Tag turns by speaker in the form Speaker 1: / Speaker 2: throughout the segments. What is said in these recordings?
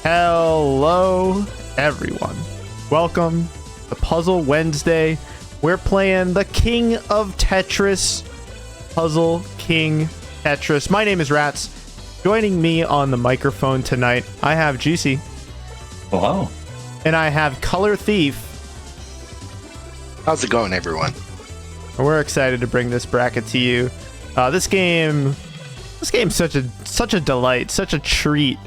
Speaker 1: Hello, everyone. Welcome to Puzzle Wednesday. We're playing the King of Tetris, Puzzle King Tetris. My name is Ratttz. Joining me on the microphone tonight, I have Juicey.
Speaker 2: Hello.
Speaker 1: And I have Color Thief.
Speaker 3: How's it going, everyone?
Speaker 1: And we're excited to bring this bracket to you. This game's such a delight, such a treat.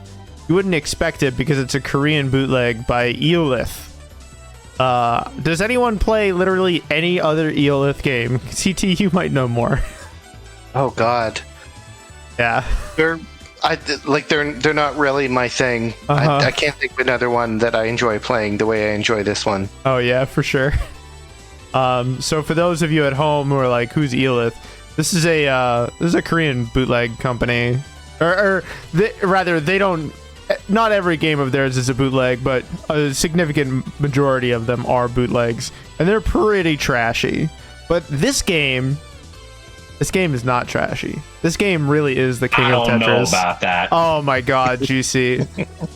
Speaker 1: You wouldn't expect it because it's a Korean bootleg by Eolith. Does anyone play literally any other Eolith game? CT, you might know more.
Speaker 3: Oh God.
Speaker 1: Yeah.
Speaker 3: They're not really my thing. I can't think of another one that I enjoy playing the way I enjoy this one.
Speaker 1: Oh yeah, for sure. So for those of you at home who are like, who's Eolith? This is a Korean bootleg company, they don't. Not every game of theirs is a bootleg, but a significant majority of them are bootlegs, and they're pretty trashy. But this game is not trashy. This game really is the king of Tetris. I don't know
Speaker 2: about that.
Speaker 1: Oh my God, Juicy.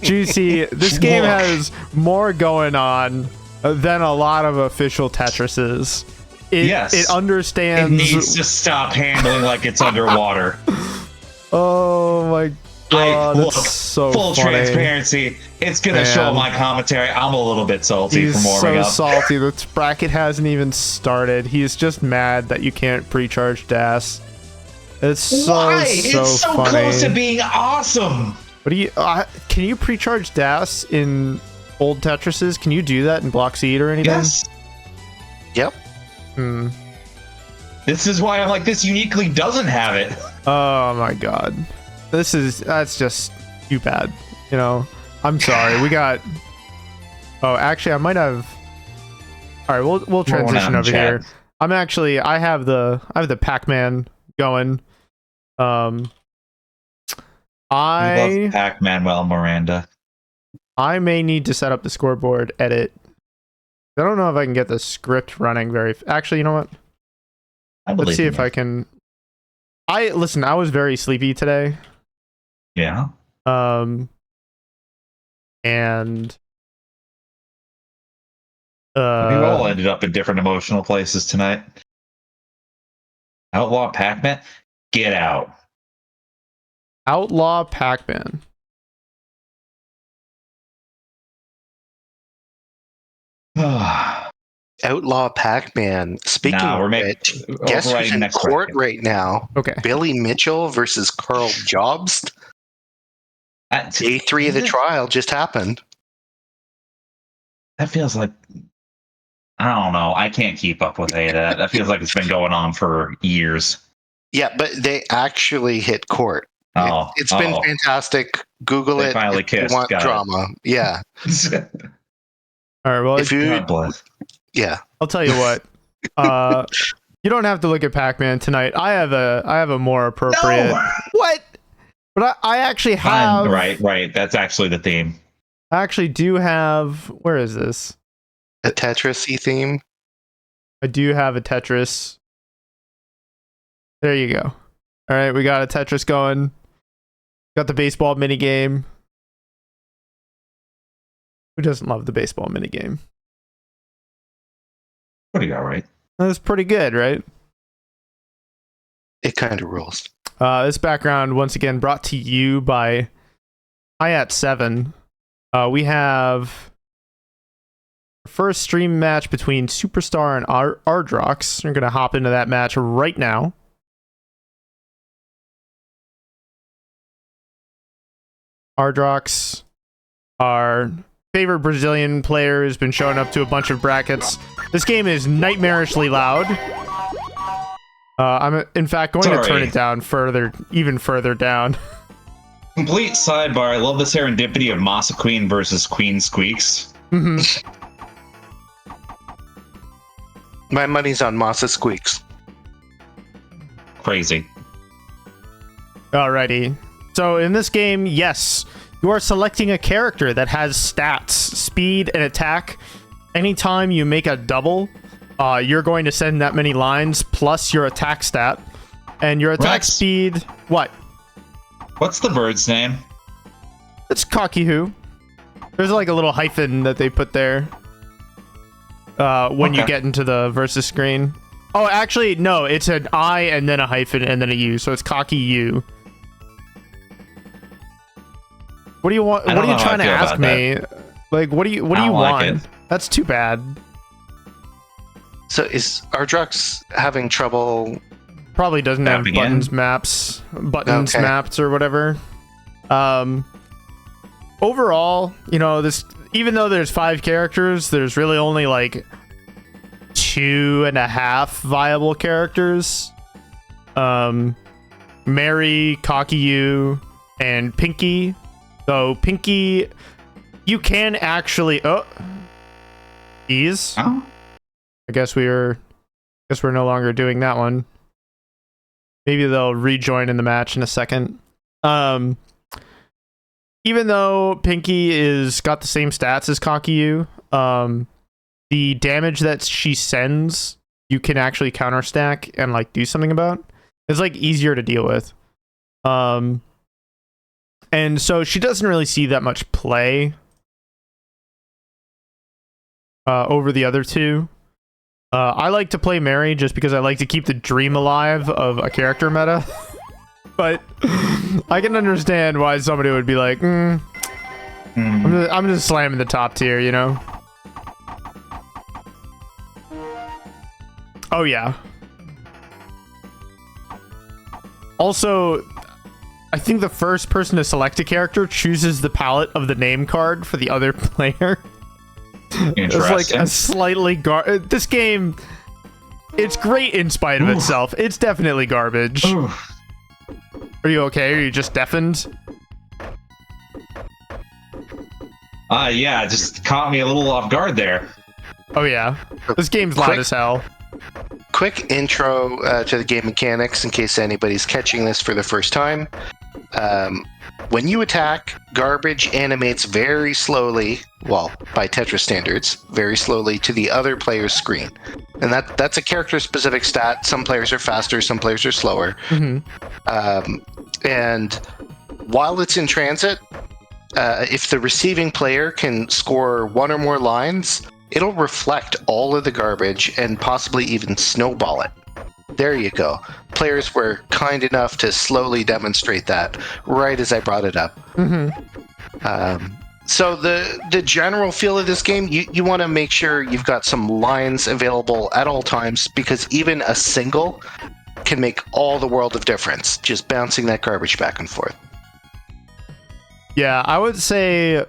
Speaker 1: Juicy, this game has more going on than a lot of official Tetrises. It understands.
Speaker 2: It needs to stop handling like it's underwater.
Speaker 1: Oh my God,
Speaker 2: look,
Speaker 1: so
Speaker 2: full
Speaker 1: funny.
Speaker 2: Transparency. It's gonna show my commentary. I'm a little bit salty from warming up.
Speaker 1: He's so salty. The bracket hasn't even started. He's just mad that you can't pre-charge DAS. It's so
Speaker 2: Why?
Speaker 1: so
Speaker 2: it's so
Speaker 1: funny.
Speaker 2: close to being awesome.
Speaker 1: What do you? Can you pre-charge DAS in old Tetrises? Can you do that in Block Seed or anything?
Speaker 2: Yes.
Speaker 3: Yep.
Speaker 2: This is why I'm like, this uniquely doesn't have it.
Speaker 1: Oh my God. That's just too bad. You know, I'm sorry. We got. Oh, actually, I might have. All right, we'll transition over here. I have the Pac-Man going.
Speaker 2: I love Pac-Manuel Miranda.
Speaker 1: I may need to set up the scoreboard edit. I don't know if I can get the script running actually, you know what? Let's see if I can. I was very sleepy today.
Speaker 2: Yeah.
Speaker 1: And
Speaker 2: we all ended up in different emotional places tonight. Outlaw Pac-Man, get out.
Speaker 1: Outlaw Pac-Man.
Speaker 3: Outlaw Pac-Man. Speaking of which, guess who's in court right now?
Speaker 1: Okay.
Speaker 3: Billy Mitchell versus Carl Jobst. Day 3 of the trial just happened.
Speaker 2: That feels like, I don't know. I can't keep up with any of that. That feels like it's been going on for years.
Speaker 3: Yeah, but they actually hit court. It's been fantastic. Google it.
Speaker 2: Finally
Speaker 3: if you want drama. Yeah.
Speaker 1: All right. Well,
Speaker 3: if you, yeah,
Speaker 1: I'll tell you what. You don't have to look at Pac-Man tonight. I have a more appropriate.
Speaker 2: No!
Speaker 1: What? But I actually have.
Speaker 2: Right. That's actually the theme.
Speaker 1: I actually do have. Where is this?
Speaker 3: A Tetris-y theme.
Speaker 1: I do have a Tetris. There you go. All right, we got a Tetris going. Got the baseball minigame. Who doesn't love the baseball minigame?
Speaker 2: Pretty all right.
Speaker 1: That's pretty good, right?
Speaker 3: It kind of rules.
Speaker 1: This background, once again, brought to you by Hayat7. We have our first stream match between Superstar and Ardrox. We're going to hop into that match right now. Ardrox, our favorite Brazilian player, has been showing up to a bunch of brackets. This game is nightmarishly loud. I'm in fact going to turn it down even further down.
Speaker 2: Complete sidebar. I love the serendipity of MasaQueen versus Queen Squeaks.
Speaker 1: Mm-hmm.
Speaker 3: My money's on Masa Squeaks.
Speaker 2: Crazy.
Speaker 1: Alrighty. So in this game, yes, you are selecting a character that has stats, speed, and attack. Anytime you make a double, you're going to send that many lines plus your attack stat. And your attack speed... What?
Speaker 2: What's the bird's name?
Speaker 1: It's Cocky Who. There's like a little hyphen that they put there when you get into the versus screen. Oh, actually, no, it's an I and then a hyphen and then a U, so it's cocky U. What do you want? What are you trying to ask me? Like, what do you want? That's too bad.
Speaker 3: So is Ardrox having trouble?
Speaker 1: Probably doesn't have buttons mapped or whatever. Overall, you know, this, even though there's 5 characters, there's really only like 2.5 viable characters. Mary, Cocky, and Pinky. So Pinky, you can actually ease.
Speaker 2: Oh.
Speaker 1: I guess we're no longer doing that one. Maybe they'll rejoin in the match in a second. Even though Pinky is got the same stats as Cocky, the damage that she sends, you can actually counter stack and like do something about. It's like easier to deal with. And so she doesn't really see that much play over the other two. I like to play Mary just because I like to keep the dream alive of a character meta. But I can understand why somebody would be like, I'm just slamming the top tier, you know? Oh, yeah. Also, I think the first person to select a character chooses the palette of the name card for the other player. It's like a slightly this game, it's great in spite of itself. It's definitely garbage. Are you okay? Are you just deafened?
Speaker 2: Yeah, it just caught me a little off guard there.
Speaker 1: Oh yeah, this game's loud as hell.
Speaker 3: Quick intro to the game mechanics in case anybody's catching this for the first time. When you attack, garbage animates very slowly, well, by Tetris standards, very slowly to the other player's screen. And that's a character-specific stat. Some players are faster, some players are slower. And while it's in transit, if the receiving player can score 1 or more lines, it'll reflect all of the garbage and possibly even snowball it. There you go. Players were kind enough to slowly demonstrate that right as I brought it up. So the general feel of this game, you want to make sure you've got some lines available at all times, because even a single can make all the world of difference, just bouncing that garbage back and forth.
Speaker 1: Yeah, I would say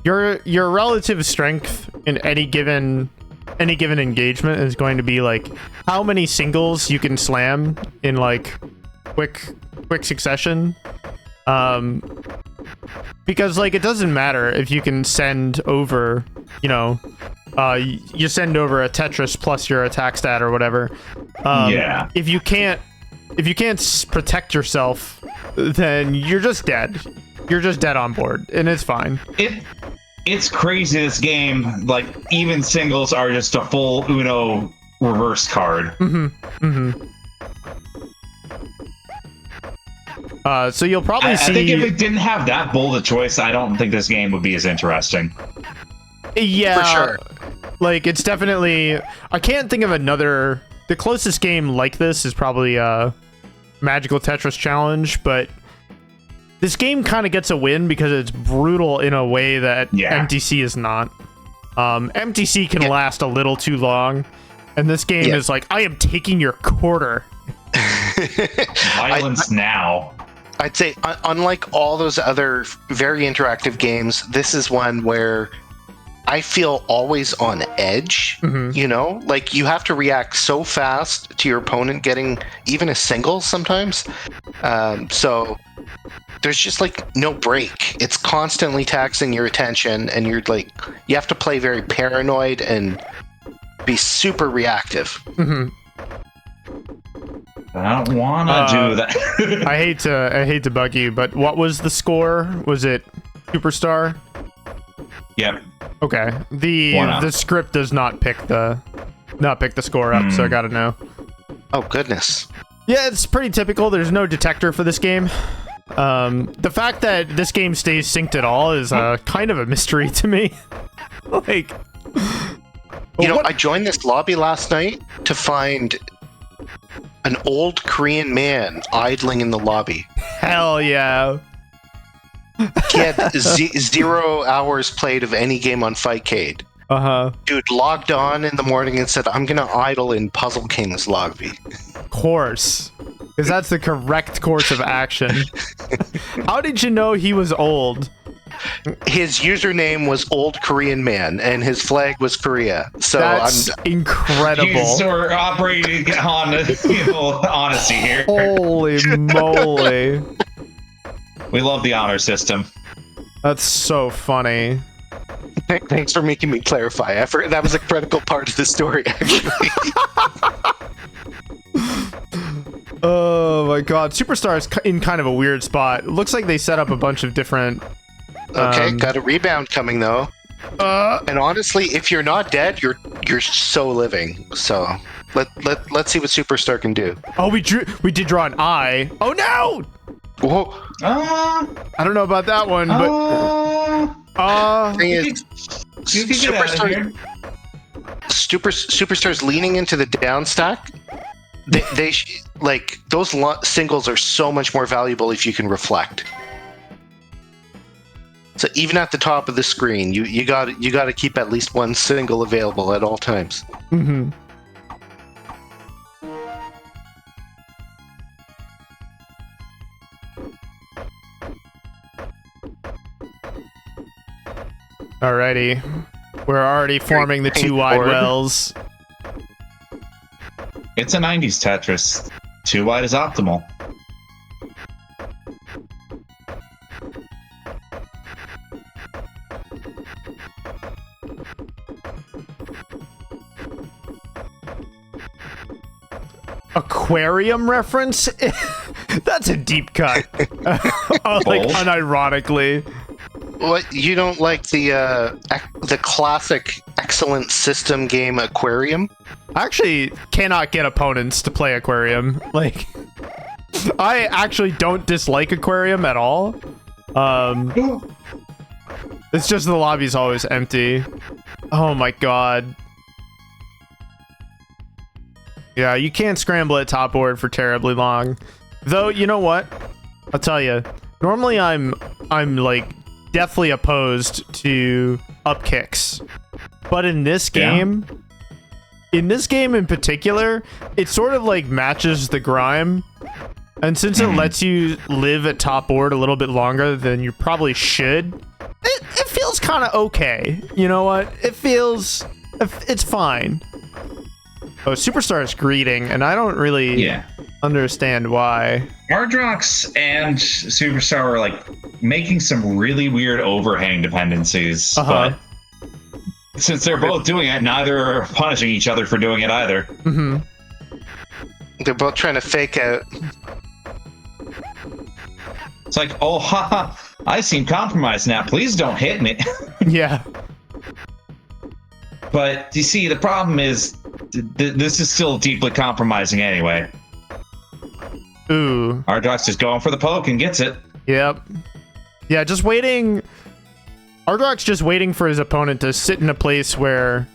Speaker 1: your relative strength in any given engagement is going to be like how many singles you can slam in like quick succession. Because like it doesn't matter if you can send over, you know, you send over a Tetris plus your attack stat or whatever.
Speaker 2: Yeah.
Speaker 1: If you can't protect yourself, then you're just dead. You're just dead on board, and it's fine.
Speaker 2: It's crazy, this game. Like, even singles are just a full Uno reverse card.
Speaker 1: So you'll probably see...
Speaker 2: I think if it didn't have that bold a choice, I don't think this game would be as interesting.
Speaker 1: Yeah.
Speaker 3: For sure.
Speaker 1: Like, it's definitely... I can't think of another... The closest game like this is probably Magical Tetris Challenge, but... This game kind of gets a win because it's brutal in a way that MTC is not. MTC can last a little too long, and this game is like, I am taking your quarter.
Speaker 2: Violence now.
Speaker 3: I'd say, unlike all those other very interactive games, this is one where I feel always on edge. You know, like you have to react so fast to your opponent getting even a single sometimes. So there's just like no break. It's constantly taxing your attention, and you're like, you have to play very paranoid and be super reactive.
Speaker 2: I don't want to do that.
Speaker 1: I hate to bug you, but what was the score? Was it Superstar?
Speaker 2: Yep.
Speaker 1: Okay. The script does not pick the score up, so I gotta know.
Speaker 3: Oh goodness.
Speaker 1: Yeah, it's pretty typical. There's no detector for this game. The fact that this game stays synced at all is kind of a mystery to me. Like,
Speaker 3: you know, I joined this lobby last night to find an old Korean man idling in the lobby.
Speaker 1: Hell yeah.
Speaker 3: He had 0 hours played of any game on Fightcade. Dude logged on in the morning and said, I'm gonna idle in Puzzle King's lobby.
Speaker 1: Course. Because that's the correct course of action. How did you know he was old?
Speaker 3: His username was Old Korean Man, and his flag was Korea. So
Speaker 1: that's incredible.
Speaker 2: We're operating on honesty here.
Speaker 1: Holy moly.
Speaker 2: We love the honor system.
Speaker 1: That's so funny.
Speaker 3: Thanks for making me clarify. I forgot that was a critical part of the story, actually.
Speaker 1: Oh my god. Superstar is in kind of a weird spot. It looks like they set up a bunch of different...
Speaker 3: Okay, got a rebound coming, though. And honestly, if you're not dead, you're so living. So let's see what Superstar can do.
Speaker 1: Oh, we did draw an eye. Oh no!
Speaker 3: Whoa.
Speaker 1: I don't know about that one, but...
Speaker 3: Thing is, Superstar's leaning into the down stack. They like those singles are so much more valuable if you can reflect. So even at the top of the screen, you got to keep at least one single available at all times.
Speaker 1: Mm-hmm. Alrighty. We're already forming the 2 wide wells.
Speaker 2: It's a 90s Tetris. 2 wide is optimal.
Speaker 1: Aquarium reference? That's a deep cut. Like, unironically.
Speaker 3: What, you don't like the classic excellent system game Aquarium?
Speaker 1: I actually cannot get opponents to play Aquarium. Like, I actually don't dislike Aquarium at all. It's just the lobby's always empty. Oh my god. Yeah, you can't scramble at top board for terribly long. Though, you know what? I'll tell you. Normally I'm like deathly opposed to up kicks. But in this game, in particular, it sort of like matches the grime. And since it lets you live at top board a little bit longer than you probably should, it feels kind of okay. You know what? It's fine. Oh, Superstar is greeting, and I don't really understand why.
Speaker 2: Ardrox and Superstar are like making some really weird overhang dependencies, but since they're both doing it, neither are punishing each other for doing it either.
Speaker 1: Mm-hmm.
Speaker 3: They're both trying to fake out.
Speaker 2: It's like, oh, haha, I seem compromised now. Please don't hit me.
Speaker 1: Yeah.
Speaker 2: But you see, the problem is this is still deeply compromising anyway.
Speaker 1: Ooh.
Speaker 2: Ardrox is going for the poke and gets it.
Speaker 1: Yep. Yeah, just waiting. Ardrox just waiting for his opponent to sit in a place where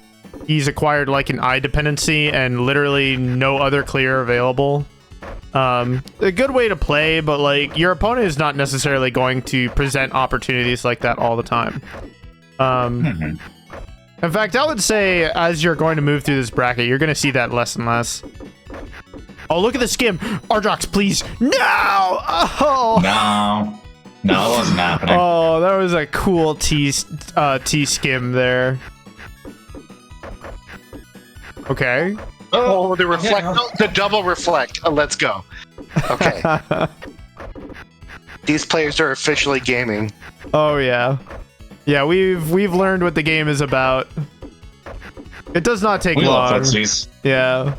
Speaker 1: he's acquired like an eye dependency and literally no other clear available. A good way to play, but like your opponent is not necessarily going to present opportunities like that all the time. In fact, I would say as you're going to move through this bracket, you're going to see that less and less. Oh, look at the skim. Ardrox, please. No! Oh!
Speaker 2: No, it wasn't happening.
Speaker 1: Oh, that was a cool T-skim there. Okay.
Speaker 3: Oh, the reflect, the double reflect. Let's go. Okay. These players are officially gaming.
Speaker 1: Oh, yeah. Yeah, we've learned what the game is about. It does not take long.
Speaker 2: Love footsies.
Speaker 1: Yeah.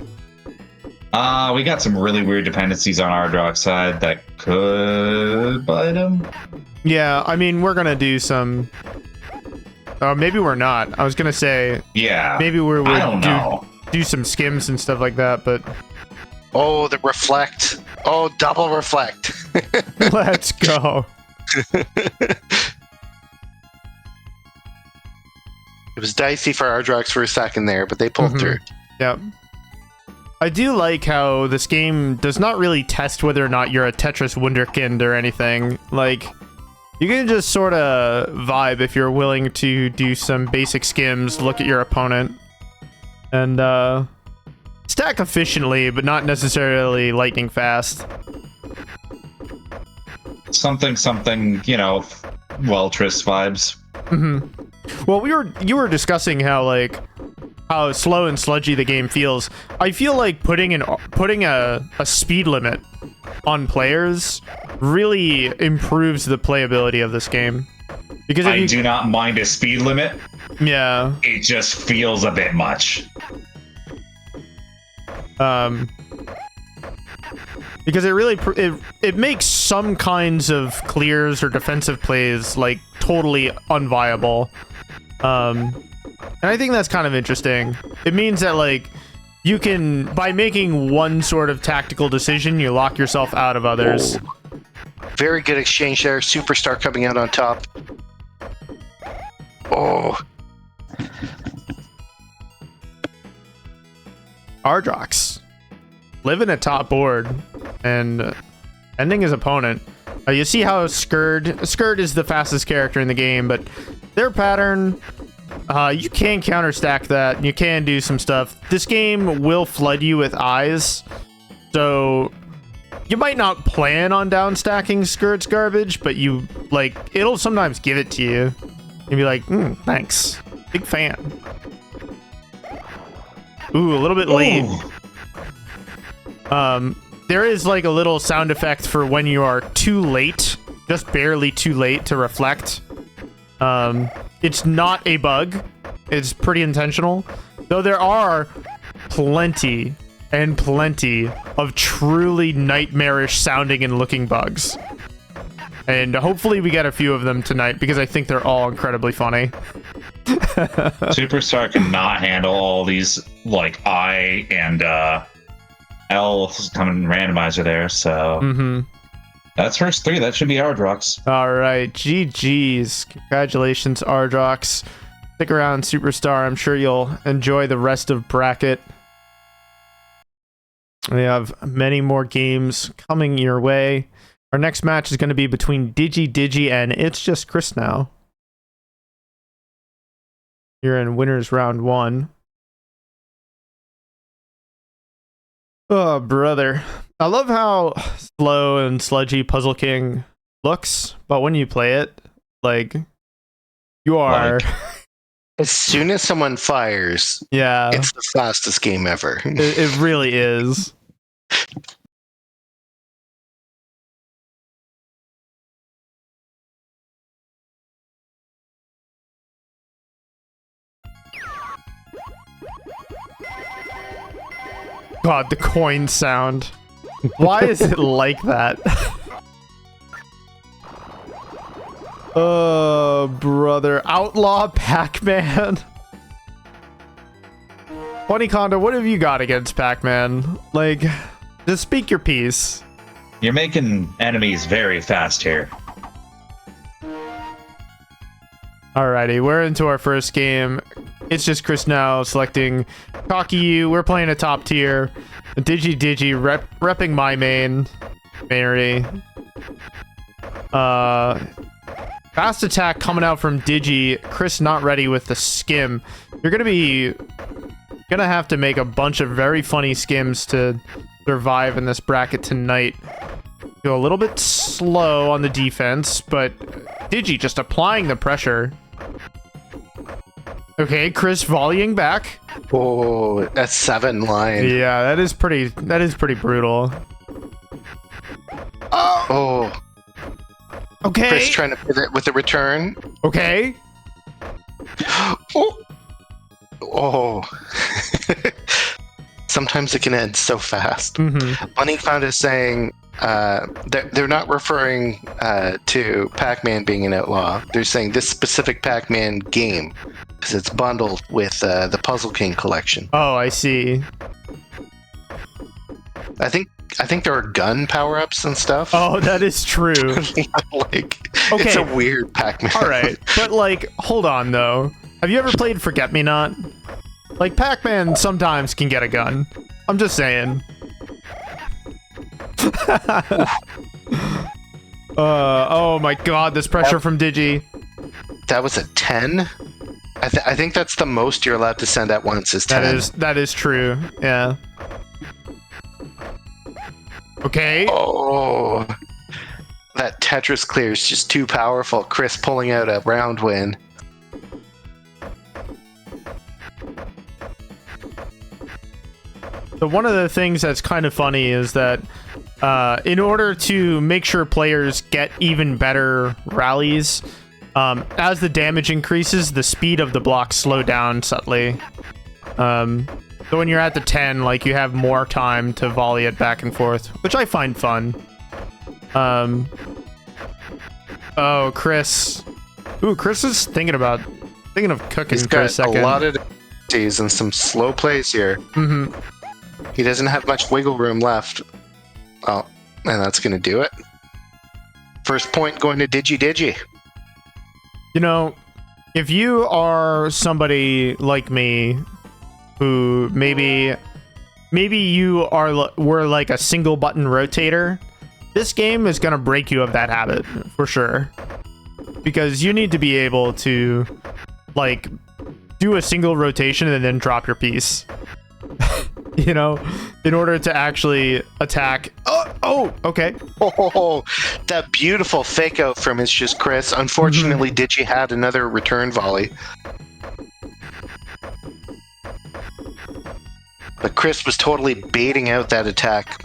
Speaker 2: We got some really weird dependencies on Ardrox side that could bite him.
Speaker 1: Yeah, I mean, we're gonna do some... maybe we're not. I was gonna say...
Speaker 2: Yeah.
Speaker 1: Maybe we would
Speaker 2: I don't know.
Speaker 1: Do some skims and stuff like that, but...
Speaker 3: Oh, the reflect. Oh, double reflect.
Speaker 1: Let's go.
Speaker 3: It was dicey for Ardrox for a second there, but they pulled through.
Speaker 1: Yep. I do like how this game does not really test whether or not you're a Tetris wunderkind or anything. Like, you can just sort of vibe if you're willing to do some basic skims, look at your opponent, and stack efficiently, but not necessarily lightning fast.
Speaker 2: Something, you know, Tris vibes.
Speaker 1: Well, you were discussing how slow and sludgy the game feels. I feel like putting a speed limit on players really improves the playability of this game. Because if
Speaker 2: I do not mind a speed limit.
Speaker 1: Yeah.
Speaker 2: It just feels a bit much.
Speaker 1: Because it really it makes some kinds of clears or defensive plays like totally unviable. And I think that's kind of interesting. It means that like you can, by making one sort of tactical decision, you lock yourself out of others.
Speaker 3: Very good exchange there. Superstar coming out on top. Oh.
Speaker 1: Ardrox living a top board and ending his opponent. You see how Skurd is the fastest character in the game, but their pattern, you can counterstack that. You can do some stuff. This game will flood you with eyes, so you might not plan on downstacking Skurd's garbage, but you it'll sometimes give it to you. You'll be like, thanks, big fan. Ooh, a little bit late. There is like a little sound effect for when you are too late, just barely too late to reflect. It's not a bug. It's pretty intentional. Though there are plenty and plenty of truly nightmarish sounding and looking bugs. And hopefully we get a few of them tonight because I think they're all incredibly funny.
Speaker 2: Superstar cannot handle all these I and L coming randomizer there, so that's first three. That should be Ardrox.
Speaker 1: All right, GG's. Congratulations, Ardrox. Stick around, Superstar. I'm sure you'll enjoy the rest of bracket. We have many more games coming your way. Our next match is going to be between DigiDigi and It's Just Chris now. You're in winners round 1. Oh, brother. I love how slow and sludgy Puzzle King looks, but when you play it, you are...
Speaker 3: As soon as someone fires,
Speaker 1: yeah,
Speaker 3: it's the fastest game ever.
Speaker 1: It really is. God, the coin sound. Why is it like that? Oh, brother. Outlaw Pac-Man. bunnyconda, what have you got against Pac-Man? Just speak your piece.
Speaker 2: You're making enemies very fast here.
Speaker 1: Alrighty, we're into our first game. It's just Chris now selecting Cocky U. We're playing a top tier. DigiDigi repping my main. Mary. Fast attack coming out from Digi. Chris not ready with the skim. You're gonna have to make a bunch of very funny skims to survive in this bracket tonight. Go a little bit slow on the defense, but Digi just applying the pressure. Okay, Chris volleying back.
Speaker 3: Oh, that's 7 line.
Speaker 1: Yeah, that is pretty brutal.
Speaker 3: Oh.
Speaker 1: Okay.
Speaker 3: Chris trying to pivot with the return.
Speaker 1: Okay.
Speaker 3: Oh. Sometimes it can end so fast. bunnyconda is saying they're not referring to Pac-Man being an outlaw. They're saying this specific Pac-Man game because it's bundled with the Puzzle King collection.
Speaker 1: Oh, I see.
Speaker 3: I think I think there are gun power-ups and stuff.
Speaker 1: Oh, that is true.
Speaker 3: Like,
Speaker 1: Okay.
Speaker 3: it's a weird Pac-Man.
Speaker 1: All right, but like, hold on though. Have you ever played Forget Me Not? Like, Pac-Man sometimes can get a gun. I'm just saying. Oh my god, this pressure from Digi.
Speaker 3: That was a 10? I think that's the most you're allowed to send at once is 10.
Speaker 1: That is true. Yeah. Okay.
Speaker 3: Oh. That Tetris clear is just too powerful. Chris pulling out a round win.
Speaker 1: So one of the things that's kind of funny is that in order to make sure players get even better rallies, as the damage increases, the speed of the blocks slow down subtly. So when you're at the 10, like, you have more time to volley it back and forth, which I find fun. Oh, Chris. Ooh, Chris is thinking of cooking
Speaker 3: He's
Speaker 1: for
Speaker 3: got
Speaker 1: a second.
Speaker 3: a lot of days and some slow plays here.
Speaker 1: Mm-hmm.
Speaker 3: He doesn't have much wiggle room left. Oh, and that's going to do it. First point going to DigiDigi.
Speaker 1: You know, if you are somebody like me, who maybe you were like a single button rotator, this game is gonna break you of that habit for sure, because you need to be able to like do a single rotation and then drop your piece. You know, in order to actually attack. Oh, okay.
Speaker 3: Oh, that beautiful fake out from It's Just Chris. Unfortunately, Digi had another return volley. But Chris was totally baiting out that attack.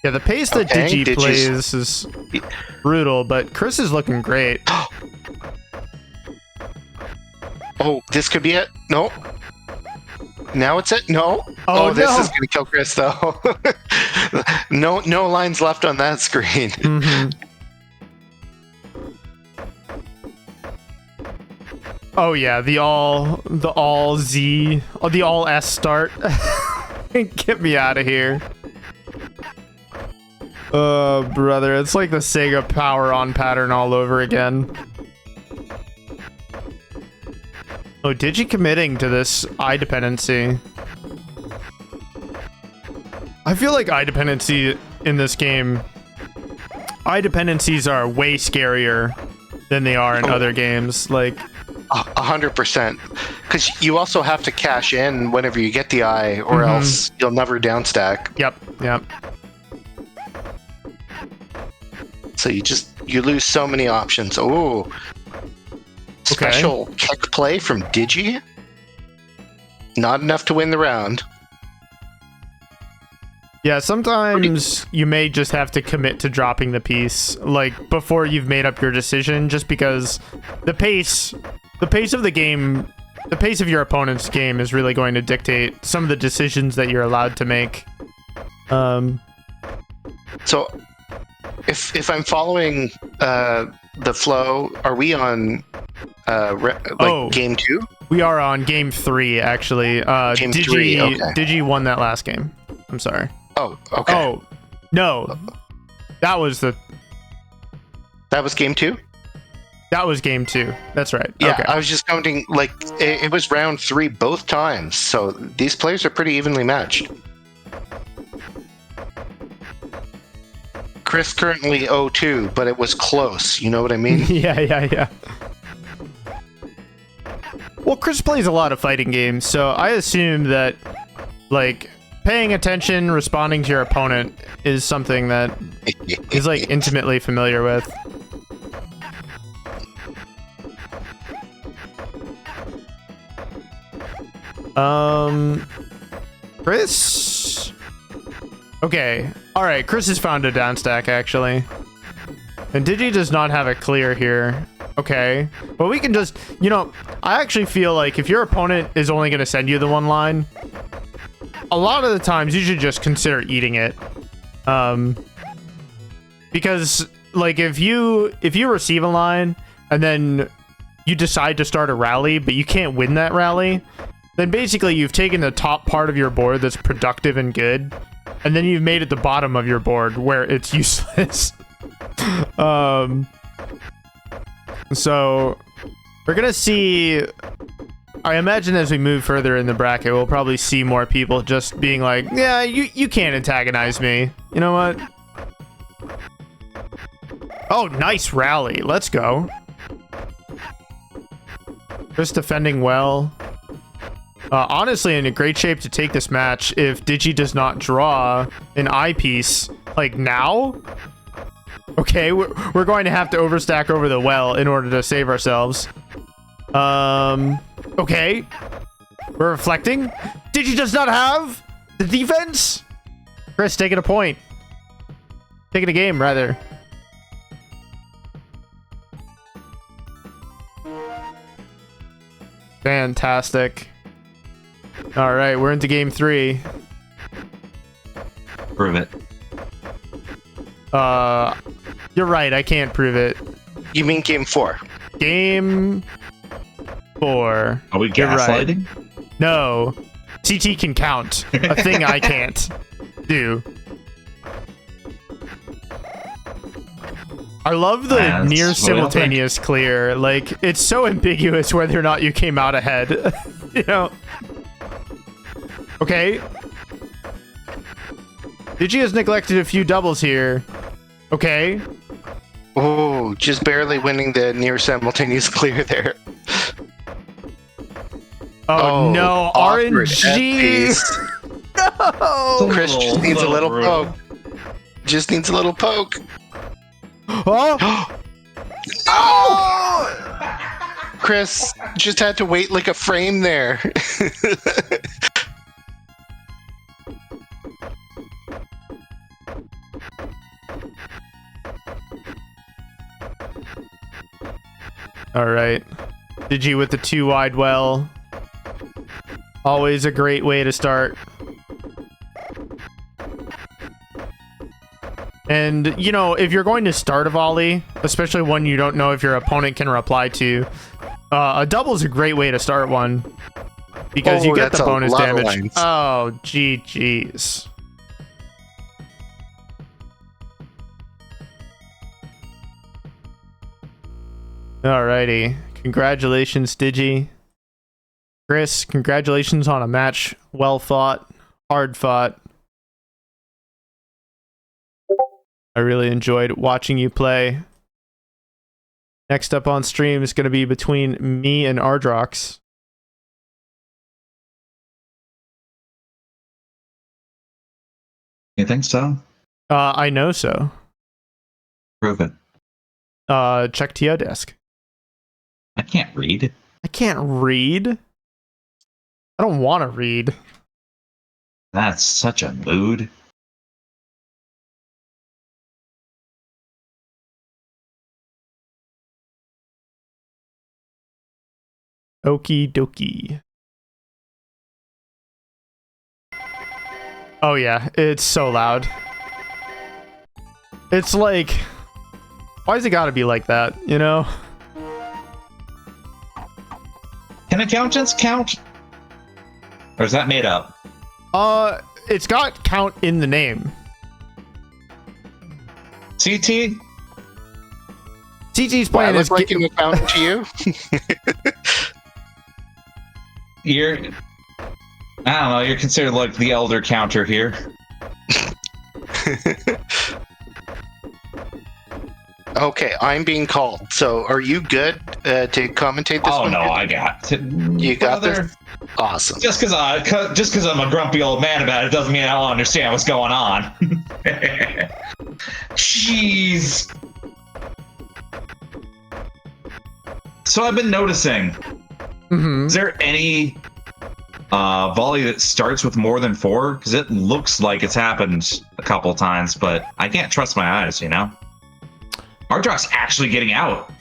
Speaker 1: Yeah, the pace that Digi plays is brutal, but Chris is looking great.
Speaker 3: Oh, this could be it. No. Now it's it. No.
Speaker 1: Oh,
Speaker 3: This
Speaker 1: no.
Speaker 3: is gonna kill Chris though. No lines left on that screen.
Speaker 1: Mm-hmm. Oh yeah, the all S start. Get me out of here. Oh, brother, it's like the Sega power on pattern all over again. Oh, Digi committing to this eye dependency. I feel like eye dependency in this game, eye dependencies are way scarier than they are in other games. Like
Speaker 3: 100%. Because you also have to cash in whenever you get the eye, or else you'll never downstack.
Speaker 1: Yep.
Speaker 3: So you lose so many options. Oh. Special kick play from Digi. Not enough to win the round.
Speaker 1: Yeah, sometimes you may just have to commit to dropping the piece, like, before you've made up your decision, just because the pace of the game, the pace of your opponent's game is really going to dictate some of the decisions that you're allowed to make.
Speaker 3: So, if I'm following the flow, are we on game 2?
Speaker 1: We are on game 3, actually.
Speaker 3: Game 3, okay.
Speaker 1: Digi won that last game. I'm sorry.
Speaker 3: Oh, okay.
Speaker 1: Oh, no. That was
Speaker 3: game 2?
Speaker 1: That was game 2. That's right.
Speaker 3: Yeah,
Speaker 1: okay.
Speaker 3: I was just counting, like, it was round 3 both times, so these players are pretty evenly matched. Chris currently 0-2, but it was close, you know what I mean?
Speaker 1: Yeah. Well, Chris plays a lot of fighting games, so I assume that, like, paying attention, responding to your opponent is something that he's, like, intimately familiar with. Chris? Okay. Alright, Chris has found a downstack, actually. And Digi does not have a clear here. Okay. But we can just... You know, I actually feel like if your opponent is only going to send you the one line, a lot of the times you should just consider eating it. Because, like, if you receive a line, and then you decide to start a rally, but you can't win that rally, then basically you've taken the top part of your board that's productive and good, and then you've made it the bottom of your board where it's useless. So we're gonna see. I imagine as we move further in the bracket, we'll probably see more people just being like, yeah, you can't antagonize me. You know what? Oh, nice rally. Let's go. Just defending well. Honestly, in a great shape to take this match if Digi does not draw an eyepiece, like now. Okay, we're going to have to overstack over the well in order to save ourselves. Okay. We're reflecting. Digi does not have the defense. Chris, taking a point. Taking a game, rather. Fantastic. All right, we're into game 3.
Speaker 2: Prove it.
Speaker 1: You're right. I can't prove it.
Speaker 3: You mean game 4?
Speaker 1: Game 4.
Speaker 2: Are we gaslighting? Right.
Speaker 1: No. CT can count. A thing I can't do. I love the near simultaneous clear. Like, it's so ambiguous whether or not you came out ahead. You know? Okay. Digi has neglected a few doubles here. Okay.
Speaker 3: Oh, just barely winning the near simultaneous clear there.
Speaker 1: Oh no, RNG! No!
Speaker 3: Chris just needs a little poke. Just needs a little poke.
Speaker 1: Oh!
Speaker 3: Oh! Chris just had to wait like a frame there.
Speaker 1: All right. Digi with the 2 wide well. Always a great way to start. And, you know, if you're going to start a volley, especially one you don't know if your opponent can reply to, a double is a great way to start one. Because you get the bonus damage. Oh, GG's. Alrighty. Congratulations, Digi. Chris, congratulations on a match well fought, hard fought. I really enjoyed watching you play. Next up on stream is going to be between me and Ardrox.
Speaker 2: You think so?
Speaker 1: I know so.
Speaker 2: Prove it.
Speaker 1: Check TO desk.
Speaker 2: I can't read.
Speaker 1: I can't read? I don't want to read.
Speaker 2: That's such a mood.
Speaker 1: Okie dokie. Oh yeah, it's so loud. It's like, why's it gotta be like that, you know?
Speaker 2: Can accountants count? Or is that made up?
Speaker 1: It's got count in the name.
Speaker 2: CT?
Speaker 1: CT's playing
Speaker 3: as like an accountant to you?
Speaker 2: I don't know, you're considered like the elder counter here.
Speaker 3: Okay, I'm being called. So, are you good to commentate this one?
Speaker 2: Oh no, I got it.
Speaker 3: You got this? Awesome.
Speaker 2: Just because I'm a grumpy old man about it doesn't mean I don't understand what's going on. Jeez. So I've been noticing. Is there any volley that starts with more than 4? Because it looks like it's happened a couple of times, but I can't trust my eyes, you know? Ardrox actually getting out.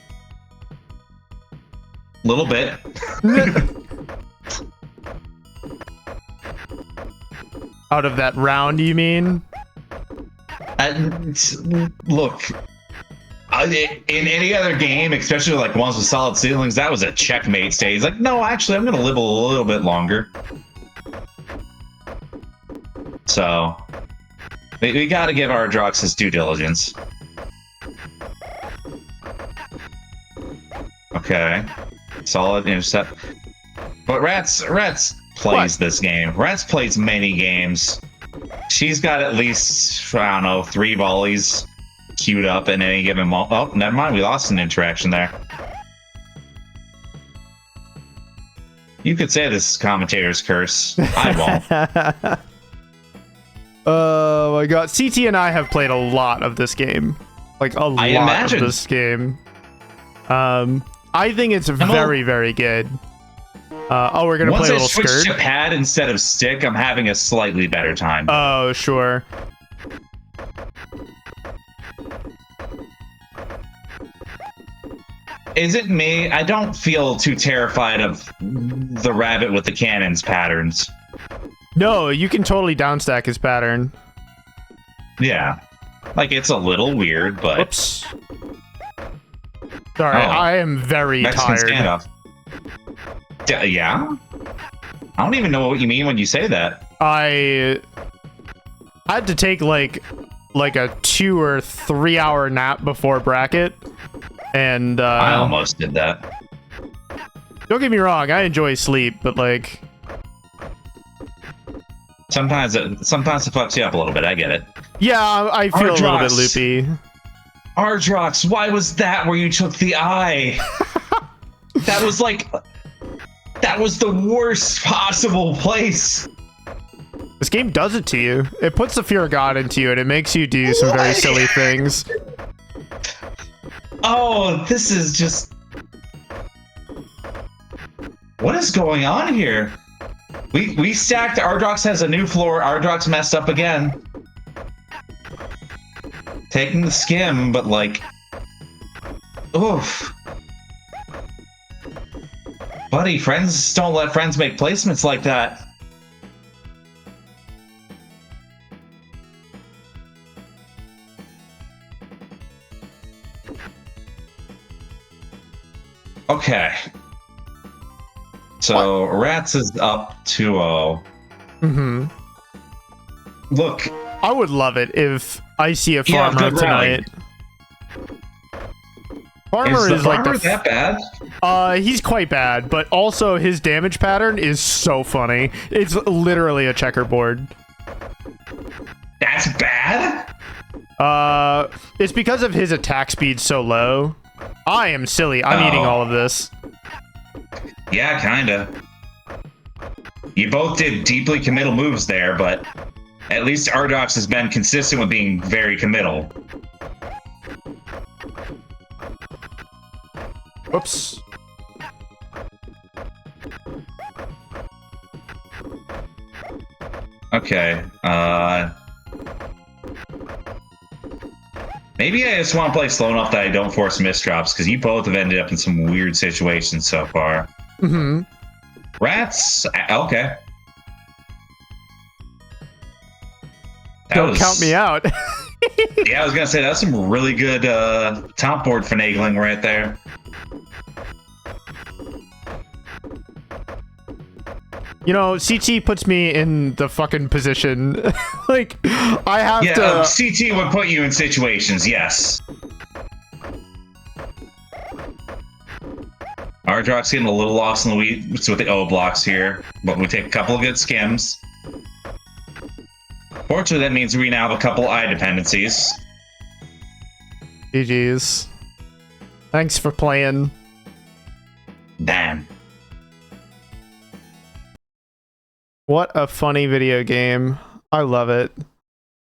Speaker 2: Little bit.
Speaker 1: Out of that round, you mean?
Speaker 2: And look, in any other game, especially like ones with solid ceilings, that was a checkmate stage. Like, no, actually, I'm going to live a little bit longer. So, we got to give Ardrox his due diligence. Okay, solid intercept. But Ratttz plays this game. Ratttz plays many games. She's got at least, I don't know, 3 volleys queued up in any given moment. Oh, never mind. We lost an interaction there. You could say this is commentator's curse. I won't.
Speaker 1: Oh my god. CT and I have played a lot of this game. Like, a lot of this game. I think it's very, very good. Oh, we're going to play a little skirt?
Speaker 2: Once I switch to pad instead of stick, I'm having a slightly better time.
Speaker 1: Oh, sure.
Speaker 2: Is it me? I don't feel too terrified of the rabbit with the cannons patterns.
Speaker 1: No, you can totally downstack his pattern.
Speaker 2: Yeah. Like, it's a little weird, but...
Speaker 1: Oops. Sorry, I am very tired.
Speaker 2: Standoff. Yeah? I don't even know what you mean when you say that.
Speaker 1: I had to take like a 2 or 3 hour nap before bracket, and
Speaker 2: I almost did that.
Speaker 1: Don't get me wrong, I enjoy sleep, but like
Speaker 2: sometimes it fucks you up a little bit. I get it.
Speaker 1: Yeah, I feel a little bit loopy.
Speaker 2: Ardrox, why was that where you took the eye? That was the worst possible place.
Speaker 1: This game does it to you. It puts the fear of God into you, and it makes you do some very silly things.
Speaker 2: Oh, this is just... What is going on here? We stacked. Ardrox has a new floor. Ardrox messed up again. Taking the skim, but like... Oof. Buddy, friends don't let friends make placements like that. Okay. So, Ratttz is up 2-0.
Speaker 1: Mm-hmm.
Speaker 2: Look.
Speaker 1: I would love it if I see a farmer tonight. Farmer is like
Speaker 2: that bad?
Speaker 1: He's quite bad, but also his damage pattern is so funny. It's literally a checkerboard.
Speaker 2: That's bad?
Speaker 1: It's because of his attack speed so low. I am silly. I'm eating all of this.
Speaker 2: Yeah, kinda. You both did deeply committal moves there, but at least Ardrox has been consistent with being very committal.
Speaker 1: Whoops.
Speaker 2: Okay, maybe I just want to play slow enough that I don't force misdrops, because you both have ended up in some weird situations so far.
Speaker 1: Mm-hmm.
Speaker 2: Ratttz, okay.
Speaker 1: Don't count me out.
Speaker 2: Yeah, I was gonna say, that's some really good top board finagling right there.
Speaker 1: You know, CT puts me in the fucking position. Like, I have to...
Speaker 2: Yeah, CT would put you in situations, yes. Ardrox getting a little lost in the weeds with the O blocks here, but we take a couple of good skims. Fortunately, that means we now have a couple eye dependencies.
Speaker 1: GG's. Thanks for playing.
Speaker 2: Damn.
Speaker 1: What a funny video game. I love it.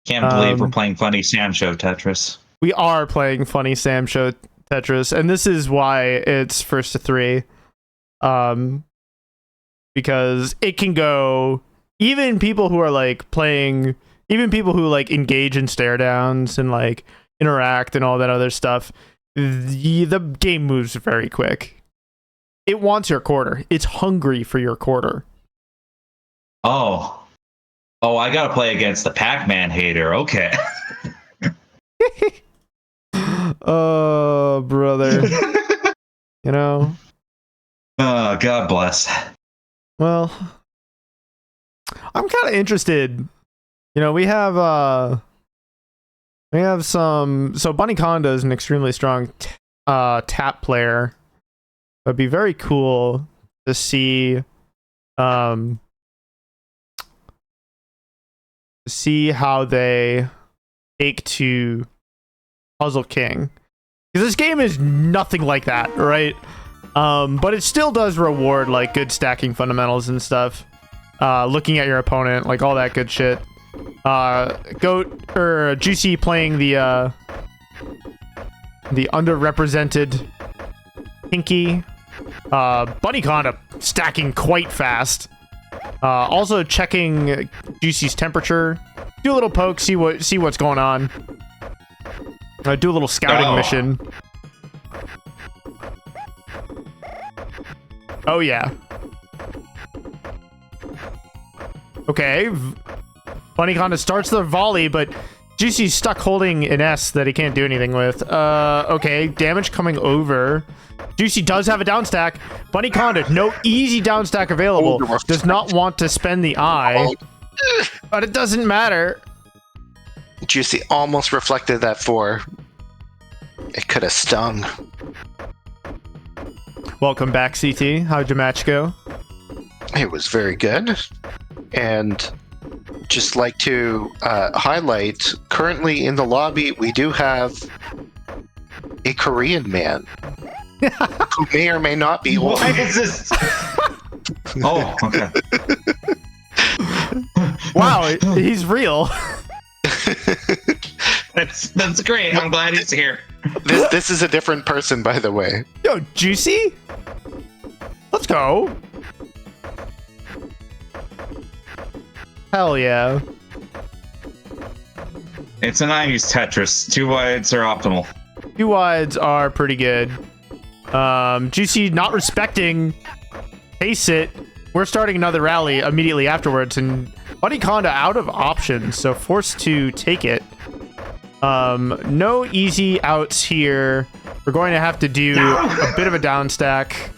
Speaker 2: Can't believe we're playing Funny Sam Show Tetris.
Speaker 1: We are playing Funny Sam Show Tetris, and this is why it's first to 3. Because it can go... Even people who are like playing... Even people who like engage in stare downs and like interact and all that other stuff, the game moves very quick. It wants your quarter. It's hungry for your quarter.
Speaker 2: Oh, I gotta play against the Pac-Man hater. Okay.
Speaker 1: You know?
Speaker 2: Oh, God bless.
Speaker 1: Well, I'm kind of interested. You know, we have some. So bunnyconda is an extremely strong tap player. It'd be very cool to see how they take to Puzzle King, because this game is nothing like that, right? But it still does reward like good stacking fundamentals and stuff. Looking at your opponent, like all that good shit. Goat or Juicey playing the underrepresented Pinky. bunnyconda stacking quite fast. Also checking Juicey's temperature. Do a little poke, see what's going on. Do a little scouting mission. Oh yeah. Okay. bunnyconda starts the volley, but Juicey's stuck holding an S that he can't do anything with. Okay, damage coming over. Juicey does have a down stack. bunnyconda, no easy down stack available. Does not want to spend the eye. But it doesn't matter.
Speaker 3: Juicey almost reflected that 4. It could have stung.
Speaker 1: Welcome back, CT. How'd your match go?
Speaker 3: It was very good. And just like to highlight, currently in the lobby, we do have a Korean man who may or may not be old.
Speaker 2: Why is this? Oh, okay.
Speaker 1: Wow, he's real.
Speaker 2: That's great. I'm glad he's here.
Speaker 3: This is a different person, by the way.
Speaker 1: Yo, Juicey? Let's go. Hell yeah.
Speaker 2: It's a 90s Tetris. 2 wides are optimal.
Speaker 1: 2 wides are pretty good. Juicey not respecting pace it. We're starting another rally immediately afterwards, and bunnyconda out of options, so forced to take it. No easy outs here. We're going to have to do a bit of a down stack.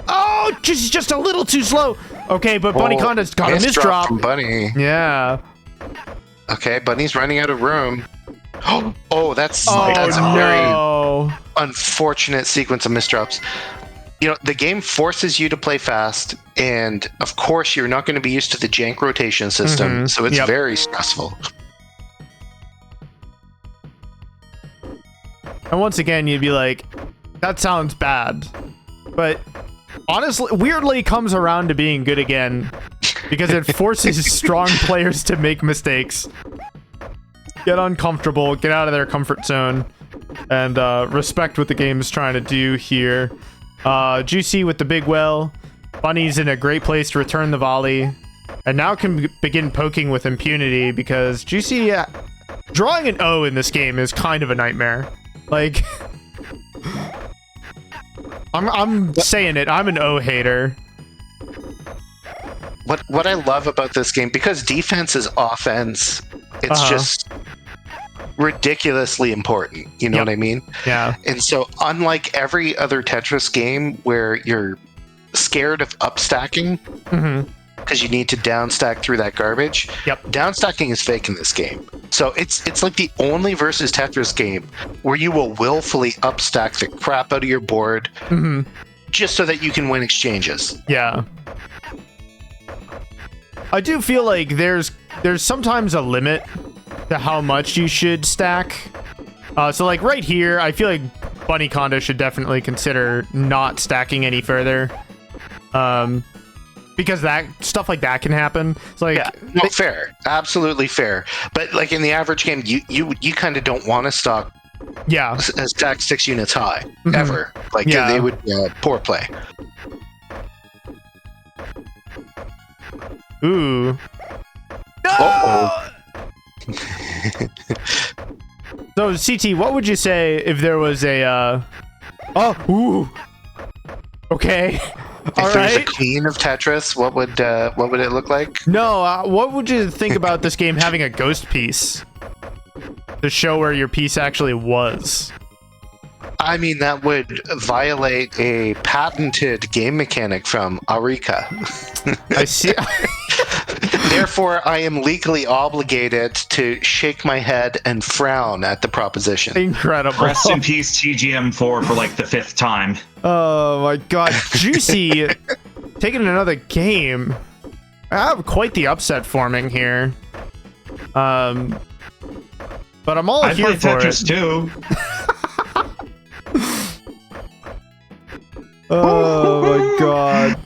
Speaker 1: Oh, just a little too slow. Okay, but bunnyconda's got a misdrop.
Speaker 3: From Bunny.
Speaker 1: Yeah.
Speaker 3: Okay, Bunny's running out of room. Oh, that's a very unfortunate sequence of misdrops. You know, the game forces you to play fast, and of course you're not going to be used to the jank rotation system, so it's very stressful.
Speaker 1: And once again, you'd be like, that sounds bad. But honestly, weirdly comes around to being good again, because it forces strong players to make mistakes. Get uncomfortable, get out of their comfort zone, and respect what the game is trying to do here. Juicey with the big well. Bunny's in a great place to return the volley. And now can begin poking with impunity, because Juicey... drawing an O in this game is kind of a nightmare. Like... I'm saying it. I'm an O hater.
Speaker 3: What I love about this game, because defense is offense, it's just ridiculously important. You know what I mean?
Speaker 1: Yeah.
Speaker 3: And so, unlike every other Tetris game where you're scared of upstacking because you need to downstack through that garbage, downstacking is fake in this game. So it's like the only versus Tetris game where you will willfully upstack the crap out of your board just so that you can win exchanges.
Speaker 1: Yeah. I do feel like there's sometimes a limit to how much you should stack. So like right here, I feel like bunnyconda should definitely consider not stacking any further. Because that stuff like that can happen. It's like
Speaker 3: fair, absolutely fair. But like in the average game, you kind of don't want to stack stack 6 units high ever. Like they would poor play.
Speaker 1: Ooh.
Speaker 3: No!
Speaker 1: So CT, what would you say if there was a okay.
Speaker 3: If there's a queen of Tetris, what would it look like?
Speaker 1: No, what would you think about this game having a ghost piece? to show where your piece actually was.
Speaker 3: I mean, that would violate a patented game mechanic from Arika.
Speaker 1: I see.
Speaker 3: Therefore, I am legally obligated to shake my head and frown at the proposition.
Speaker 1: Incredible.
Speaker 2: Rest in peace, TGM4 for like the 5th time.
Speaker 1: Oh my god. Juicey taking another game. I have quite the upset forming here. But I'm all here
Speaker 2: play
Speaker 1: for
Speaker 2: Tetris
Speaker 1: it.
Speaker 2: too.
Speaker 1: Oh my god.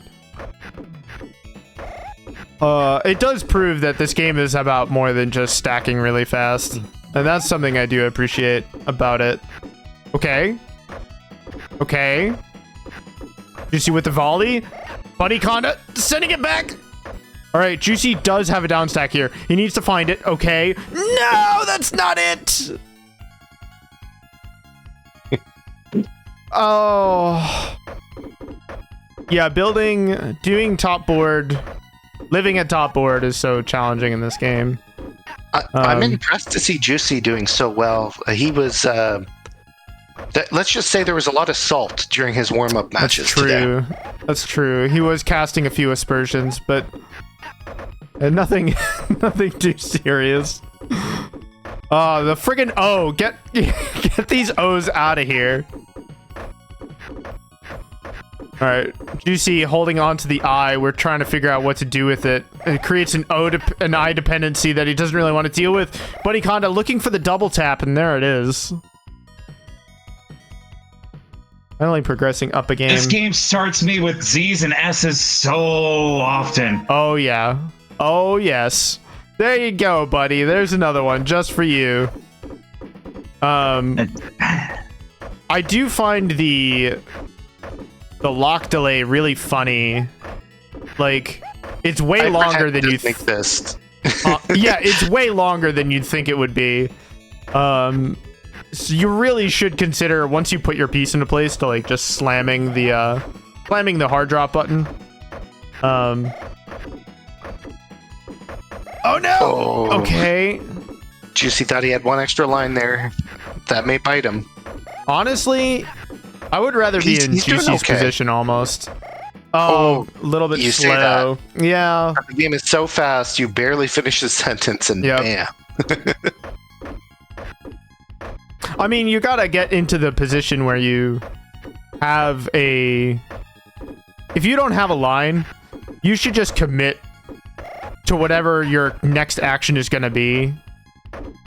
Speaker 1: It does prove that this game is about more than just stacking really fast. And that's something I do appreciate about it. Okay. Okay. Juicey with the volley. Bunnyconda sending it back. All right, Juicey does have a down stack here. He needs to find it. Okay. No, that's not it. Oh. Yeah, doing top board, living at top board is so challenging in this game.
Speaker 3: I'm impressed to see Juicey doing so well. He was, let's just say there was a lot of salt during his warm-up matches today.
Speaker 1: That's true. He was casting a few aspersions, but nothing too serious. Oh, the friggin' O. Get these O's out of here. All right, Juicey holding on to the I. We're trying to figure out what to do with it. It creates an I dependency that he doesn't really want to deal with. Bunnyconda looking for the double tap, and there it is. Finally progressing up a game.
Speaker 2: This game starts me with Z's and S's so often.
Speaker 1: Oh, yeah. Oh, yes. There you go, buddy. There's another one just for you. I do find the lock delay really funny. Like, it's way longer than you think. Yeah, it's way longer than you'd think it would be. So you really should consider, once you put your piece into place, to like just slamming the hard drop button. Oh no!
Speaker 3: Oh.
Speaker 1: Okay.
Speaker 3: Juicey thought he had one extra line there. That may bite him.
Speaker 1: Honestly, I would rather be in Juicey's position almost. Oh, a little bit
Speaker 3: you
Speaker 1: slow.
Speaker 3: Say that.
Speaker 1: Yeah.
Speaker 3: The game is so fast, you barely finish the sentence and bam.
Speaker 1: I mean, you gotta get into the position where you have a... If you don't have a line, you should just commit to whatever your next action is gonna be,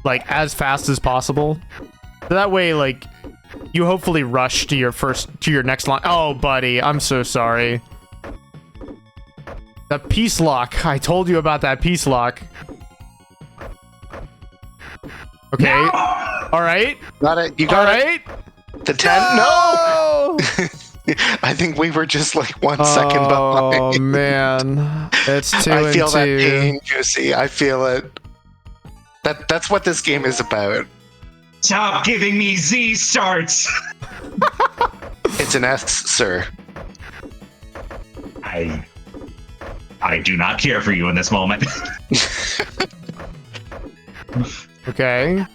Speaker 1: like, as fast as possible. So that way, like, you hopefully rush to your next line. Oh, buddy, I'm so sorry. The piece lock. I told you about that piece lock. Okay. No! All right.
Speaker 3: Got it. You got it. The 10. No! I think we were just like 1 second behind.
Speaker 1: Oh, man. It's 2 and 2.
Speaker 3: I feel that pain, Juicey. I feel it. That's what this game is about.
Speaker 2: Stop giving me Z starts.
Speaker 3: It's an S, sir.
Speaker 2: I do not care for you in this moment.
Speaker 1: Okay.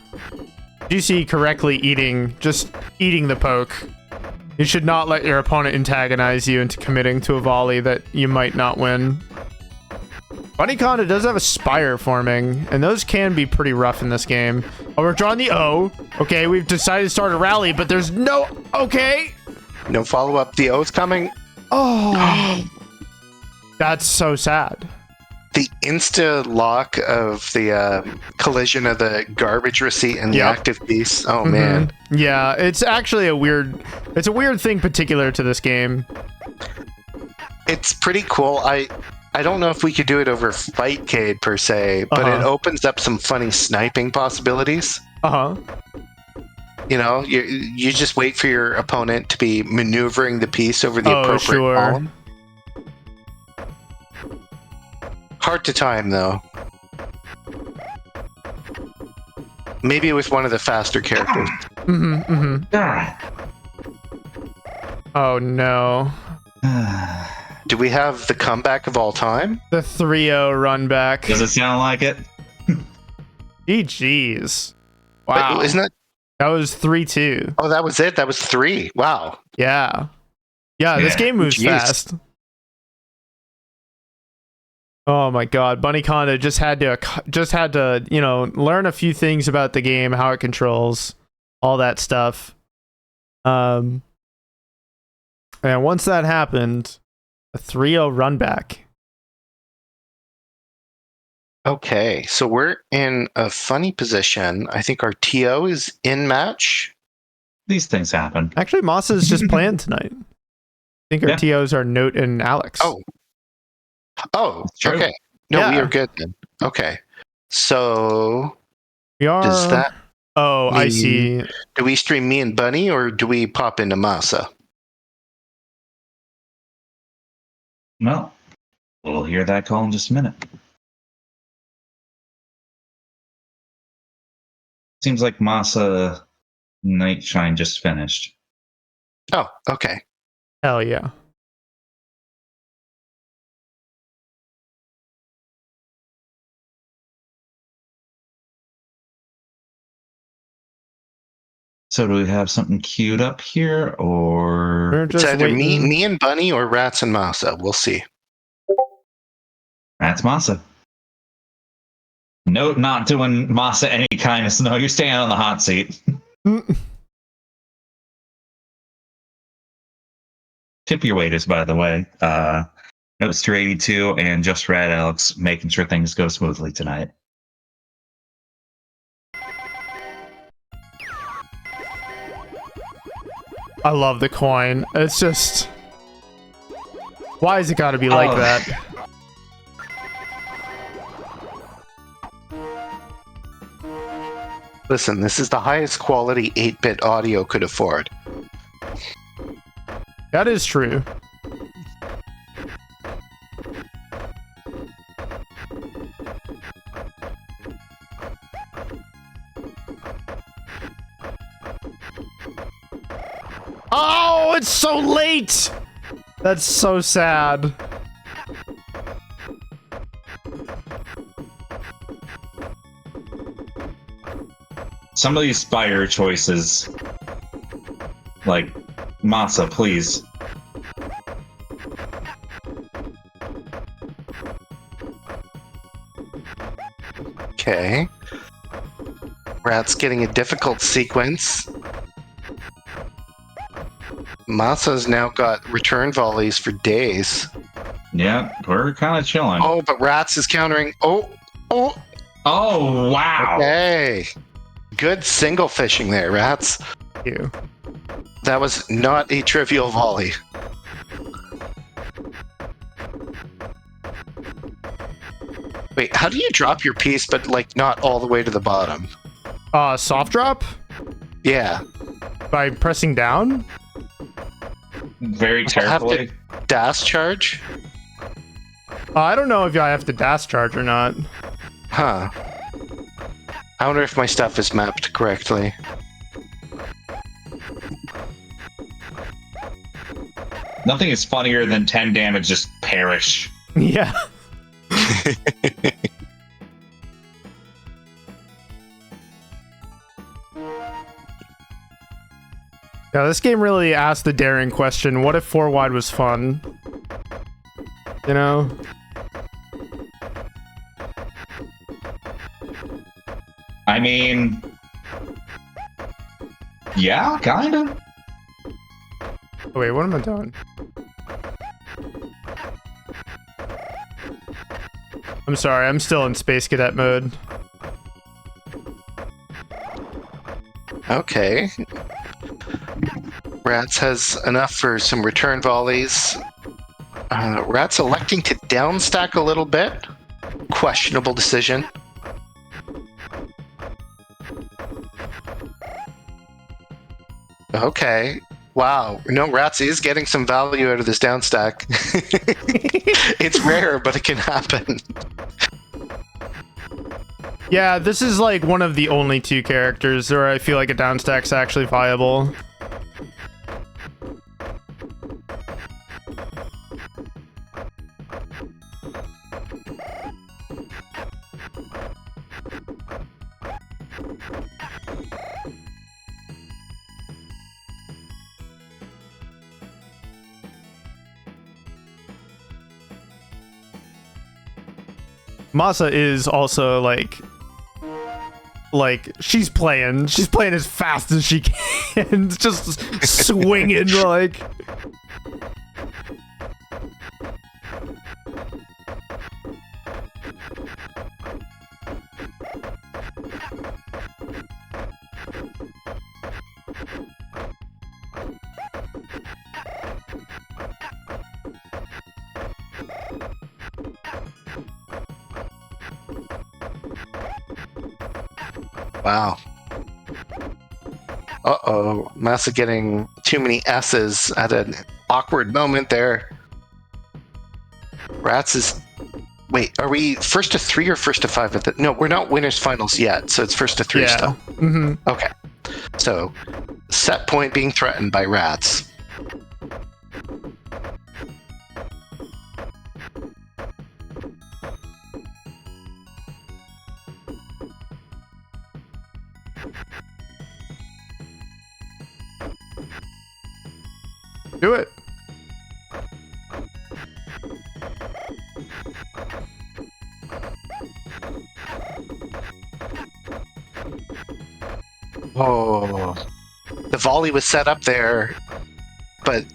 Speaker 1: Juicey correctly just eating the poke. You should not let your opponent antagonize you into committing to a volley that you might not win. Bunnyconda does have a spire forming, and those can be pretty rough in this game. Oh, we're drawing the O. Okay, we've decided to start a rally, but there's no... Okay.
Speaker 3: No follow-up. The O's coming.
Speaker 1: Oh. That's so sad.
Speaker 3: The insta-lock of the collision of the garbage receipt and the active piece. Oh, man.
Speaker 1: Yeah, it's actually a weird thing particular to this game.
Speaker 3: It's pretty cool. I don't know if we could do it over Fightcade per se, but it opens up some funny sniping possibilities. You know, you just wait for your opponent to be maneuvering the piece over the appropriate column. Hard to time, though. Maybe with one of the faster characters.
Speaker 1: Oh, no.
Speaker 3: Do we have the comeback of all time?
Speaker 1: The 3-0 run back.
Speaker 2: Does it sound like it?
Speaker 1: GG's. Wow.
Speaker 3: Isn't that?
Speaker 1: That was 3-2.
Speaker 3: Oh, that was it. That was 3. Wow.
Speaker 1: Yeah. Yeah, this game moves
Speaker 3: Jeez.
Speaker 1: fast. Oh my god, bunnyconda just had to, you know, learn a few things about the game, how it controls, all that stuff. And once that happened, a 3-0 run back.
Speaker 3: Okay, so we're in a funny position. I think our TO is in match.
Speaker 2: These things happen.
Speaker 1: Actually, Masa's just playing tonight. I think our TOs are Note and Alex.
Speaker 3: Oh,
Speaker 2: True.
Speaker 3: okay. No,
Speaker 1: Yeah.
Speaker 3: we are good then. Okay. So
Speaker 1: We are.
Speaker 3: does that
Speaker 1: Oh, I
Speaker 3: mean-
Speaker 1: see.
Speaker 3: do we stream me and Bunny or do we pop into Masa?
Speaker 2: Well, we'll hear that call in just a minute. Seems like Masa Night Shine just finished.
Speaker 3: Oh, okay.
Speaker 1: Hell yeah.
Speaker 2: So do we have something queued up here, or
Speaker 1: We're
Speaker 3: It's
Speaker 1: just
Speaker 3: either
Speaker 1: waiting.
Speaker 3: me and Bunny or Ratttz and Masa. We'll see.
Speaker 2: that's Masa? Note not doing Masa any kindness. No, you're staying on the hot seat. Tip your waiters, by the way. Notes 382 and Just Red Alex making sure things go smoothly tonight.
Speaker 1: I love the coin. It's just... Why has it got to be like that?
Speaker 3: Listen, this is the highest quality 8-bit audio could afford.
Speaker 1: That is true. Oh, it's so late! That's so sad.
Speaker 2: Some of these Spire choices, like Masa, please.
Speaker 3: Okay. Rat's getting a difficult sequence. Masa's now got return volleys for days.
Speaker 2: Yeah, we're kind of chilling.
Speaker 3: Oh, but Rat's is countering. Oh!
Speaker 2: Oh, wow.
Speaker 3: Hey! Good single fishing there, Ratz.
Speaker 1: Thank you.
Speaker 3: That was not a trivial volley. Wait, how do you drop your piece but like not all the way to the bottom?
Speaker 1: Soft drop?
Speaker 3: Yeah.
Speaker 1: By pressing down?
Speaker 2: Very
Speaker 3: Have to-
Speaker 2: carefully.
Speaker 3: Dash charge?
Speaker 1: I don't know if I have to dash charge or not.
Speaker 3: Huh. I wonder if my stuff is mapped correctly.
Speaker 2: Nothing is funnier than 10 damage just perish.
Speaker 1: Yeah. Yeah, this game really asked the daring question, what if 4 wide was fun? You know?
Speaker 2: I mean, yeah, kind of.
Speaker 1: Oh, wait, what am I doing? I'm sorry, I'm still in Space Cadet mode.
Speaker 3: Okay. Ratz has enough for some return volleys. Ratz electing to downstack a little bit. Questionable decision. Okay. Wow. No, Ratz is getting some value out of this downstack. It's rare, but it can happen.
Speaker 1: Yeah, this is like one of the only 2 characters where I feel like a downstack's actually viable. Masa is also like she's playing as fast as she can, just swinging like.
Speaker 3: Wow. Uh-oh. Masa getting too many S's at an awkward moment there. Ratttz is... Wait, are we first to 3 or first to 5 at the... No, we're not winners finals yet, so it's first to 3 still.
Speaker 1: Mm-hmm.
Speaker 3: Okay. So, set point being threatened by Ratttz.
Speaker 1: Do it.
Speaker 3: Oh. The volley was set up there, but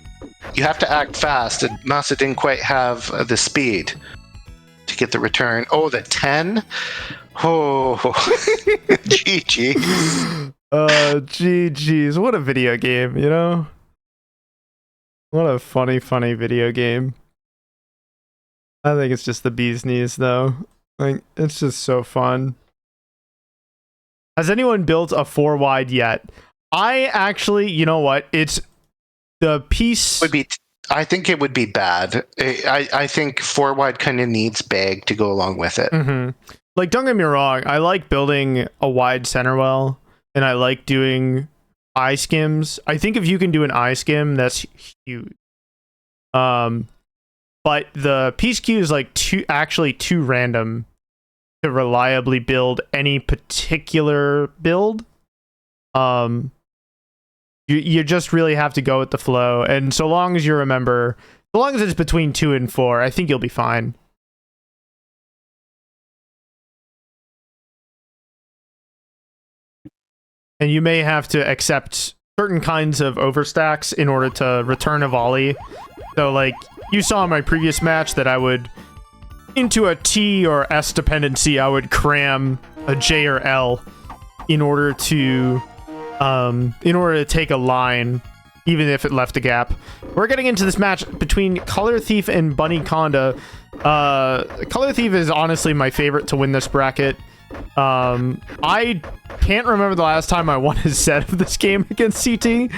Speaker 3: you have to act fast, and Masa didn't quite have the speed to get the return. Oh, the 10? Oh. GG.
Speaker 1: GG's. What a video game, you know? What a funny video game. I think it's just the bee's knees, though. Like, it's just so fun. Has anyone built a 4-wide yet? I actually, you know what? It's the piece...
Speaker 3: I think it would be bad. I think 4-wide kind of needs bag to go along with it.
Speaker 1: Mm-hmm. Like, don't get me wrong. I like building a wide center well, and I like doing eye skims. I think if you can do an eye skim, that's huge. But the piece queue is like too random to reliably build any particular build. You just really have to go with the flow, and so long as you remember, so long as it's between 2 and 4, I think you'll be fine. And you may have to accept certain kinds of overstacks in order to return a volley. So, like, you saw in my previous match that I would, into a T or S dependency, I would cram a J or L in order to take a line, even if it left a gap. We're getting into this match between Color Thief and bunnyconda. Color Thief is honestly my favorite to win this bracket. I can't remember the last time I won a set of this game against CT.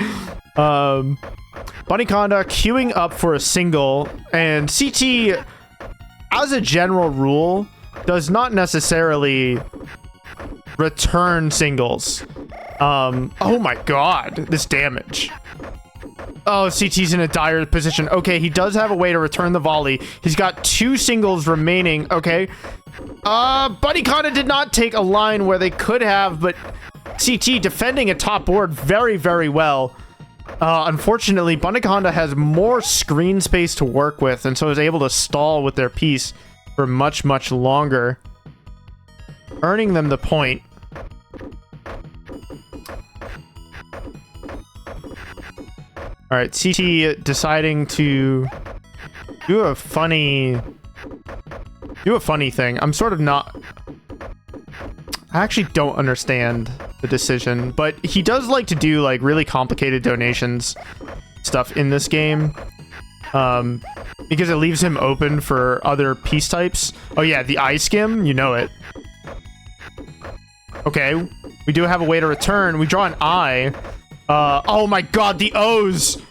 Speaker 1: bunnyconda queuing up for a single, and CT, as a general rule, does not necessarily return singles. Oh my god, this damage. Oh, CT's in a dire position. Okay, he does have a way to return the volley. He's got 2 singles remaining. Okay. bunnyconda did not take a line where they could have, but CT defending a top board very, very well. Unfortunately, bunnyconda has more screen space to work with, and so is able to stall with their piece for much, much longer, earning them the point. All right, CT deciding to do a funny thing. I'm sort of not... I actually don't understand the decision, but he does like to do like really complicated donations stuff in this game, because it leaves him open for other piece types. Oh yeah, the eye skim, you know it. Okay, we do have a way to return. We draw an eye. Oh my god, the O's!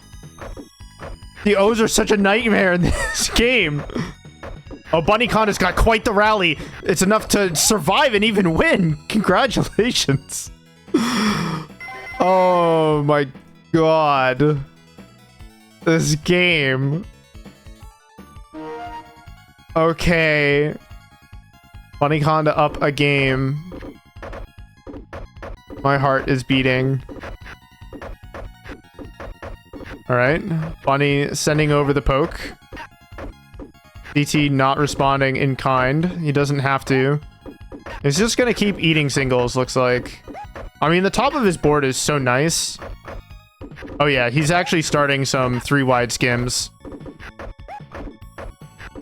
Speaker 1: The O's are such a nightmare in this game. Oh, bunnyconda's got quite the rally. It's enough to survive and even win. Congratulations. Oh my god. This game. Okay. bunnyconda up a game. My heart is beating. All right, Bunny sending over the poke. DT not responding in kind. He doesn't have to. He's just gonna keep eating singles, looks like. I mean, the top of his board is so nice. Oh yeah, he's actually starting some 3-wide skims.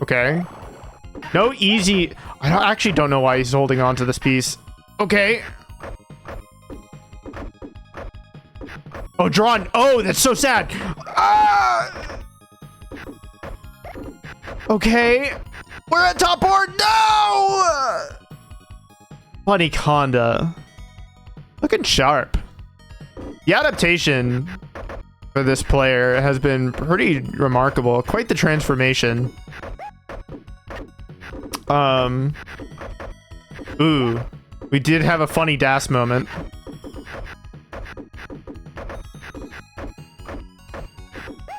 Speaker 1: Okay. No easy... I actually don't know why he's holding on to this piece. Okay. Oh, drawn. Oh, that's so sad. Ah! Okay. We're at top board. No! Bunnyconda. Looking sharp. The adaptation for this player has been pretty remarkable. Quite the transformation. Ooh. We did have a funny DAS moment.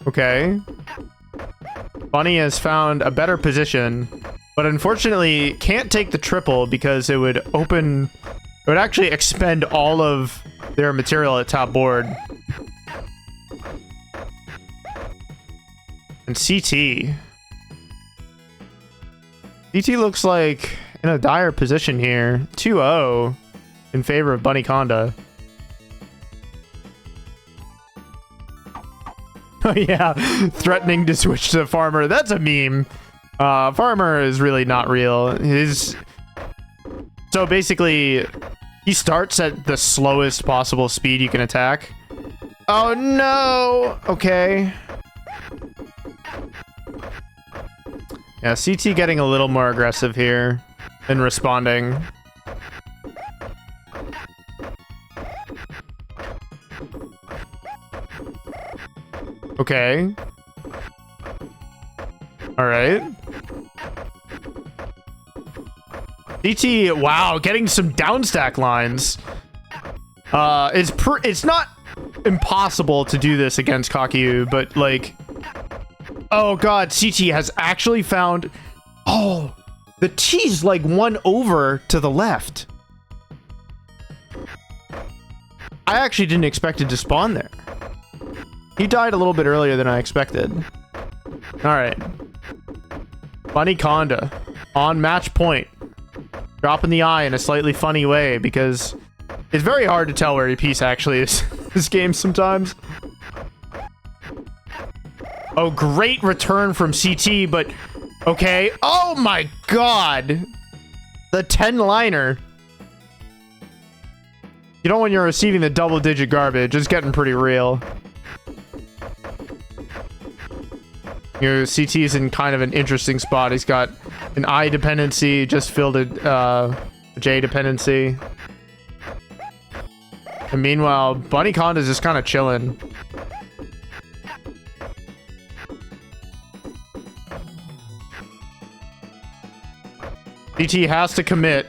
Speaker 1: Okay. Bunny has found a better position, but unfortunately can't take the triple because it would open... It would actually expend all of their material at top board. And CT. CT looks like in a dire position here. 2-0 in favor of bunnyconda. Oh yeah, threatening to switch to farmer. That's a meme. Farmer is really not real. So basically, he starts at the slowest possible speed you can attack. Oh no! Okay. Yeah, CT getting a little more aggressive here and responding. Okay. All right. CT, wow, getting some downstack lines. It's not impossible to do this against Kakyu, but like, oh god, CT has actually found. Oh, the T's like one over to the left. I actually didn't expect it to spawn there. He died a little bit earlier than I expected. All right. bunnyconda on match point. Dropping the eye in a slightly funny way because it's very hard to tell where your piece actually is this game sometimes. Oh, great return from CT, but okay. Oh my god. The 10-liner. You know when you're receiving the double-digit garbage, it's getting pretty real. Your CT's in kind of an interesting spot. He's got an I dependency, just filled a J dependency. And meanwhile, bunnyconda's just kind of chilling. CT has to commit.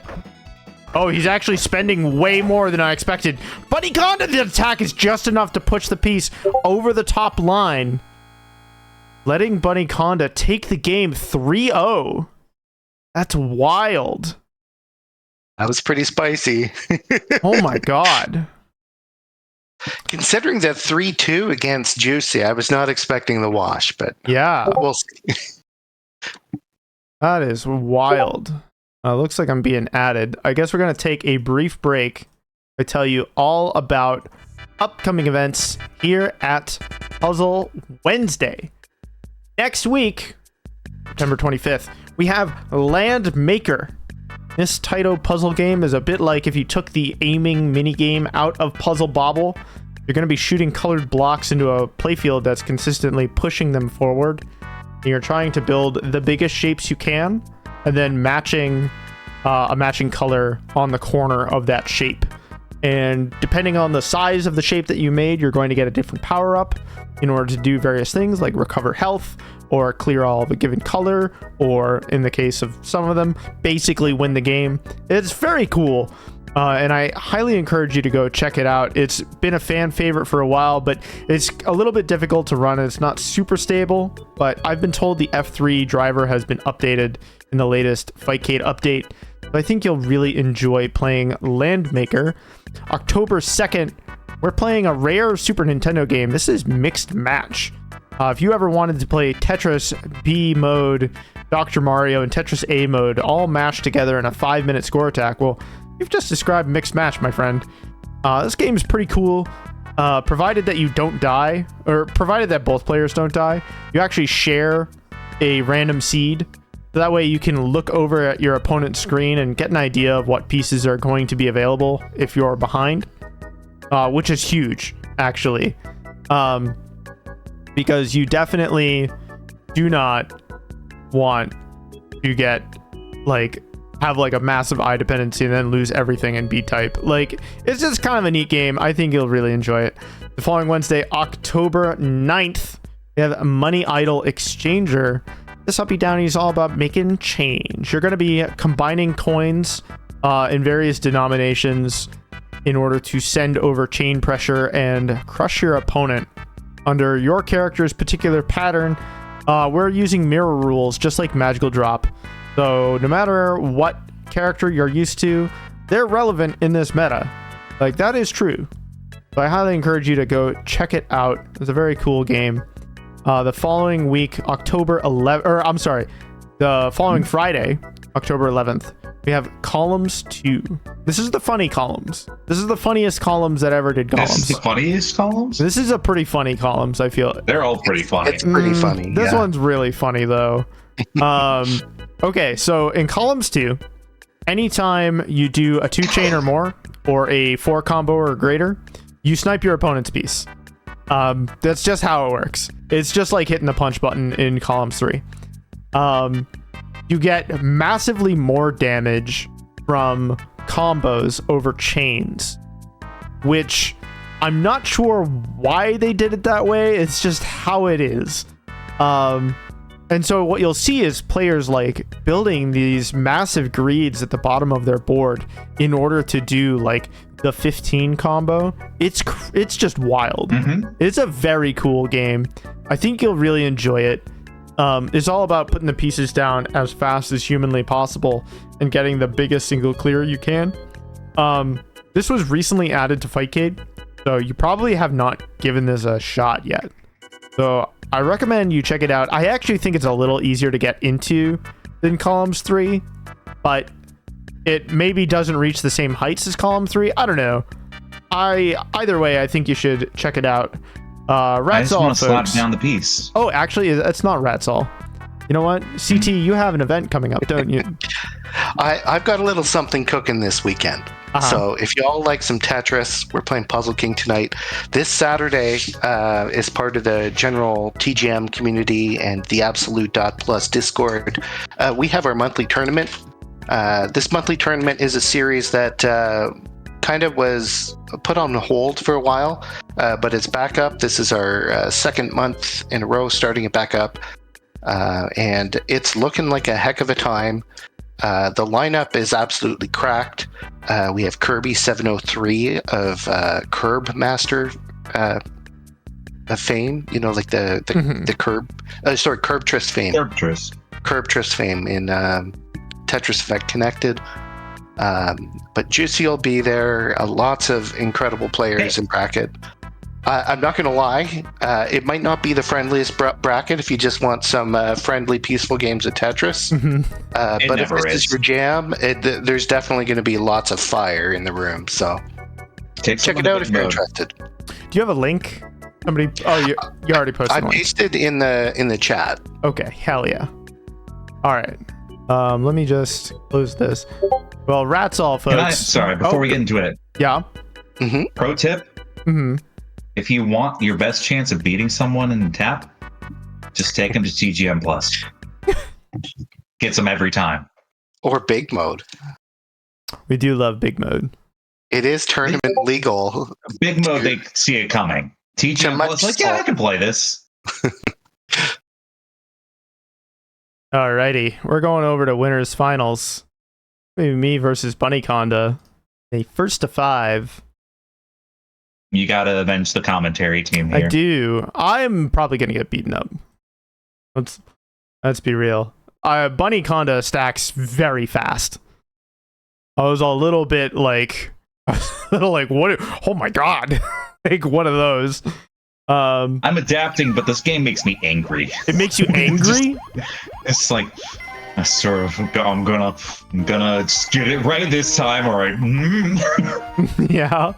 Speaker 1: Oh, he's actually spending way more than I expected. bunnyconda, the attack is just enough to push the piece over the top line, letting bunnyconda take the game 3-0. That's wild.
Speaker 3: That was pretty spicy.
Speaker 1: Oh my god.
Speaker 3: Considering that 3-2 against Juicey, I was not expecting the wash, but
Speaker 1: yeah,
Speaker 3: we'll see.
Speaker 1: That is wild. Looks like I'm being added. I guess we're going to take a brief break. I tell you all about upcoming events here at Puzzle Wednesday. Next week, September 25th, we have Land Maker. This Taito puzzle game is a bit like if you took the aiming minigame out of Puzzle Bobble. You're going to be shooting colored blocks into a playfield that's consistently pushing them forward. And you're trying to build the biggest shapes you can, and then matching a matching color on the corner of that shape. And depending on the size of the shape that you made, you're going to get a different power-up in order to do various things like recover health, or clear all of a given color, or in the case of some of them, basically win the game. It's very cool. And I highly encourage you to go check it out. It's been a fan favorite for a while, but it's a little bit difficult to run. It's not super stable, but I've been told the F3 driver has been updated in the latest Fightcade update. So I think you'll really enjoy playing Landmaker. October 2nd, we're playing a rare Super Nintendo game. This is Mixed Match. If you ever wanted to play Tetris B mode Dr. Mario, and Tetris A mode all mashed together in a 5-minute score attack. Well, you've just described mixed match, my friend. This game is pretty cool. Provided that you don't die, or provided that both players don't die, you actually share a random seed. So that way you can look over at your opponent's screen and get an idea of what pieces are going to be available if you're behind, which is huge, actually. Because you definitely do not want to get, like, have like a massive eye dependency and then lose everything in B-type. Like, it's just kind of a neat game. I think you'll really enjoy it. The following Wednesday, October 9th, we have Money Idol Exchanger. This uppy downy is all about making change. You're going to be combining coins in various denominations in order to send over chain pressure and crush your opponent. Under your character's particular pattern, we're using mirror rules just like Magical Drop. So no matter what character you're used to, they're relevant in this meta. Like, that is true. So I highly encourage you to go check it out. It's a very cool game. The following week, October 11th, or I'm sorry, the following Friday, October 11th, we have Columns 2. This is the funny columns. This is the funniest columns that ever did columns.
Speaker 2: This is the funniest columns?
Speaker 1: This is a pretty funny columns, I feel.
Speaker 2: They're all pretty funny.
Speaker 3: It's pretty funny.
Speaker 1: This one's really funny, though. Okay, so in Columns 2, anytime you do a 2-chain or more, or a 4 combo or greater, you snipe your opponent's piece. That's just how it works. It's just like hitting the punch button in Columns 3. You get massively more damage from combos over chains, which I'm not sure why they did it that way. It's just how it is. And so what you'll see is players like building these massive greeds at the bottom of their board in order to do like the 15 combo. It's just wild. It's a very cool game. I think you'll really enjoy it. It's all about putting the pieces down as fast as humanly possible and getting the biggest single clear you can. This was recently added to Fightcade, so you probably have not given this a shot yet. So I recommend you check it out. I actually think it's a little easier to get into than Columns 3, but it maybe doesn't reach the same heights as Column 3. I don't know. Either way, I think you should check it out. Ratttz,
Speaker 2: I just want to slap
Speaker 1: folks.
Speaker 2: down the piece.
Speaker 1: Oh, actually, it's not Ratttz. You know what? CT, you have an event coming up, don't you?
Speaker 3: I've got a little something cooking this weekend. So if y'all like some Tetris, we're playing Puzzle King tonight. This Saturday is part of the general TGM community and the Absolute.Plus Discord. We have our monthly tournament. This monthly tournament is a series that kind of was put on hold for a while, but it's back up. This is our second month in a row starting it back up. And it's looking like a heck of a time. The lineup is absolutely cracked. We have Kirby 703 of Curb Master fame, you know, like the Curbtress fame. Curbtress fame in Tetris Effect Connected. But Juicey will be there. Lots of incredible players in bracket. I'm not going to lie. It might not be the friendliest bracket if you just want some friendly, peaceful games of Tetris. But if this is your jam, there's definitely going to be lots of fire in the room. So check it out if you're interested.
Speaker 1: Do you have a link? Somebody? Oh, you already posted.
Speaker 3: I pasted in the chat.
Speaker 1: Okay, hell yeah. All right. Let me just close this. Well, Ratttz, folks.
Speaker 2: Before we get into it.
Speaker 1: Yeah.
Speaker 2: Pro tip. If you want your best chance of beating someone in tap, just take them to TGM Plus. Gets them every time.
Speaker 3: Or big mode.
Speaker 1: We do love big mode.
Speaker 3: It is tournament legal.
Speaker 2: Big mode, they see it coming. TGM Plus, like, yeah, I can play this.
Speaker 1: Alrighty, we're going over to winners finals. Maybe me versus bunnyconda. A first to 5.
Speaker 2: You gotta avenge the commentary team here.
Speaker 1: I do. I'm probably gonna get beaten up. Let's be real. Bunnyconda stacks very fast. I was a little bit like, what? Oh my god! Like one of those.
Speaker 2: I'm adapting, but this game makes me angry.
Speaker 1: It makes you angry?
Speaker 2: It's like, I sort of, I'm gonna just get it right this time, all right?
Speaker 1: Yeah.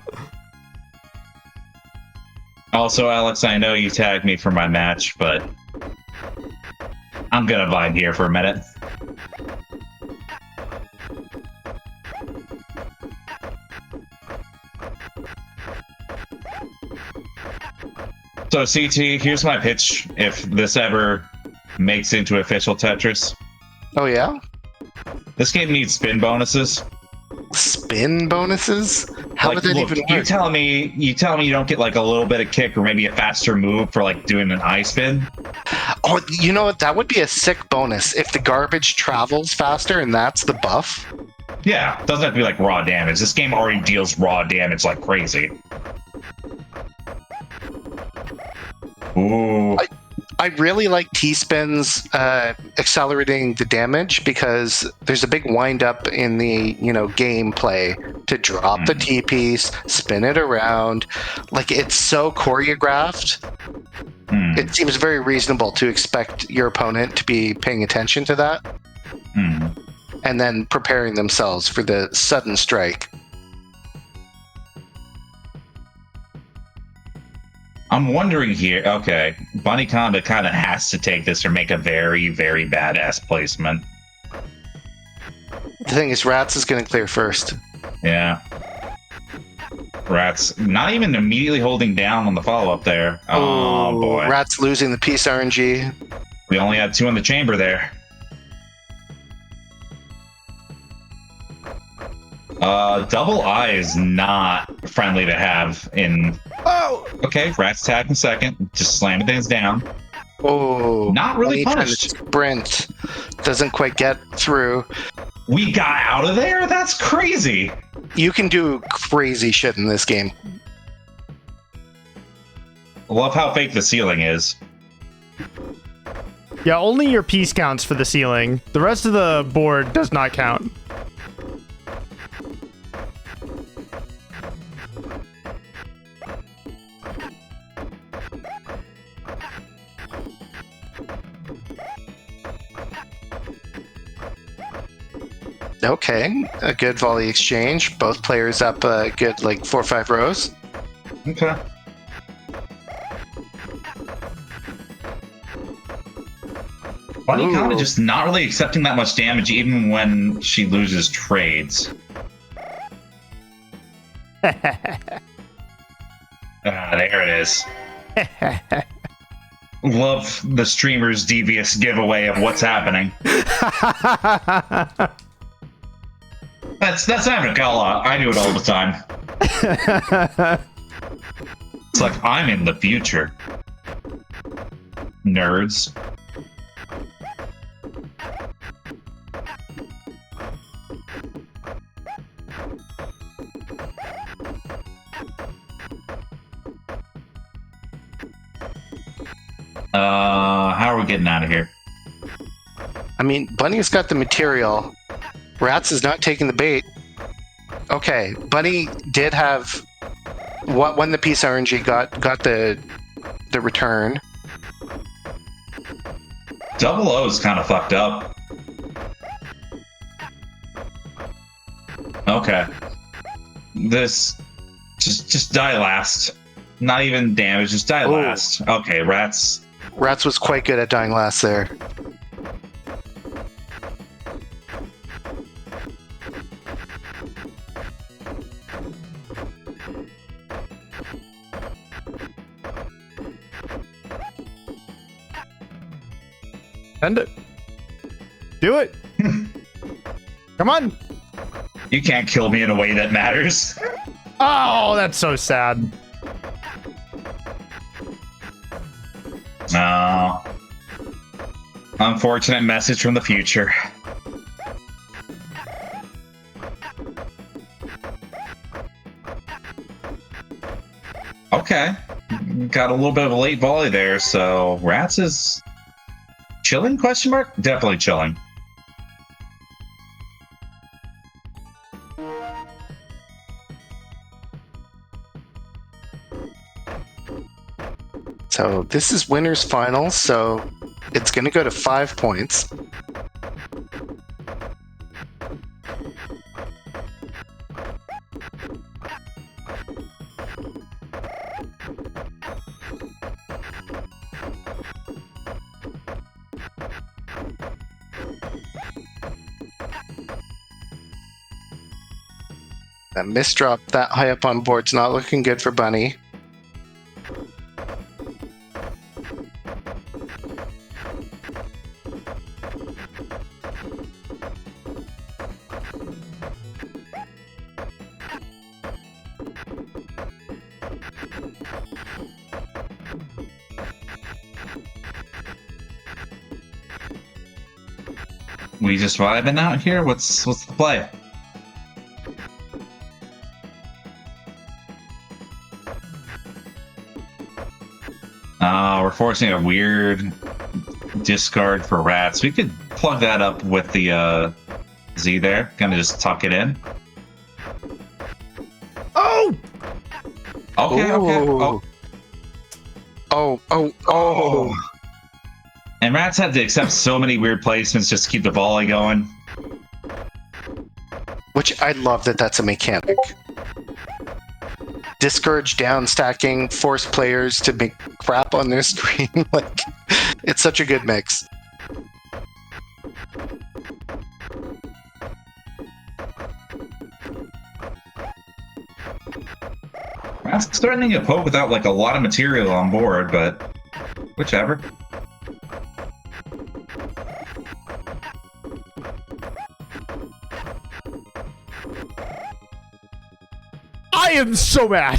Speaker 2: Also, Alex, I know you tagged me for my match, but I'm gonna vibe here for a minute. So, CT, here's my pitch if this ever makes into official Tetris.
Speaker 3: Oh, yeah?
Speaker 2: This game needs spin bonuses.
Speaker 3: Spin bonuses? How
Speaker 2: Like,
Speaker 3: would that
Speaker 2: look,
Speaker 3: even
Speaker 2: you
Speaker 3: work?
Speaker 2: tell me you don't get like a little bit of kick or maybe a faster move for like doing an eye spin.
Speaker 3: Oh, you know what? That would be a sick bonus if the garbage travels faster and that's the buff.
Speaker 2: Yeah, it doesn't have to be like raw damage. This game already deals raw damage like crazy. Ooh.
Speaker 3: I really like T-spins accelerating the damage because there's a big wind up in the gameplay to drop the T piece, spin it around. Like, it's so choreographed. It seems very reasonable to expect your opponent to be paying attention to that and then preparing themselves for the sudden strike.
Speaker 2: I'm wondering here, okay, bunnyconda kind of has to take this or make a very, very badass placement.
Speaker 3: The thing is, Ratttz is going to clear first.
Speaker 2: Yeah. Ratttz not even immediately holding down on the follow-up there. Oh, boy.
Speaker 3: Ratttz losing the piece RNG.
Speaker 2: We only had 2 in the chamber there. Double eye is not friendly to have in...
Speaker 3: Oh!
Speaker 2: Okay, Ratttz tagging second. Just slamming things down.
Speaker 3: Oh.
Speaker 2: Not really
Speaker 3: Anytime
Speaker 2: punished.
Speaker 3: the sprint doesn't quite get through.
Speaker 2: We got out of there? That's crazy!
Speaker 3: You can do crazy shit in this game.
Speaker 2: I love how fake the ceiling is.
Speaker 1: Yeah, only your piece counts for the ceiling. The rest of the board does not count.
Speaker 3: Okay, a good volley exchange. Both players up a good, 4 or 5 rows.
Speaker 2: Okay. Bunnyconda just not really accepting that much damage even when she loses trades. There it is. Love the streamer's devious giveaway of what's happening. That's not even a call out. I do it all the time. It's like I'm in the future. Nerds. How are we getting out of here?
Speaker 3: I mean, Bunny's got the material. Ratttz is not taking the bait. Okay, Bunny did have when the piece RNG got the return.
Speaker 2: Double O's kind of fucked up. Okay. This just die last. Not even damage, just die last. Okay, Ratttz.
Speaker 3: Ratttz was quite good at dying last there.
Speaker 1: Send it. Do it. Come on.
Speaker 2: You can't kill me in a way that matters.
Speaker 1: Oh, that's so sad.
Speaker 2: No. Unfortunate message from the future. Okay. Got a little bit of a late volley there, so Ratttz is chilling, question mark? Definitely chilling.
Speaker 3: So this is winners finals, so it's going to go to 5 points. That misdrop that high up on board's not looking good for Bunny.
Speaker 2: We just vibing out here? What's the play? We're forcing a weird discard for Ratttz. We could plug that up with the Z there. Kind of just tuck it in.
Speaker 1: Oh!
Speaker 2: Okay, okay.
Speaker 3: Oh.
Speaker 2: And Ratttz had to accept so many weird placements just to keep the volley going.
Speaker 3: Which I love that that's a mechanic. Discourage down stacking, force players to make crap on their screen. Like, it's such a good mix.
Speaker 2: Ratttz threatening a poke without like a lot of material on board, but whichever.
Speaker 1: I am so mad.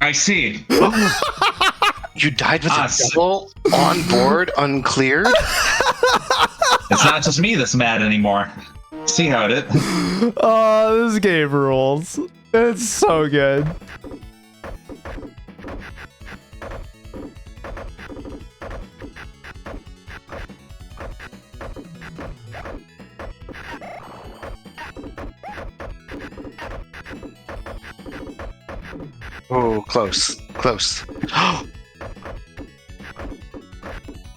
Speaker 2: I see.
Speaker 3: You died with a double on board, uncleared?
Speaker 2: It's not just me that's mad anymore. See how it is.
Speaker 1: Oh, this game rules. It's so good.
Speaker 3: Oh, close.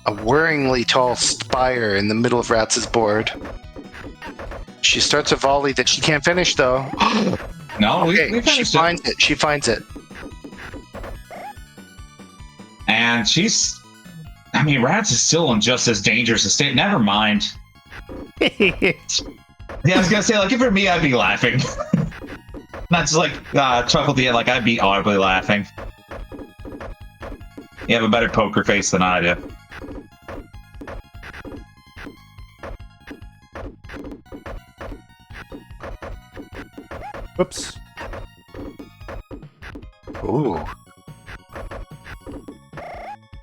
Speaker 3: A worryingly tall spire in the middle of Rattz's board. She starts a volley that she can't finish, though.
Speaker 2: No,
Speaker 3: Okay,
Speaker 2: we
Speaker 3: she
Speaker 2: finished
Speaker 3: finds it. She finds it.
Speaker 2: And she's... I mean, Ratttz is still in just as dangerous a state. Never mind. Yeah, I was gonna say, like, if it were me, I'd be laughing. Not just like chuckle at the end, like I'd be audibly laughing. You have a better poker face than I do.
Speaker 1: Whoops.
Speaker 3: Ooh.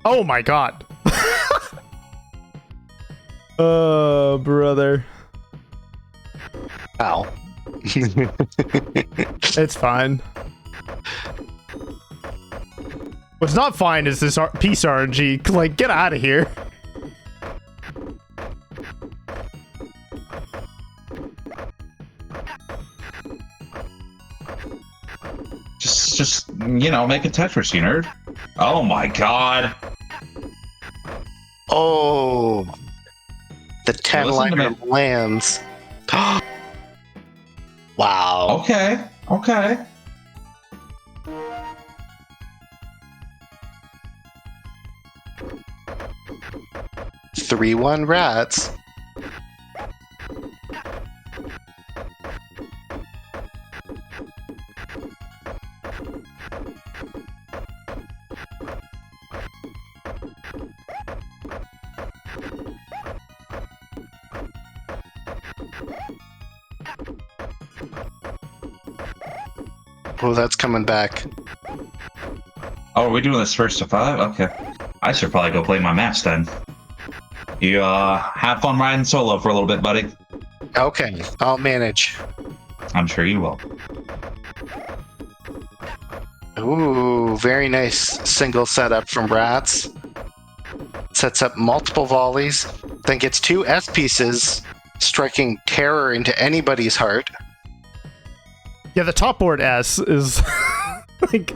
Speaker 1: Oh my god. Oh, brother.
Speaker 3: Ow.
Speaker 1: It's fine. What's not fine is this piece RNG. Like, get out of here.
Speaker 2: Just you know, make a Tetris, you nerd. Oh my god.
Speaker 3: Oh. The 10
Speaker 2: Listen to
Speaker 3: liner
Speaker 2: me.
Speaker 3: lands. Wow.
Speaker 2: Okay.
Speaker 3: 3-1 Ratttz. Oh, that's coming back.
Speaker 2: Oh, are we doing this first to 5? Okay. I should probably go play my match then. You have fun riding solo for a little bit, buddy.
Speaker 3: Okay, I'll manage.
Speaker 2: I'm sure you will.
Speaker 3: Ooh, very nice single setup from Ratttz. Sets up multiple volleys, then gets 2 S pieces, striking terror into anybody's heart.
Speaker 1: Yeah, the top board S is like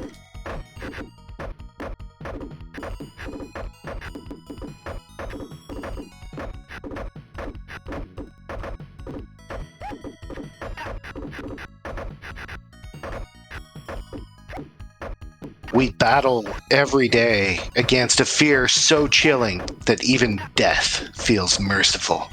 Speaker 3: We battle every day against a fear so chilling that even death feels merciful.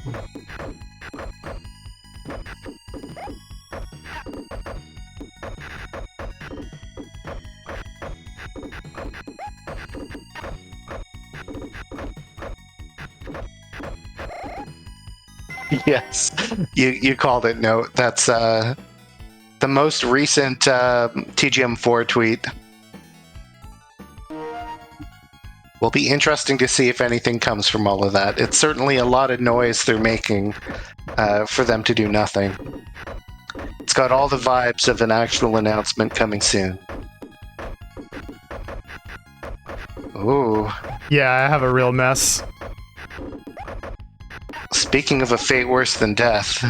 Speaker 3: Yes, you called it. Note that's the most recent TGM4 tweet. Will be interesting to see if anything comes from all of that. It's certainly a lot of noise they're making for them to do nothing. It's got all the vibes of an actual announcement coming soon. Ooh.
Speaker 1: Yeah, I have a real mess.
Speaker 3: Speaking of a fate worse than death.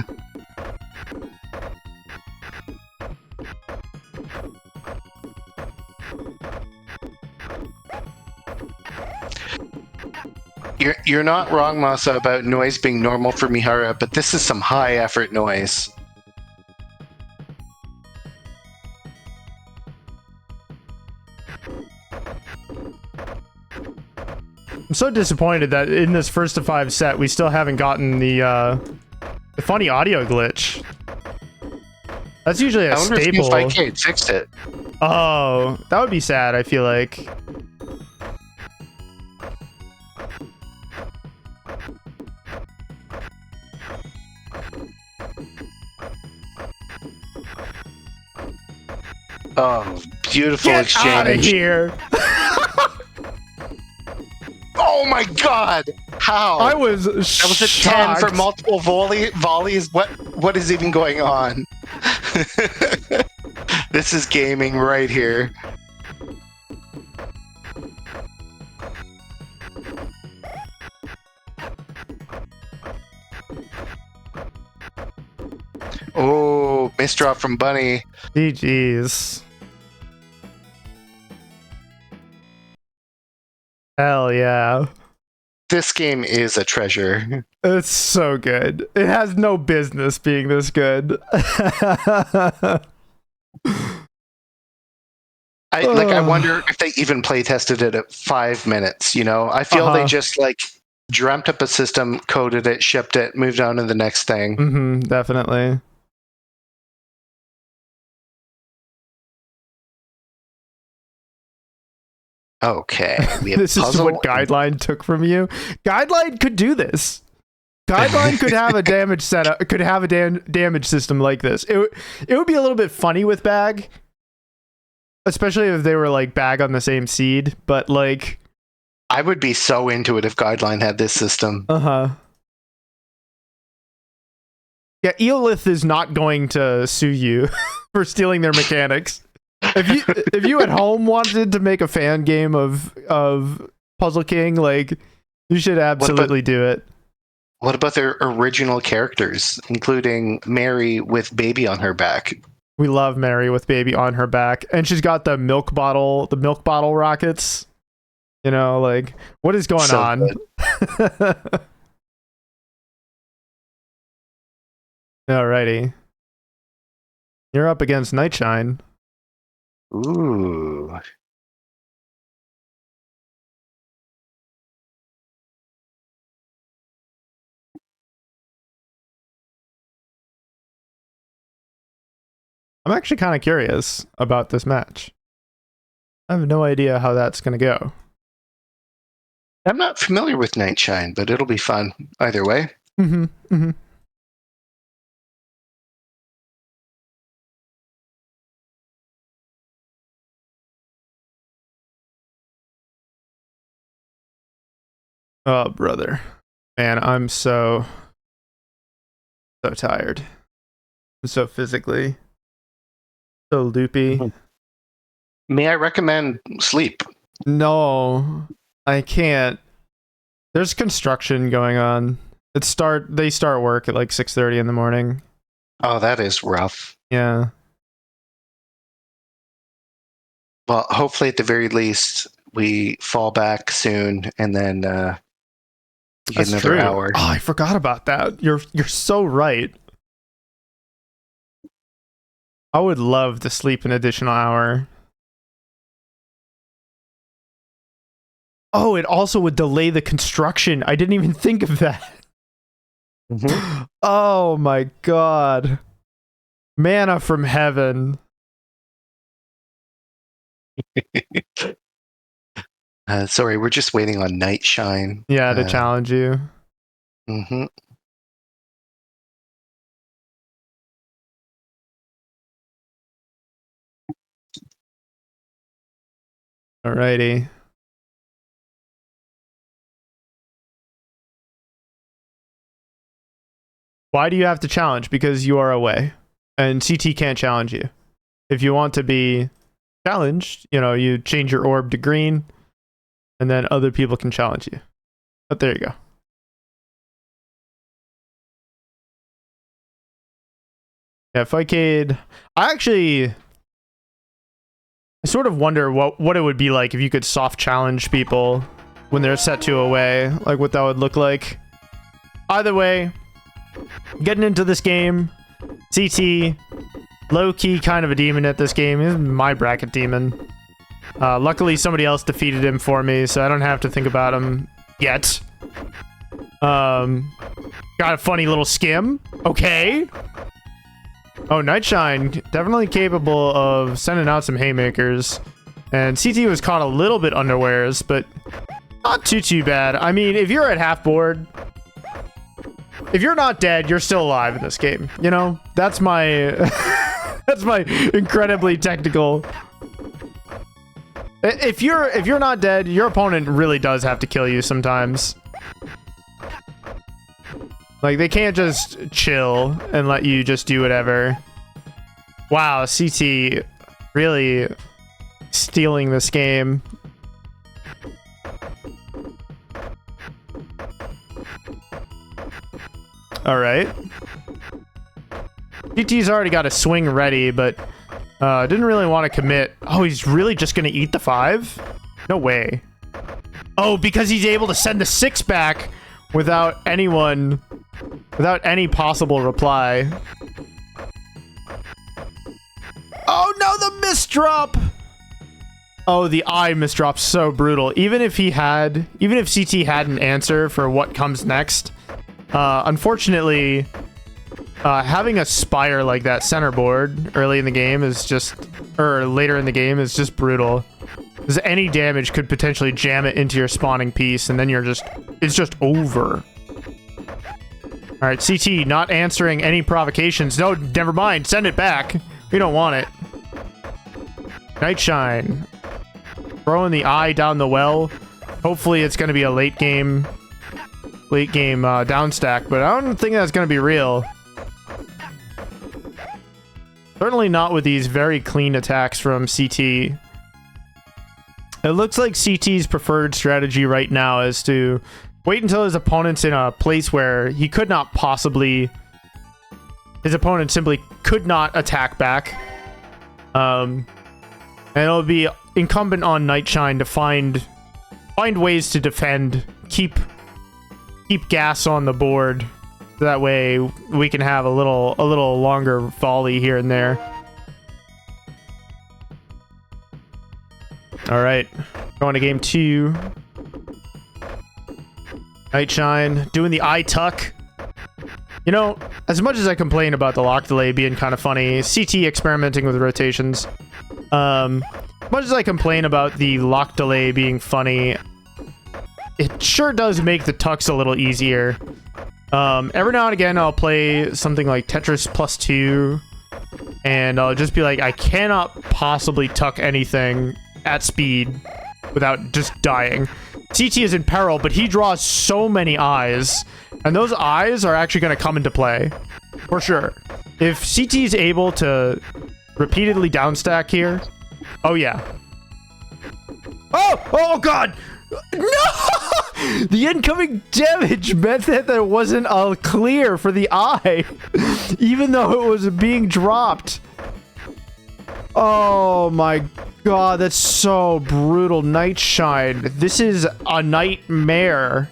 Speaker 3: You're not wrong, Masa, about noise being normal for Mihara, but this is some high effort noise.
Speaker 1: I'm so disappointed that in this first to 5 set, we still haven't gotten the funny audio glitch. That's usually a staple.
Speaker 3: I wonder if Uk fixed it.
Speaker 1: Oh, that would be sad, I feel like.
Speaker 3: Oh, beautiful
Speaker 1: Get
Speaker 3: exchange.
Speaker 1: out of here!
Speaker 3: Oh my god! How?
Speaker 1: I was
Speaker 3: That was a
Speaker 1: shocked.
Speaker 3: 10 for multiple volleys. What is even going on? This is gaming right here. Oh, misdrop from Bunny.
Speaker 1: GG's. Hell yeah.
Speaker 3: This game is a treasure.
Speaker 1: It's so good. It has no business being this good.
Speaker 3: I wonder if they even play tested it at 5 minutes, you know? I feel they just like dreamt up a system, coded it, shipped it, moved on to the next thing.
Speaker 1: Mm-hmm, definitely.
Speaker 3: Okay. We have
Speaker 1: This is what Guideline took from you. Guideline could do this. Guideline could have a damage setup, could have a damage system like this. It would be a little bit funny with Bag, especially if they were like Bag on the same seed, but like
Speaker 3: I would be so into it if Guideline had this system.
Speaker 1: yeah, Eolith is not going to sue you for stealing their mechanics. If you at home wanted to make a fan game of Puzzle King, like, you should absolutely do it.
Speaker 3: What about their original characters, including Mary with baby on her back?
Speaker 1: We love Mary with baby on her back, and she's got the milk bottle rockets. You know, like, what is going on? Alrighty, you're up against Nightshine.
Speaker 3: Ooh.
Speaker 1: I'm actually kind of curious about this match. I have no idea how that's going to go.
Speaker 3: I'm not familiar with Nightshine, but it'll be fun either way.
Speaker 1: Mm-hmm. Mm-hmm. Oh, brother. Man, I'm so tired. I'm so physically so loopy.
Speaker 3: May I recommend sleep?
Speaker 1: No, I can't. There's construction going on. They start work at like 6:30 in the morning.
Speaker 3: Oh, that is rough.
Speaker 1: Yeah.
Speaker 3: Well, hopefully at the very least we fall back soon and then get another hour.
Speaker 1: Oh, I forgot about that. You're so right. I would love to sleep an additional hour. Oh, it also would delay the construction. I didn't even think of that. Oh my god. Manna from heaven.
Speaker 3: Sorry, we're just waiting on Night Shyne.
Speaker 1: Yeah, to challenge you.
Speaker 3: Mm-hmm.
Speaker 1: Alrighty. Why do you have to challenge? Because you are away. And CT can't challenge you. If you want to be challenged, you know, you change your orb to green, and then other people can challenge you. But there you go. Yeah, Fightcade. I sort of wonder what it would be like if you could soft challenge people when they're set to away, like what that would look like. Either way, getting into this game, CT, low-key kind of a demon at this game. He's my bracket demon. Luckily, somebody else defeated him for me, so I don't have to think about him yet. Got a funny little skim. Okay. Oh, Night Shyne, definitely capable of sending out some haymakers. And CT was caught a little bit unawares, but not too bad. I mean, if you're at half board, if you're not dead, you're still alive in this game. You know, that's my that's my incredibly technical. If you're not dead, your opponent really does have to kill you sometimes. Like, they can't just chill and let you just do whatever. Wow, CT really stealing this game. All right. CT's already got a swing ready, but didn't really want to commit. Oh, he's really just going to eat the 5? No way. Oh, because he's able to send the 6 back without any possible reply. Oh no, the misdrop! Oh, the eye misdrop's so brutal. Even if CT had an answer for what comes next, unfortunately, having a spire like that centerboard early in the game is just, or later in the game is just brutal. Because any damage could potentially jam it into your spawning piece, and then it's just over. All right, CT not answering any provocations. No, never mind. Send it back. We don't want it. Night Shyne throwing the eye down the well. Hopefully, it's going to be a late game down stack, but I don't think that's going to be real. Certainly not with these very clean attacks from CT. It looks like CT's preferred strategy right now is to wait until his opponent's in a place where he could not possibly... His opponent simply could not attack back. And it'll be incumbent on Night Shyne to find ways to defend, keep gas on the board. That way we can have a little longer volley here and there. All right, going to game 2. Night Shyne doing the eye tuck. You know, as much as I complain about the lock delay being kind of funny, CT experimenting with rotations. Much as I complain about the lock delay being funny, it sure does make the tucks a little easier. Every now and again, I'll play something like Tetris +2, and I'll just be like, I cannot possibly tuck anything at speed without just dying. CT is in peril, but he draws so many eyes, and those eyes are actually going to come into play for sure. If CT is able to repeatedly downstack here, oh yeah. Oh god! No! The incoming damage meant that there wasn't a clear for the eye, even though it was being dropped. Oh my god, that's so brutal. Night Shyne. This is a nightmare.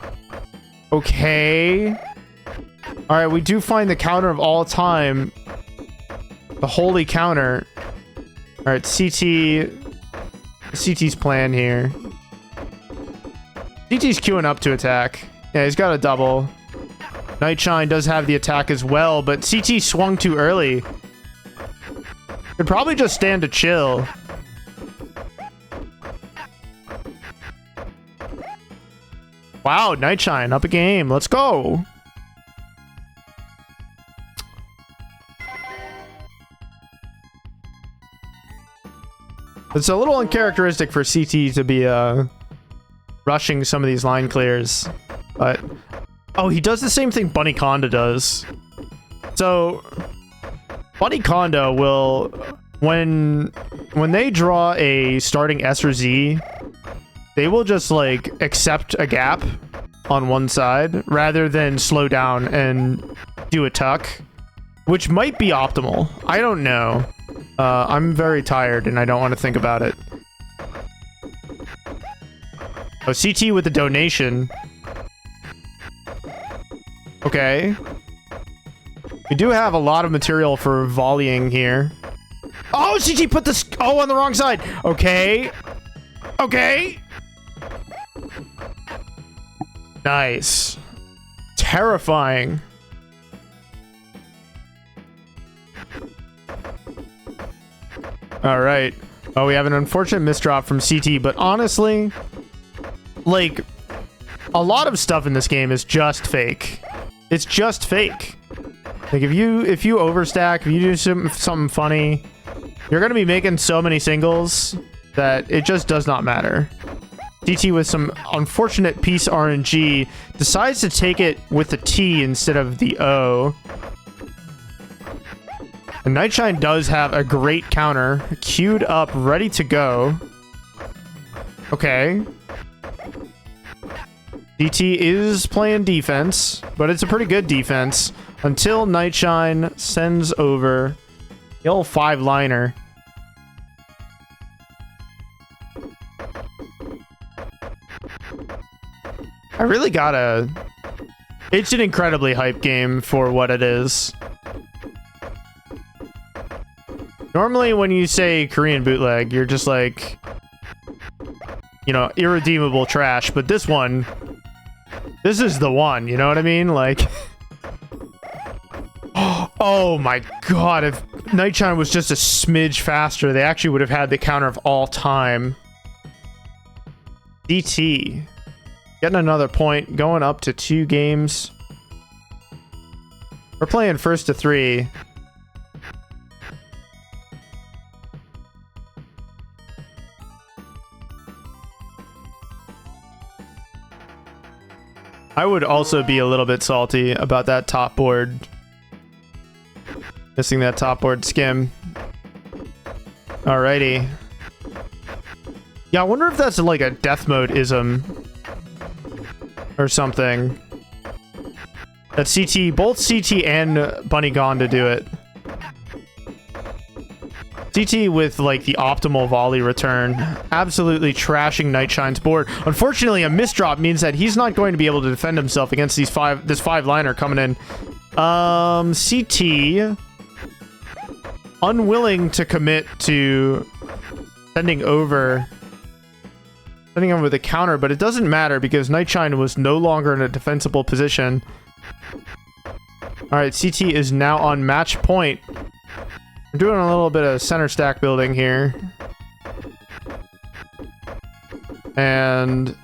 Speaker 1: Okay. Alright, we do find the counter of all time. The holy counter. Alright, CT's plan here. CT's queuing up to attack. Yeah, he's got a double. Nightshine does have the attack as well, but CT swung too early. Could probably just stand to chill. Wow, Nightshine up a game. Let's go. It's a little uncharacteristic for CT to be rushing some of these line clears. But oh, he does the same thing bunnyconda does. So bunnyconda will when they draw a starting S or Z, they will just like accept a gap on one side rather than slow down and do a tuck, which might be optimal. I don't know. I'm very tired and I don't want to think about it. Oh, CT with the donation. Okay. We do have a lot of material for volleying here. Oh, CT put this on the wrong side. Okay. Okay. Nice. Terrifying. All right. Oh, we have an unfortunate misdrop from CT, but honestly, like, a lot of stuff in this game is just fake. It's just fake. Like, if you overstack, if you do something funny, you're gonna be making so many singles that it just does not matter. DT with some unfortunate piece RNG decides to take it with the T instead of the O. And Nightshine does have a great counter queued up, ready to go. Okay. DT is playing defense, but it's a pretty good defense until Nightshine sends over the old 5-liner. I really gotta... It's an incredibly hype game for what it is. Normally when you say Korean bootleg, you're just like, you know, irredeemable trash, but this one, this is the one, you know what I mean? Like, oh my god, if Nightshine was just a smidge faster, they actually would have had the counter of all time. DT. Getting another point, going up to 2 games. We're playing first to 3. I would also be a little bit salty about that top board. Missing that top board skim. Alrighty. Yeah, I wonder if that's like a death mode-ism. Or something. That CT, both CT and bunnyconda do it. CT with like the optimal volley return, absolutely trashing Nightshine's board. Unfortunately, a misdrop means that he's not going to be able to defend himself against this 5-liner coming in. CT unwilling to commit to sending over the counter, but it doesn't matter because Nightshine was no longer in a defensible position. All right, CT is now on match point. We're doing a little bit of center stack building here. And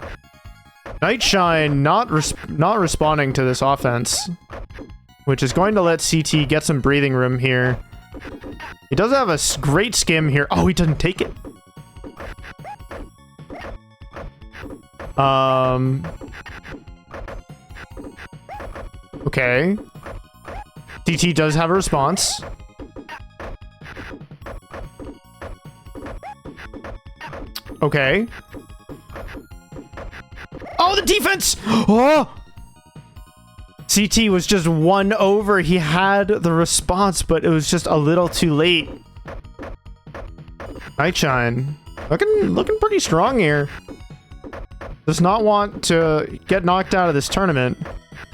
Speaker 1: Nightshine not responding to this offense, which is going to let CT get some breathing room here. He does have a great skim here. Oh, he doesn't take it. Okay. DT does have a response. Okay. Oh, the defense! Oh! CT was just 1 over. He had the response, but it was just a little too late. Nightshine. Looking pretty strong here. Does not want to get knocked out of this tournament.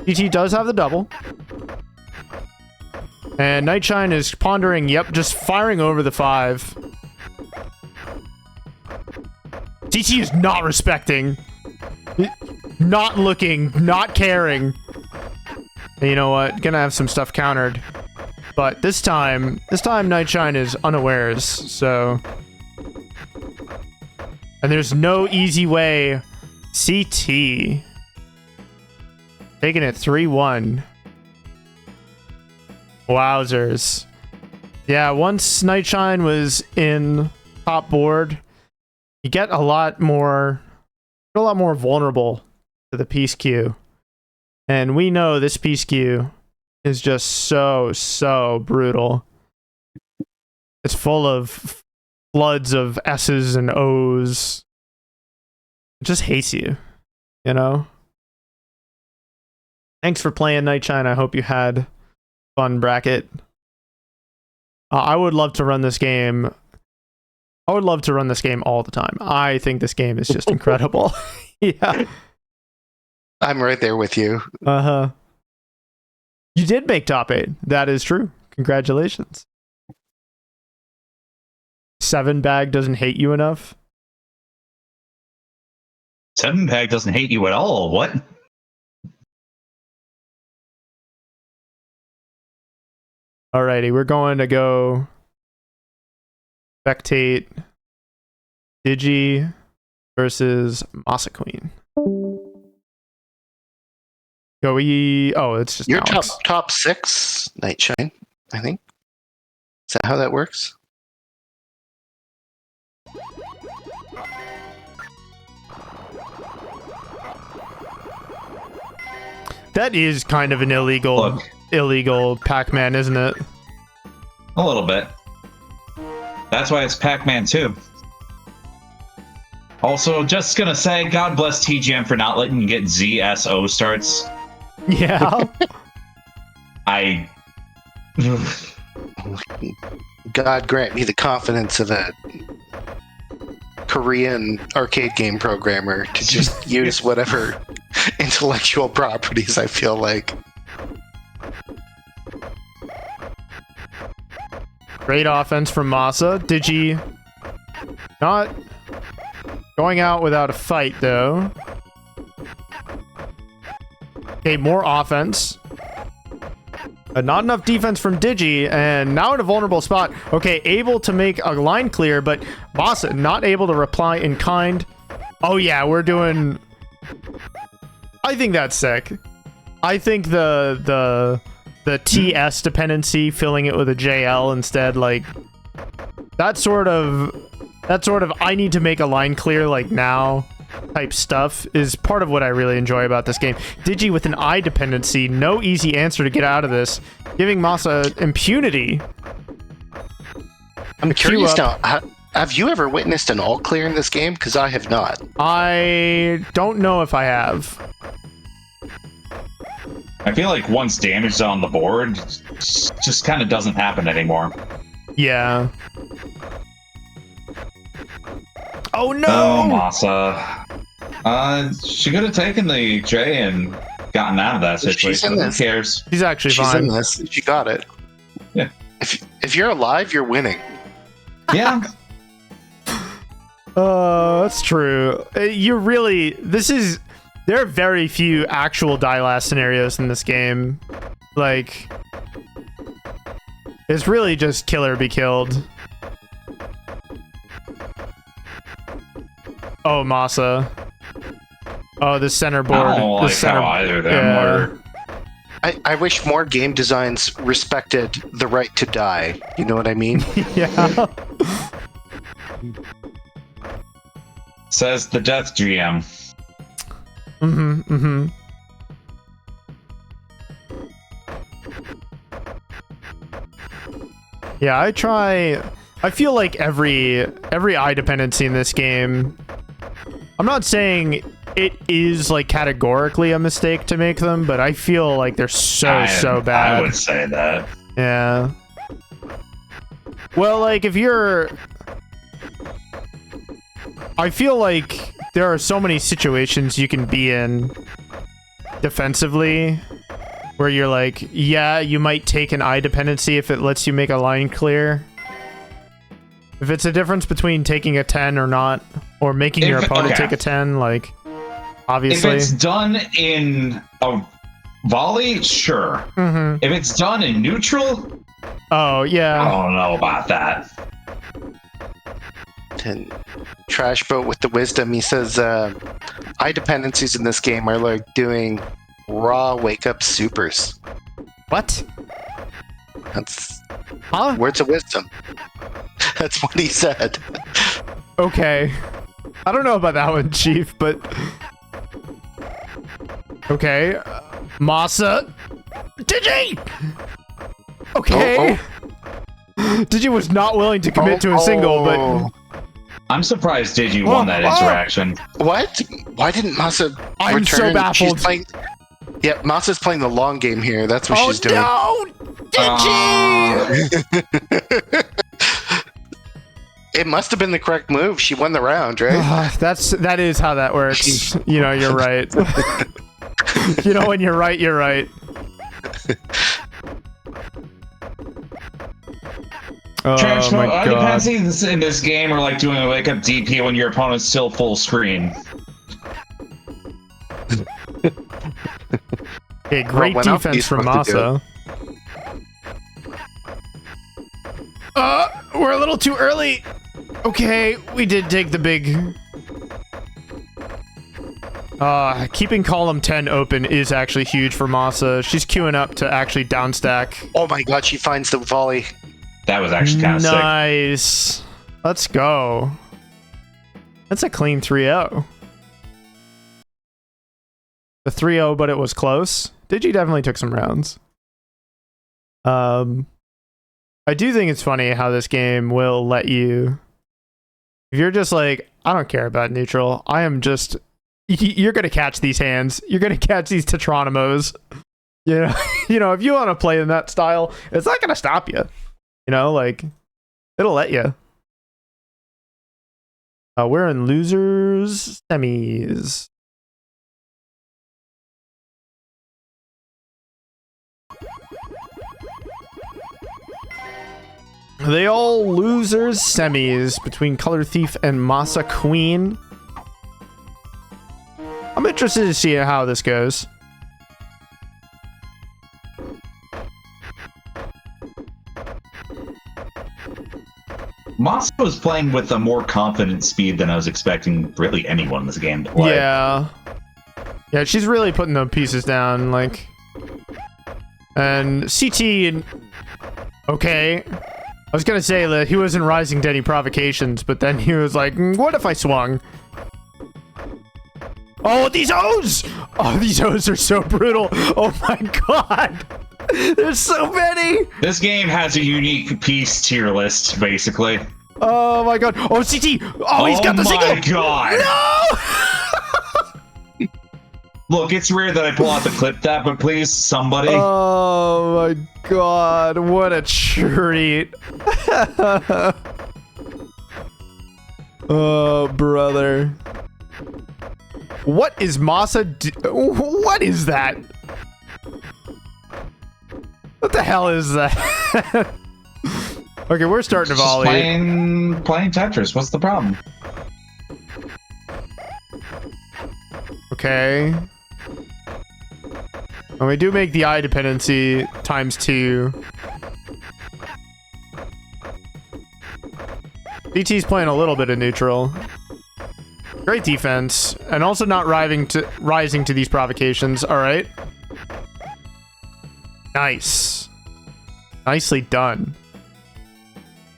Speaker 1: DT does have the double. And Nightshine is pondering, yep, just firing over the 5. DT is not respecting. not looking, not caring. And you know what? Gonna have some stuff countered. But this time Night Shyne is unawares, so... And there's no easy way. CT. Taking it 3-1. Wowzers. Yeah, once Night Shyne was in top board, you get a lot more vulnerable to the piece queue. And we know this piece queue is just so brutal. It's full of floods of S's and O's. It just hates you, you know? Thanks for playing Night Shyne. I hope you had fun, bracket. I would love to run this game. I would love to run this game all the time. I think this game is just incredible. Yeah.
Speaker 3: I'm right there with you.
Speaker 1: Uh-huh. You did make top 8. That is true. Congratulations. 7-Bag doesn't hate you enough?
Speaker 2: 7-Bag doesn't hate you at all. What?
Speaker 1: Alrighty, we're going to go spectate Digi versus MasaQueen. Oh, it's just
Speaker 3: your
Speaker 1: Alex.
Speaker 3: top 6 Night Shyne, I think. Is that how that works?
Speaker 1: That is kind of an illegal Pac-Man, isn't it?
Speaker 2: A little bit. That's why it's Pac-Man 2. Also, just gonna say, God bless TGM for not letting you get ZSO starts.
Speaker 1: Yeah.
Speaker 3: God grant me the confidence of a Korean arcade game programmer to just use whatever intellectual properties I feel like.
Speaker 1: Great offense from Masa. Digi not going out without a fight, though. Okay, more offense. Not enough defense from Digi, and now in a vulnerable spot. Okay, able to make a line clear, but Masa not able to reply in kind. Oh yeah, we're doing... I think that's sick. I think the TS dependency, filling it with a JL instead, like that sort of I need to make a line clear like now type stuff is part of what I really enjoy about this game. Digi with an I dependency, no easy answer to get out of this, giving Masa impunity.
Speaker 3: I'm curious now, have you ever witnessed an all clear in this game? Because I have not.
Speaker 1: I don't know if I have.
Speaker 2: I feel like once damage is on the board, just kind of doesn't happen anymore.
Speaker 1: Yeah. Oh no!
Speaker 2: Oh, Masa. She could have taken the J and gotten out of that situation. Who cares?
Speaker 1: She's actually
Speaker 3: She's
Speaker 1: fine.
Speaker 3: in this. She got it.
Speaker 2: Yeah.
Speaker 3: If you're alive, you're winning.
Speaker 2: Yeah.
Speaker 1: That's true. There are very few actual die last scenarios in this game. Like, it's really just kill or be killed. Oh, Masa. Oh, the center board.
Speaker 2: I don't like how either of them were.
Speaker 3: I wish more game designs respected the right to die. You know what I mean?
Speaker 1: Yeah.
Speaker 2: Says the Death GM.
Speaker 1: Yeah, I feel like every eye dependency in this game, I'm not saying it is like categorically a mistake to make them, but I feel like they're so bad.
Speaker 2: I would say that.
Speaker 1: Yeah. Well, like I feel like there are so many situations you can be in defensively where you're like, yeah, you might take an eye dependency if it lets you make a line clear. If it's a difference between taking a 10 or not, or making your opponent take a 10, like... obviously.
Speaker 2: If it's done in a volley, sure. If it's done in neutral,
Speaker 1: oh, yeah.
Speaker 2: I don't know about that.
Speaker 3: And Trash Boat with the wisdom, he says, eye dependencies in this game are like doing raw wake-up supers.
Speaker 1: What?
Speaker 3: That's
Speaker 1: Huh?
Speaker 3: words of wisdom. That's what he said.
Speaker 1: Okay. I don't know about that one, Chief, but... Okay. Masa. Digi! Okay. Digi was not willing to commit to a single, but...
Speaker 2: I'm surprised Digi won that interaction.
Speaker 3: What? Why didn't Masa
Speaker 1: I'm so
Speaker 3: return?
Speaker 1: baffled.
Speaker 3: She's playing... Yeah, Masa's playing the long game here. That's what she's doing.
Speaker 1: No! Digi!
Speaker 3: It must have been the correct move. She won the round, right?
Speaker 1: That is how that works. You know, you're right. You know, when you're right, you're right.
Speaker 2: Trash
Speaker 1: Oh my
Speaker 2: mode.
Speaker 1: god.
Speaker 2: Dependencies in this game are like doing a wake up DP when your opponent's still full screen.
Speaker 1: Okay, great
Speaker 3: Well, when else are you
Speaker 1: defense from
Speaker 3: supposed to
Speaker 1: Masa. We're a little too early. Okay, we did take the big... keeping column 10 open is actually huge for Masa. She's queuing up to actually downstack.
Speaker 3: Oh my god, she finds the volley.
Speaker 2: That was actually kind of sick.
Speaker 1: Nice. Let's go. That's a clean 3-0. The 3-0, but it was close. Digi definitely took some rounds. I do think it's funny how this game will let you... If you're just like, I don't care about neutral. I am just... You're going to catch these hands. You're going to catch these Tetronimos. You know, you know, if you want to play in that style, it's not going to stop you. You know, like, it'll let you. We're in losers semis. They all losers semis between Color Thief and MasaQueen. I'm interested to see how this goes.
Speaker 2: Masa was playing with a more confident speed than I was expecting really anyone in this game to play.
Speaker 1: Yeah. Yeah, she's really putting the pieces down, like... And CT... Okay. I was gonna say that he wasn't rising to any provocations, but then he was like, what if I swung? Oh, these O's! Oh, these O's are so brutal. Oh my god. There's so many.
Speaker 2: This game has a unique piece tier list, basically.
Speaker 1: Oh my god. Oh, CT. Oh, he's got the single.
Speaker 2: Oh my god.
Speaker 1: No!
Speaker 2: Look, it's rare that I pull out the clip that, but please, somebody.
Speaker 1: Oh my god. What a treat. Oh, brother. What is Masa what is that? What the hell is that? Okay, we're starting to volley.
Speaker 2: Playing Tetris. What's the problem?
Speaker 1: Okay. And we do make the eye dependency ×2. DT's playing a little bit of neutral. Great defense, and also not rising to these provocations. All right. Nice. Nicely done.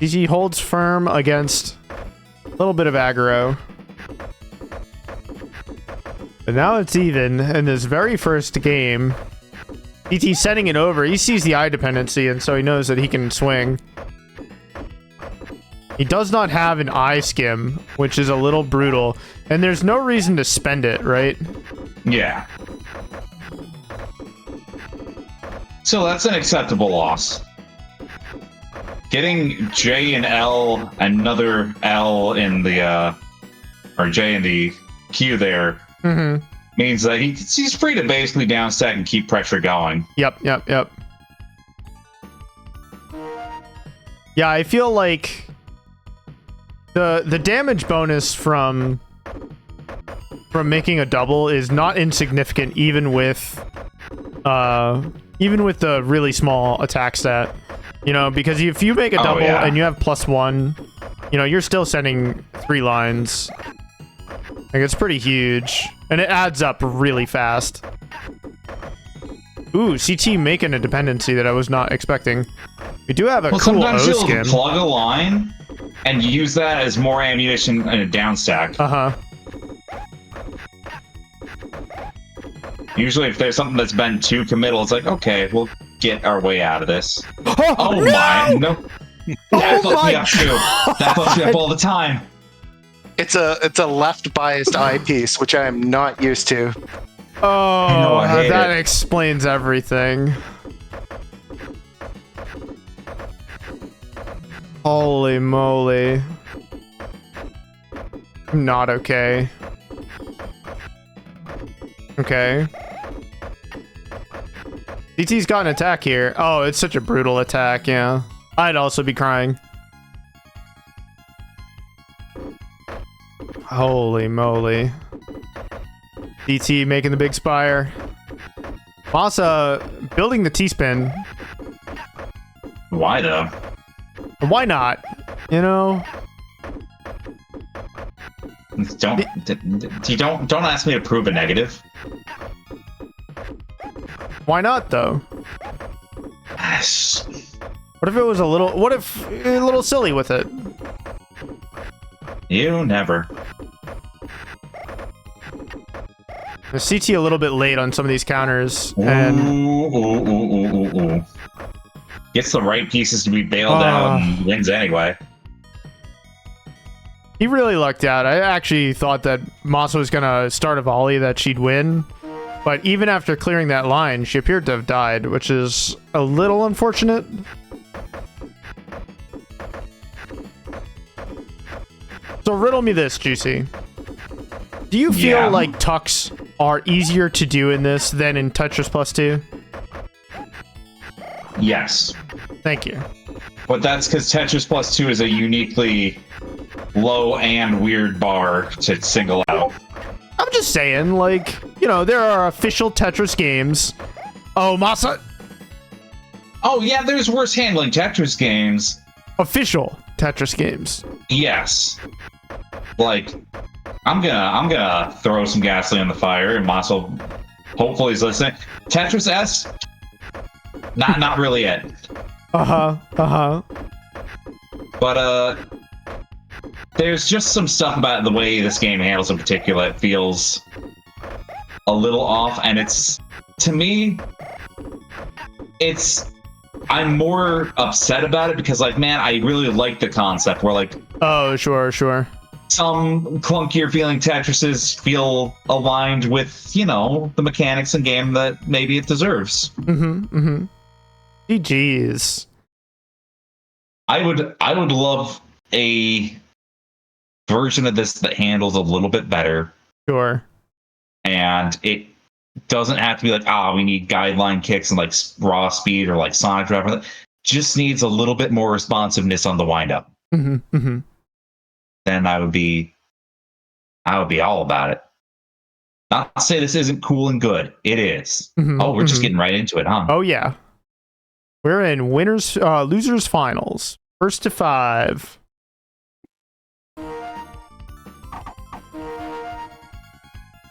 Speaker 1: DG holds firm against a little bit of aggro. But now it's even in this very first game. DT's sending it over. He sees the eye dependency, and so he knows that he can swing. He does not have an eye skim, which is a little brutal. And there's no reason to spend it, right?
Speaker 2: Yeah. So that's an acceptable loss. Getting J and L, another L in the, or J in the Q there, means that he's free to basically downstack and keep pressure going.
Speaker 1: Yep. Yeah, I feel like the damage bonus from from making a double is not insignificant, even with the really small attack stat. You know, because if you make a double and you have +1, you know, you're still sending 3 lines. Like, it's pretty huge, and it adds up really fast. Ooh, CT making a dependency that I was not expecting. We do have a cool
Speaker 2: sometimes
Speaker 1: O
Speaker 2: you'll
Speaker 1: skin.
Speaker 2: plug a line and use that as more ammunition in a down stack. Usually, if there's something that's been too committal, it's like, okay, we'll get our way out of this. Oh
Speaker 1: no!
Speaker 2: my, no. That fucks me up too. That fucks me up all the time.
Speaker 3: It's a left biased eyepiece, which I am not used to.
Speaker 1: Oh, that explains everything. Holy moly. Not okay. Okay. CT's got an attack here. Oh, it's such a brutal attack, yeah. I'd also be crying. Holy moly. DT making the big spire. Masa building the T-spin.
Speaker 2: Why though?
Speaker 1: Why not? You know?
Speaker 2: Don't ask me to prove a negative.
Speaker 1: Why not though? What if it was a little silly with it?
Speaker 2: You never.
Speaker 1: The CT a little bit late on some of these counters, and
Speaker 2: ooh. Gets the right pieces to be bailed out and wins anyway.
Speaker 1: He really lucked out. I actually thought that Masa was gonna start a volley that she'd win, but even after clearing that line, she appeared to have died, which is a little unfortunate. So riddle me this, Juicy. Do you feel like tucks are easier to do in this than in Tetris +2?
Speaker 2: Yes.
Speaker 1: Thank you.
Speaker 2: But that's because Tetris +2 is a uniquely low and weird bar to single out.
Speaker 1: I'm just saying, like, you know, there are official Tetris games. Oh, Masa.
Speaker 2: Oh yeah, there's worse handling Tetris games.
Speaker 1: Official Tetris games.
Speaker 2: Yes. Like, I'm gonna throw some gasoline on the fire, and Masa hopefully is listening. Tetris S, not really it. But there's just some stuff about the way this game handles in particular that feels a little off, and it's, to me, I'm more upset about it because, like, man, I really like the concept where, like,
Speaker 1: oh, sure.
Speaker 2: Some clunkier feeling Tetrises feel aligned with, you know, the mechanics and game that maybe it deserves.
Speaker 1: GG's.
Speaker 2: I would love a version of this that handles a little bit better.
Speaker 1: Sure.
Speaker 2: And it doesn't have to be like, we need guideline kicks and like raw speed or like Sonic Drive. Just needs a little bit more responsiveness on the windup. Then I would be all about it. Not to say this isn't cool and good. It is. We're just getting right into it, huh?
Speaker 1: Oh yeah. We're in losers finals. First to 5.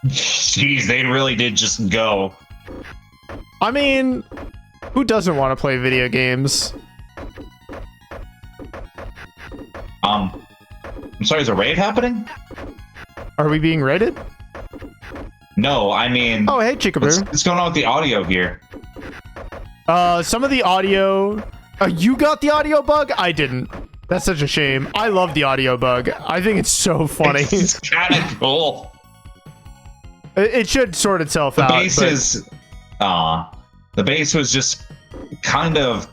Speaker 2: Jeez, they really did just go.
Speaker 1: I mean, who doesn't want to play video games?
Speaker 2: I'm sorry, is a raid happening?
Speaker 1: Are we being raided?
Speaker 2: No, I mean...
Speaker 1: Oh, hey, Chickaboo.
Speaker 2: What's going on with the audio here?
Speaker 1: Some of the audio... you got the audio bug? I didn't. That's such a shame. I love the audio bug. I think it's so funny.
Speaker 2: It's kind of cool.
Speaker 1: It should sort itself out.
Speaker 2: The bass was just kind of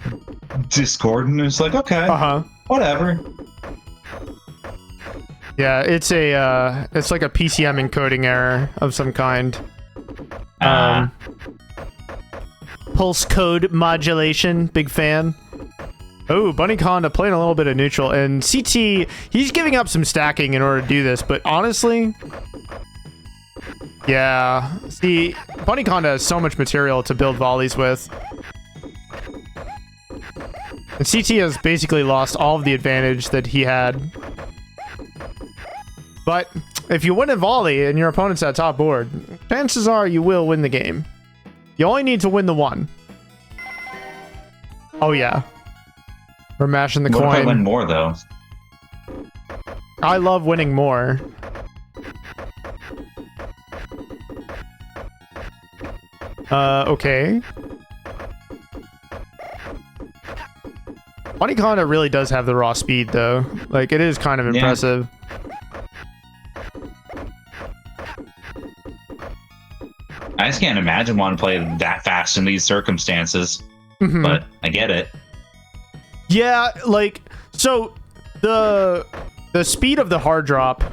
Speaker 2: discordant. It's like, okay, whatever.
Speaker 1: Yeah, it's like a PCM encoding error of some kind. Pulse code modulation, big fan. Oh, bunnyconda playing a little bit of neutral, and CT, he's giving up some stacking in order to do this, but honestly, Yeah. See, bunnyconda has so much material to build volleys with. And CT has basically lost all of the advantage that he had. But if you win a volley and your opponent's at top board, chances are you will win the game. You only need to win the one. Oh yeah. We're mashing the coin.
Speaker 2: What if I win more though?
Speaker 1: I love winning more. Okay. bunnyconda really does have the raw speed though. Like, it is kind of impressive.
Speaker 2: I just can't imagine wanting to play that fast in these circumstances. But I get it.
Speaker 1: Yeah, like, so the speed of the hard drop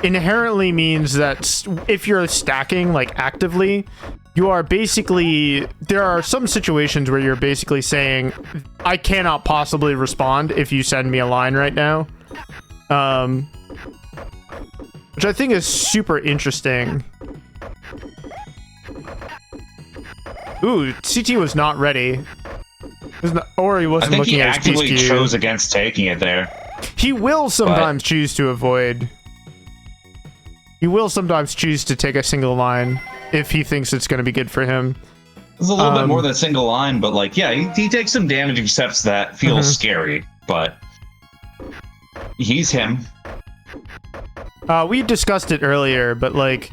Speaker 1: inherently means that if you're stacking, like, actively, you are basically, there are some situations where you're basically saying, I cannot possibly respond if you send me a line right now. Which I think is super interesting. Ooh, CT was not ready. Or he wasn't looking at his piece queue.
Speaker 2: I think he actively chose against taking it there.
Speaker 1: He will sometimes choose to avoid. He will sometimes choose to take a single line if he thinks it's going to be good for him.
Speaker 2: It's a little bit more than a single line, but like, yeah, he takes some damage accepts that feels scary, but he's him.
Speaker 1: We discussed it earlier, but like,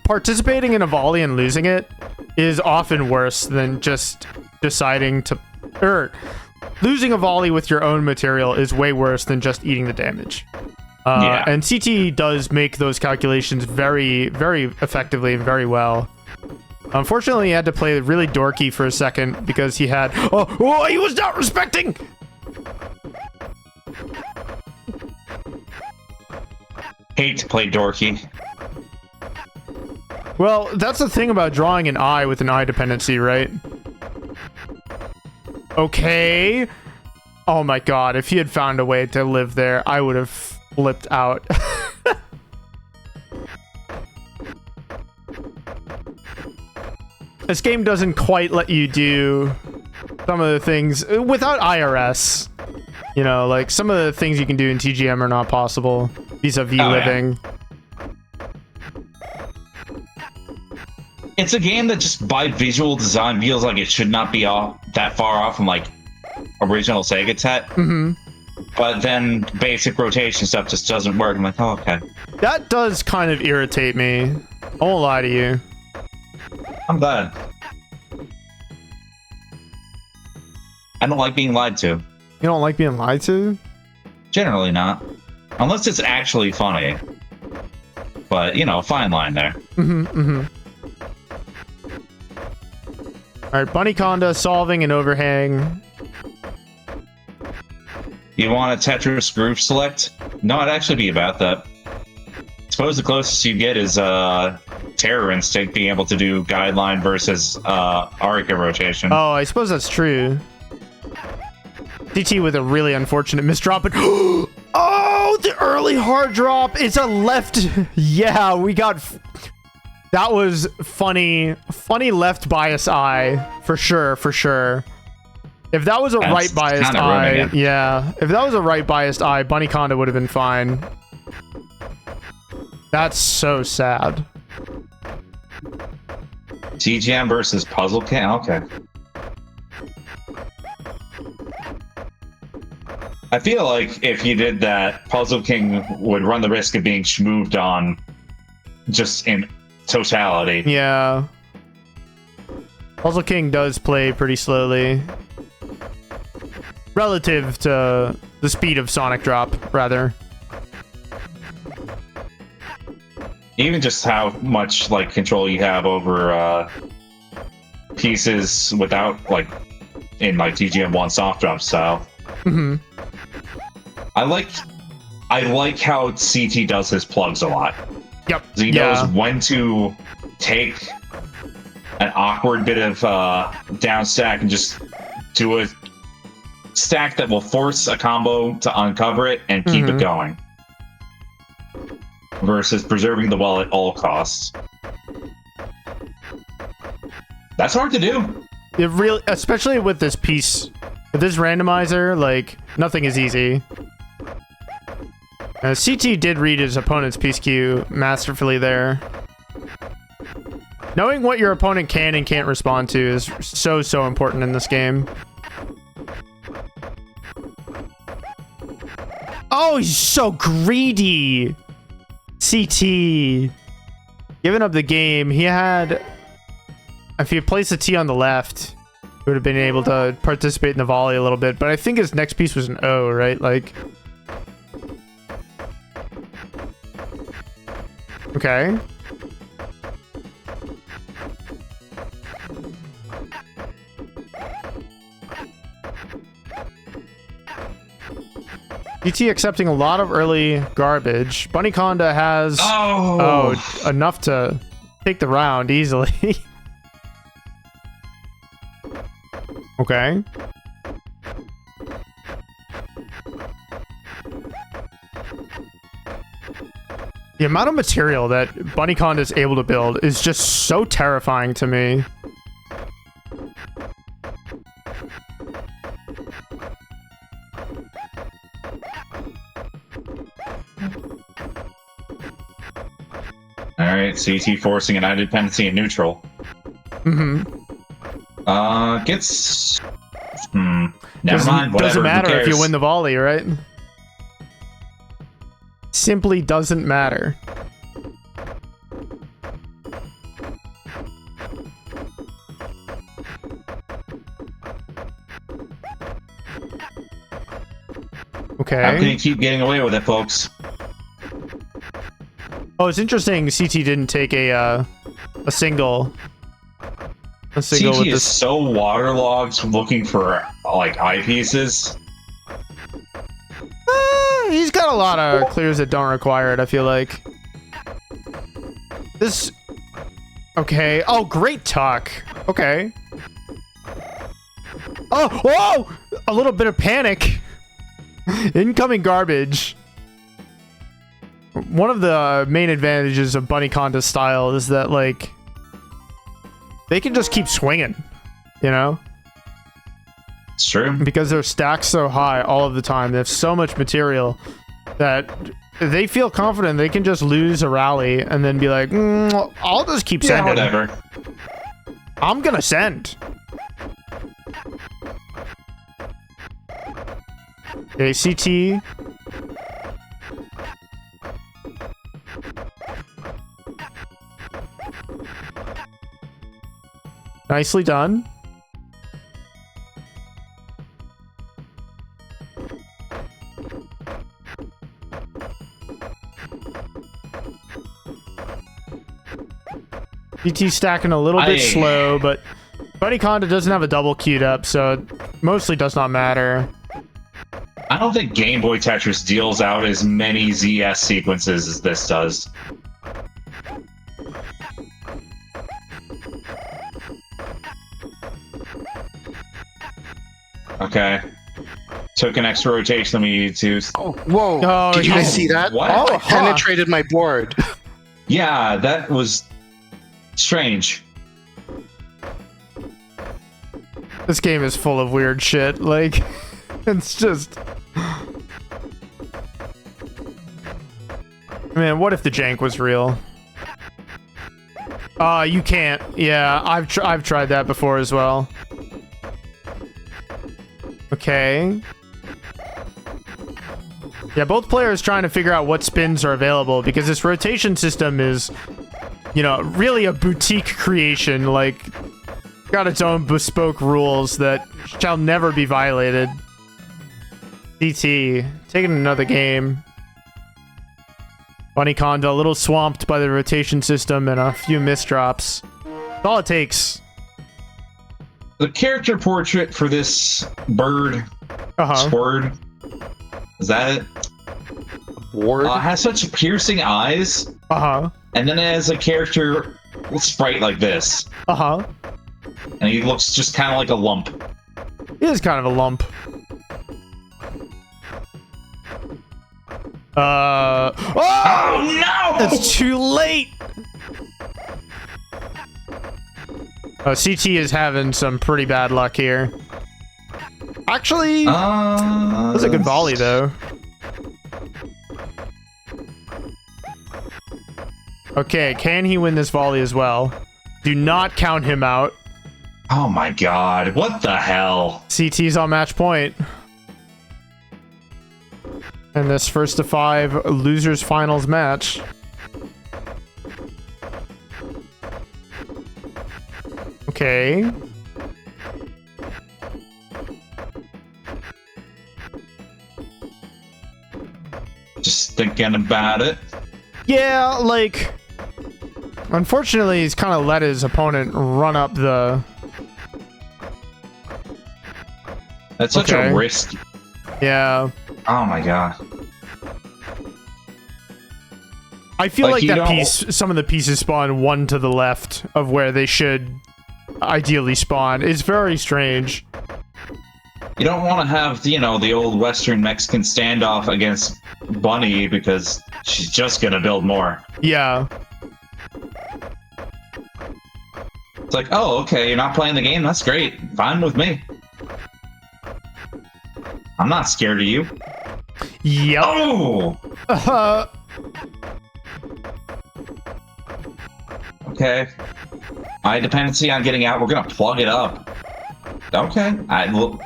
Speaker 1: participating in a volley and losing it is often worse than just deciding to, losing a volley with your own material is way worse than just eating the damage. And CT does make those calculations very, very effectively and very well. Unfortunately, he had to play really dorky for a second because he had... Oh, he was not respecting!
Speaker 2: Hate to play dorky.
Speaker 1: Well, that's the thing about drawing an eye with an eye dependency, right? Okay. Oh my god, if he had found a way to live there, I would have flipped out. This game doesn't quite let you do some of the things without IRS. You know, like, some of the things you can do in TGM are not possible vis-a-vis living.
Speaker 2: Yeah. It's a game that just by visual design feels like it should not be that far off from like original Sega Tet. But then basic rotation stuff just doesn't work. I'm like, oh, okay.
Speaker 1: That does kind of irritate me. I won't lie to you.
Speaker 2: I'm glad. I don't like being lied to.
Speaker 1: You don't like being lied to?
Speaker 2: Generally not. Unless it's actually funny. But, you know, fine line there.
Speaker 1: Alright, bunnyconda solving an overhang.
Speaker 2: You want a Tetris groove select? No, it'd actually be about that. I suppose the closest you get is Terror Instinct being able to do guideline versus Arica rotation.
Speaker 1: Oh, I suppose that's true. CT with a really unfortunate misdrop. Oh, the early hard drop. It's a left. Yeah, we got... That was funny. Funny left bias eye. For sure, for sure. If that was a right biased eye, yeah. If that was a right biased eye, bunnyconda would have been fine. That's so sad.
Speaker 2: TGM versus Puzzle King? Okay. I feel like if you did that, Puzzle King would run the risk of being schmooved on just in totality.
Speaker 1: Yeah. Puzzle King does play pretty slowly. Relative to the speed of Sonic Drop, rather.
Speaker 2: Even just how much like control you have over pieces without like in like TGM1 soft drop style. I like how CT does his plugs a lot.
Speaker 1: Yep.
Speaker 2: He knows when to take an awkward bit of down stack and just do a stack that will force a combo to uncover it and keep it going. versus preserving the well at all costs. That's hard to do.
Speaker 1: It really, especially with this piece, with this randomizer, like, nothing is easy. CT did read his opponent's piece queue masterfully there. Knowing what your opponent can and can't respond to is so important in this game. Oh, he's so greedy! CT. Giving up the game. He had... If he placed a T on the left, he would have been able to participate in the volley a little bit. But I think his next piece was an O, right? Like... Okay. DT accepting a lot of early garbage. Bunnyconda has enough to take the round easily. Okay. The amount of material that Bunnyconda is able to build is just so terrifying to me.
Speaker 2: Alright, CT forcing an eye dependency in neutral. Gets... Never mind, whatever.
Speaker 1: Doesn't matter if you win the volley, right? Simply doesn't matter. Okay.
Speaker 2: How can you keep getting away with it, folks?
Speaker 1: Oh, it's interesting. CT didn't take a single. A single
Speaker 2: CT
Speaker 1: with
Speaker 2: is
Speaker 1: this.
Speaker 2: so waterlogged looking for like eyepieces.
Speaker 1: He's got a lot of clears that don't require it, I feel like. This... Okay. Oh, great tuck. Okay. Oh, whoa! A little bit of panic. Incoming garbage. One of the main advantages of Bunnyconda's style is that, like, they can just keep swinging, you know?
Speaker 2: It's true.
Speaker 1: Because their stack's so high all of the time. They have so much material that they feel confident they can just lose a rally and then be like, I'll just keep sending.
Speaker 2: Whatever.
Speaker 1: I'm gonna send. Okay, CT. Nicely done. DT stacking a little bit slow, but Bunnyconda doesn't have a double queued up, so it mostly does not matter.
Speaker 2: I don't think Game Boy Tetris deals out as many ZS sequences as this does. Okay. Took an extra rotation than we needed to.
Speaker 3: Oh, whoa.
Speaker 1: Oh,
Speaker 3: did you guys see that?
Speaker 2: What?
Speaker 3: Oh,
Speaker 1: Oh,
Speaker 3: penetrated my board.
Speaker 2: Yeah, that was strange.
Speaker 1: This game is full of weird shit. Like, it's just... Man, what if the jank was real? You can't. Yeah, I've tried that before as well. Okay. Yeah, both players trying to figure out what spins are available because this rotation system is, you know, really a boutique creation. Like, got its own bespoke rules that shall never be violated. DT taking another game. Bunnyconda a little swamped by the rotation system and a few misdrops. That's all it takes.
Speaker 2: The character portrait for this bird, Sword, is that it?
Speaker 3: Ward?
Speaker 2: Has such piercing eyes. And then it has a character sprite like this. And he looks just kind of like a lump.
Speaker 1: He is kind of a lump.
Speaker 2: Oh no!
Speaker 1: It's too late. CT is having some pretty bad luck here. Actually, that was a good volley though. Okay, can he win this volley as well? Do not count him out.
Speaker 2: Oh my god, what the hell?
Speaker 1: CT's on match point. And this first of 5 losers finals match. Okay.
Speaker 2: Just thinking about it.
Speaker 1: Yeah, like, unfortunately, he's kind of let his opponent run up the...
Speaker 2: That's such
Speaker 1: Okay.
Speaker 2: a risk.
Speaker 1: Yeah.
Speaker 2: Oh my god.
Speaker 1: I feel like
Speaker 2: you
Speaker 1: that
Speaker 2: don't-
Speaker 1: piece, some of the pieces spawn one to the left of where they should ideally spawn. It's very strange.
Speaker 2: You don't want to have, you know, the old Western Mexican standoff against Bunny because she's just gonna build more.
Speaker 1: Yeah.
Speaker 2: It's like, oh, okay, you're not playing the game? That's great. Fine with me. I'm not scared of you.
Speaker 1: Yep.
Speaker 2: Oh! Okay. My dependency on getting out, we're gonna plug it up. Okay. Well,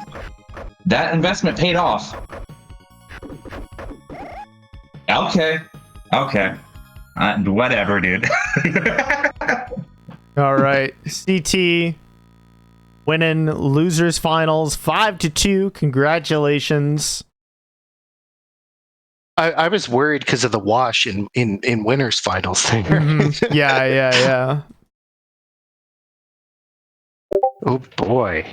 Speaker 2: that investment paid off. Okay. Okay. Whatever, dude.
Speaker 1: All right. CT winning losers finals 5-2. Congratulations.
Speaker 3: I was worried because of the wash in winners finals there.
Speaker 1: Mhm. Yeah.
Speaker 3: Oh boy.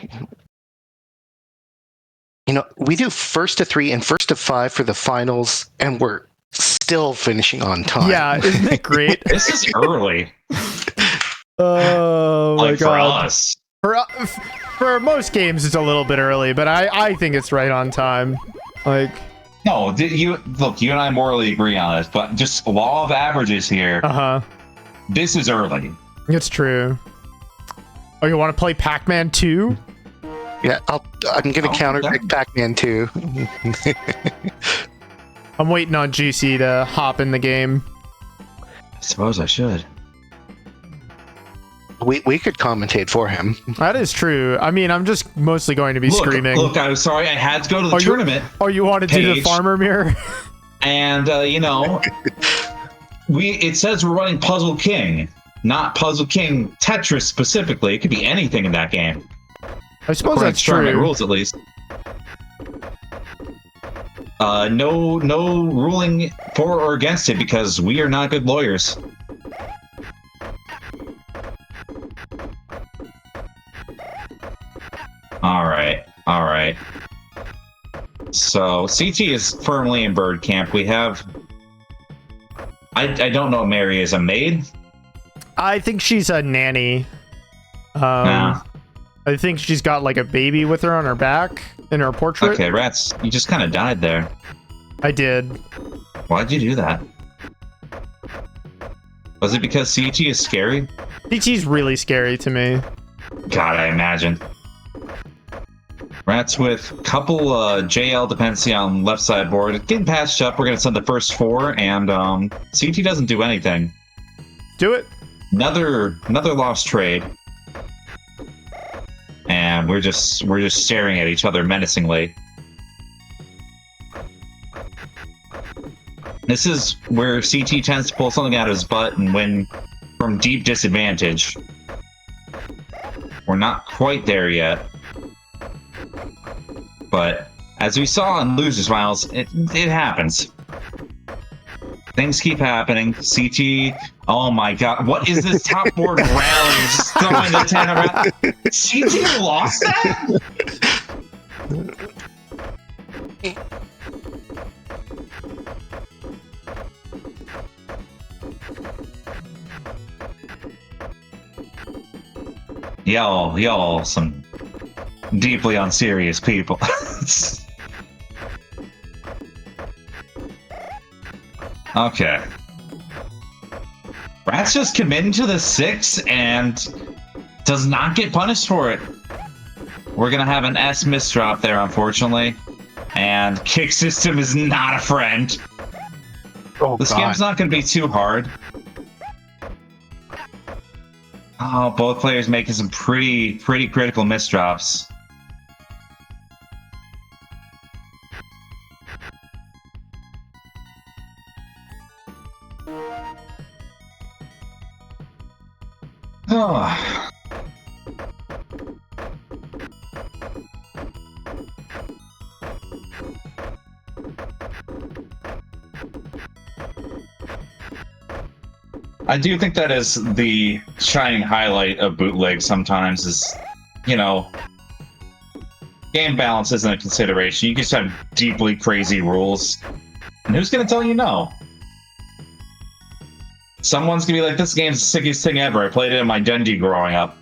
Speaker 3: You know, we do first to 3 and first to 5 for the finals, and we're still finishing on time.
Speaker 1: Yeah, isn't it great?
Speaker 2: This is early.
Speaker 1: Oh my
Speaker 2: Like, for
Speaker 1: god.
Speaker 2: us.
Speaker 1: For most games, it's a little bit early, but I think it's right on time. Like,
Speaker 2: No, look, you and I morally agree on this, but just law of averages here. This is early.
Speaker 1: it's true. Oh, you want to play Pac-Man 2?
Speaker 3: Yeah, I'm gonna counter
Speaker 2: okay.
Speaker 3: Pac-Man 2.
Speaker 1: I'm waiting on Juicey to hop in the game.
Speaker 2: I suppose I should.
Speaker 3: We could commentate for him.
Speaker 1: That is true. I mean, I'm just mostly going to be screaming.
Speaker 2: Look, I was sorry I had to go to the tournament.
Speaker 1: You want to do the
Speaker 2: Page.
Speaker 1: farmer mirror?
Speaker 2: And, you know, it says we're running Puzzle King, not Puzzle King Tetris specifically. It could be anything in that game.
Speaker 1: I suppose
Speaker 2: According
Speaker 1: that's
Speaker 2: to tournament
Speaker 1: true.
Speaker 2: rules, at least. No ruling for or against it because we are not good lawyers. All right. So CT is firmly in bird camp. We have. I don't know what Mary is. A maid?
Speaker 1: I think she's a nanny.
Speaker 2: Nah.
Speaker 1: I think she's got like a baby with her on her back in her portrait.
Speaker 2: Okay, Ratttz, you just kind of died there.
Speaker 1: I did.
Speaker 2: Why'd you do that? Was it because CT is scary?
Speaker 1: CT's really scary to me.
Speaker 2: God, I imagine. Ratttz with couple JL dependency on left side board. Getting patched up. We're gonna send the first 4, and CT doesn't do anything.
Speaker 1: Do it.
Speaker 2: Another lost trade. And we're just staring at each other menacingly. This is where CT tends to pull something out of his butt and win from deep disadvantage. We're not quite there yet. But as we saw in Losers Finals, it happens. Things keep happening. CT, oh my god, what is this top board rally? Just throwing the 10 around. CT lost that? Y'all, some deeply unserious people. Okay. Ratttz just committed to the 6 and does not get punished for it. We're gonna have an S misdrop there, unfortunately. And kick system is not a friend.
Speaker 3: Oh,
Speaker 2: this game's not gonna be too hard. Oh, both players making some pretty critical misdrops. Oh. I do think that is the shining highlight of bootleg sometimes is, you know, game balance isn't a consideration. You just have deeply crazy rules. And who's going to tell you no? Someone's going to be like, this game's the sickest thing ever. I played it in my Dundee growing up.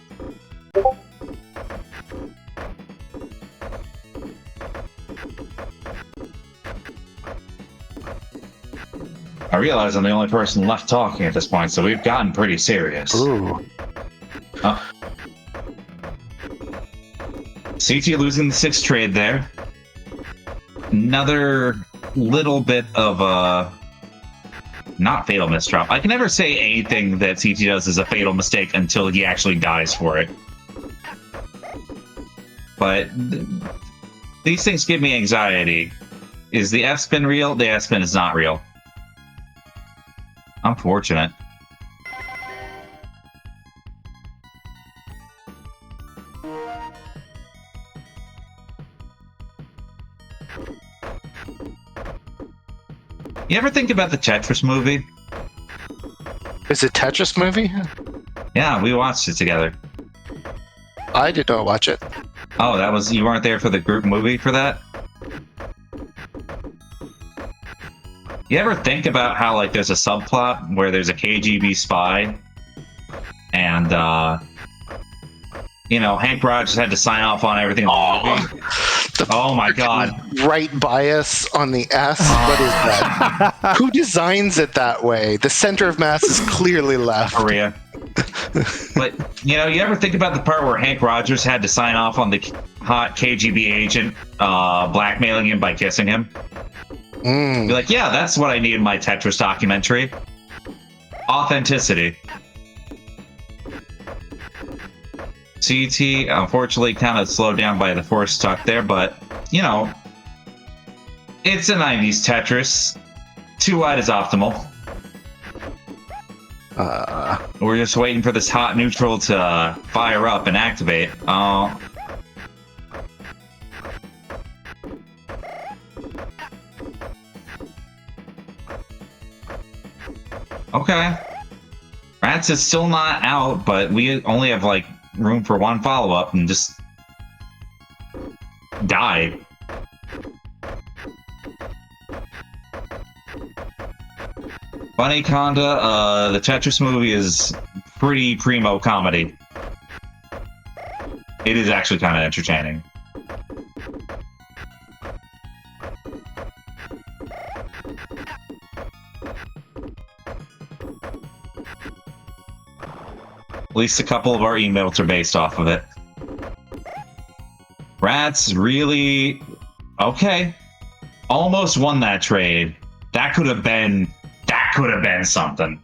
Speaker 2: I realize I'm the only person left talking at this point, so we've gotten pretty serious.
Speaker 3: Ooh.
Speaker 2: CT losing the 6th trade there. Another little bit of a not fatal misdrop. I can never say anything that CT does is a fatal mistake until he actually dies for it. But these things give me anxiety. Is the F-spin real? The F-spin is not real. Unfortunate. You ever think about the Tetris movie?
Speaker 3: Is it Tetris movie?
Speaker 2: Yeah, we watched it together.
Speaker 3: I did not watch it.
Speaker 2: Oh, that was you weren't there for the group movie for that? You ever think about how, like, there's a subplot where there's a KGB spy and, you know, Hank Rogers had to sign off on everything in the movie? Oh my god.
Speaker 3: Right bias on the S? What is that? Who designs it that way? The center of mass is clearly left.
Speaker 2: Korea. But, you know, you ever think about the part where Hank Rogers had to sign off on the hot KGB agent blackmailing him by kissing him? Be like, yeah, that's what I need in my Tetris documentary. Authenticity. CT, unfortunately, kind of slowed down by the force stuck there, but, you know, it's a 90s Tetris. 2 wide is optimal. We're just waiting for this hot neutral to fire up and activate. Okay. Ratttz is still not out, but we only have, like, room for one follow-up and just die. bunnyconda, the Tetris movie is pretty primo comedy. It is actually kind of entertaining. At least a couple of our emails are based off of it. Ratttz really... Okay. Almost won that trade. That could have been something.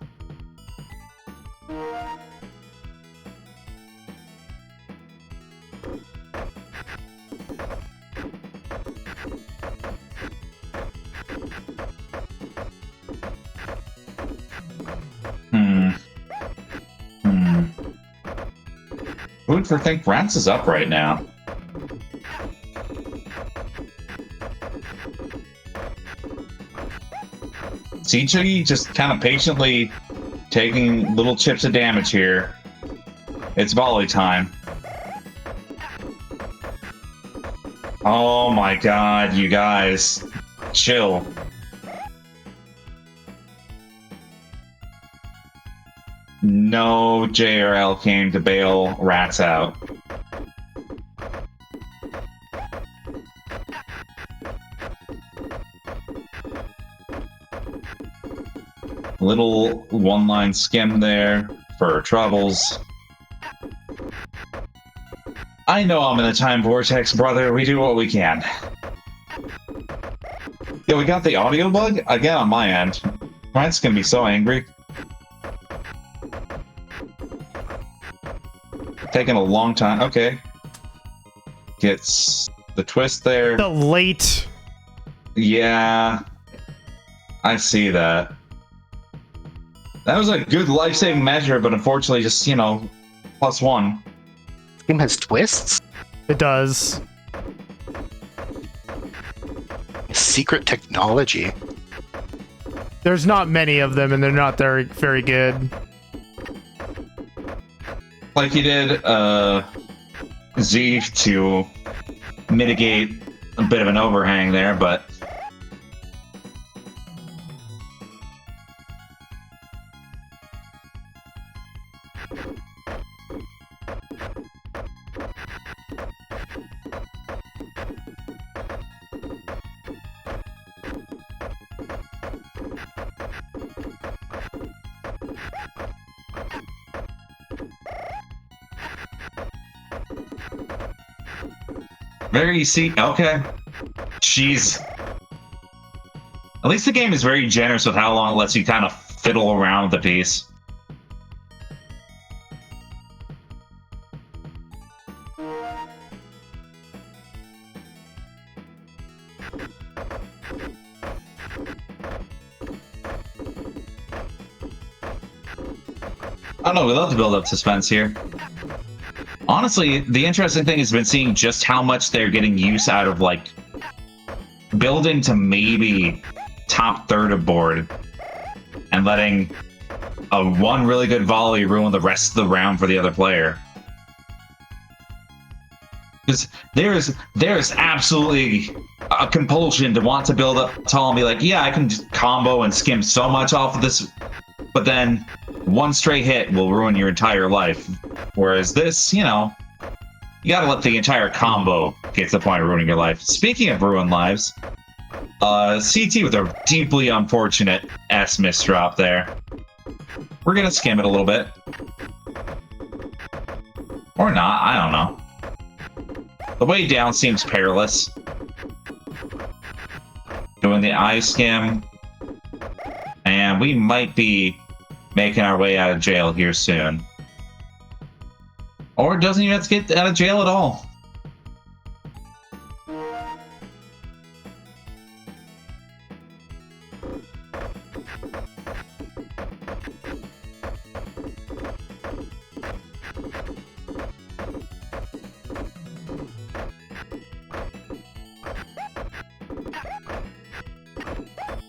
Speaker 2: Who would think Ratttz is up right now? CG just kind of patiently taking little chips of damage here. It's volley time. Oh my god, you guys. Chill. No JRL came to bail Ratttz out. Little one-line skim there for troubles. I know I'm in a time vortex, brother. We do what we can. Yeah, we got the audio bug again on my end. Ryan's gonna be so angry. Taking a long time. Okay. Gets the twist there.
Speaker 1: The late.
Speaker 2: Yeah. I see that. That was a good life-saving measure, but unfortunately just, you know, +1.
Speaker 3: This game has twists?
Speaker 1: It does.
Speaker 3: Secret technology.
Speaker 1: There's not many of them, and they're not very good.
Speaker 2: Like you did Z to mitigate a bit of an overhang there, but very easy. Okay. Jeez. At least the game is very generous with how long it lets you kind of fiddle around with the piece. I don't know, we love to build up suspense here. Honestly, the interesting thing has been seeing just how much they're getting use out of, like, building to maybe top third of board and letting one really good volley ruin the rest of the round for the other player. Because there's absolutely a compulsion to want to build up tall and be like, yeah, I can just combo and skim so much off of this, but then one stray hit will ruin your entire life. Whereas this, you know, you gotta let the entire combo get to the point of ruining your life. Speaking of ruined lives, CT with a deeply unfortunate S misdrop there. We're gonna skim it a little bit. Or not, I don't know. The way down seems perilous. Doing the eye skim. And we might be making our way out of jail here soon. Or doesn't even have to get out of jail at all.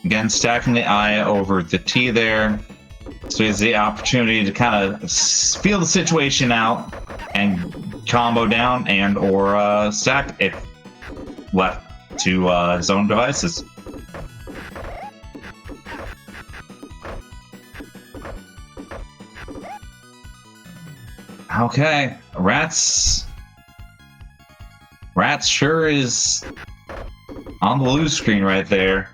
Speaker 2: Again, stacking the I over the T there. So he has the opportunity to kind of feel the situation out and combo down and or stack if left to his own devices. Okay, Ratttz sure is on the lose screen right there.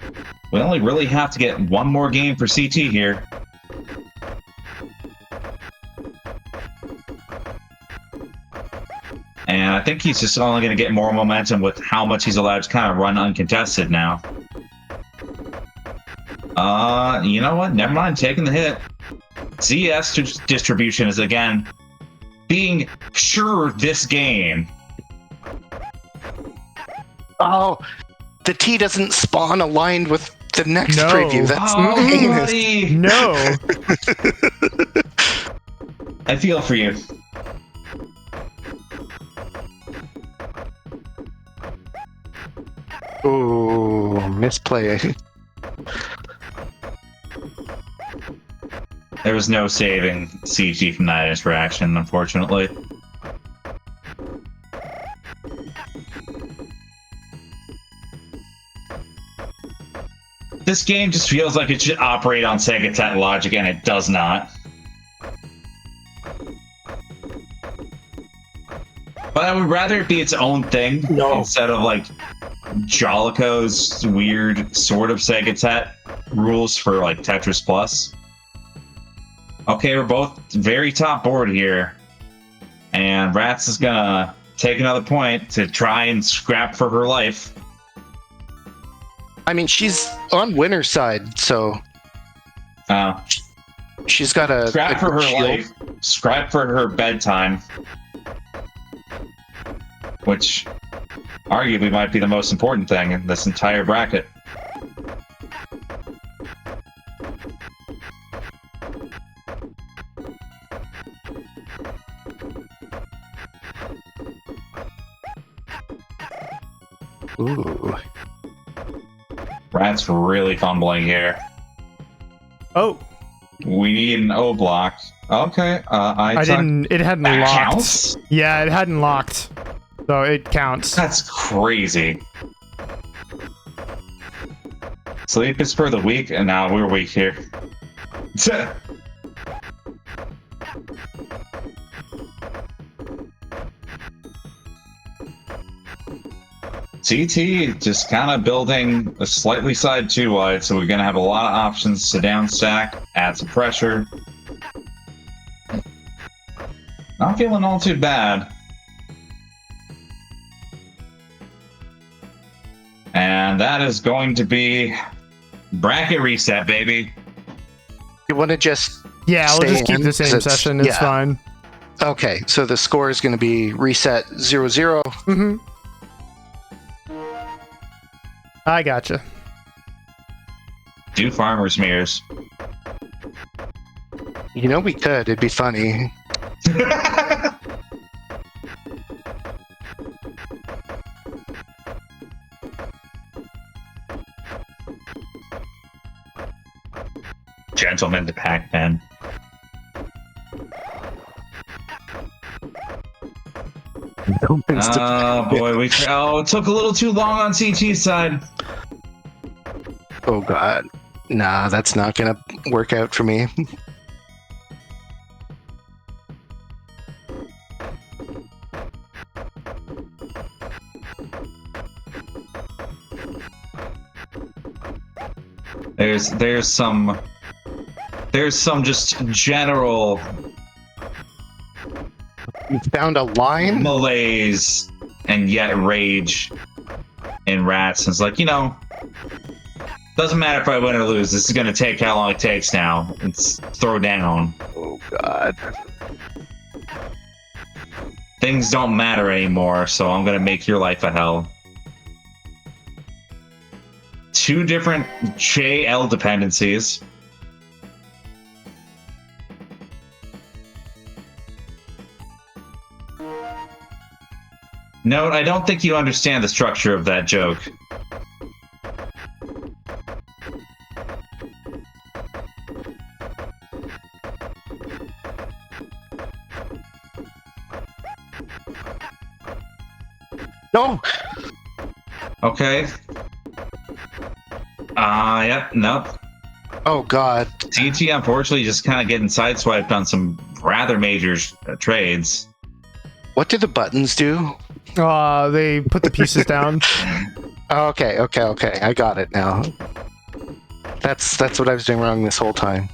Speaker 2: We only really have to get one more game for CT here. And I think he's just only going to get more momentum with how much he's allowed to kind of run uncontested now. You know what? Never mind taking the hit. CS distribution is, again, being sure this game.
Speaker 3: Oh, the T doesn't spawn aligned with the next
Speaker 1: No.
Speaker 3: preview. That's
Speaker 2: buddy.
Speaker 1: No.
Speaker 2: I feel for you.
Speaker 3: Ooh, misplay.
Speaker 2: There was no saving CG from that interaction, unfortunately. This game just feels like it should operate on Sega Tet logic, and it does not. But I would rather it be its own thing instead of, like, Jolico's weird sort of Sega Tet rules for, like, Tetris Plus. Okay, we're both very top board here. And Ratttz is gonna take another point to try and scrap for her life.
Speaker 3: I mean, she's on winner's side, so she's got a
Speaker 2: scrap for her
Speaker 3: shield.
Speaker 2: life, scrap for her bedtime, which arguably might be the most important thing in this entire bracket.
Speaker 3: Ooh.
Speaker 2: Ratttz really fumbling here.
Speaker 1: Oh,
Speaker 2: we need an O block. Okay, I
Speaker 1: didn't. It hadn't
Speaker 2: that
Speaker 1: locked.
Speaker 2: Counts?
Speaker 1: Yeah, it hadn't locked, so it counts.
Speaker 2: That's crazy. Sleep is for the weak, and now we're weak here. CT just kind of building a slightly side 2 wide, so we're going to have a lot of options to down stack, add some pressure. Not feeling all too bad. And that is going to be bracket reset, baby.
Speaker 3: You want to just
Speaker 1: Yeah, we'll just keep the same session. It's
Speaker 3: yeah.
Speaker 1: fine.
Speaker 3: Okay, so the score is going to be reset 0-0.
Speaker 1: Mm-hmm. I gotcha.
Speaker 2: Do farmers mirrors.
Speaker 3: You know we could. It'd be funny.
Speaker 2: Gentlemen to Pac-Man. Oh boy, it took a little too long on CT's side.
Speaker 3: Oh god. Nah, that's not gonna work out for me.
Speaker 2: There's some just general
Speaker 3: You found a line?
Speaker 2: malaise and yet rage in Ratttz. It's like, doesn't matter if I win or lose. This is going to take how long it takes now. It's throw down.
Speaker 3: Oh god.
Speaker 2: Things don't matter anymore, so I'm going to make your life a hell. 2 different JL dependencies. No, I don't think you understand the structure of that joke.
Speaker 3: No!
Speaker 2: Okay. Yep, nope.
Speaker 3: Oh god.
Speaker 2: CT unfortunately just kind of getting sideswiped on some rather major trades.
Speaker 3: What do the buttons do?
Speaker 1: They put the pieces down.
Speaker 3: Okay. I got it now. That's what I was doing wrong this whole time.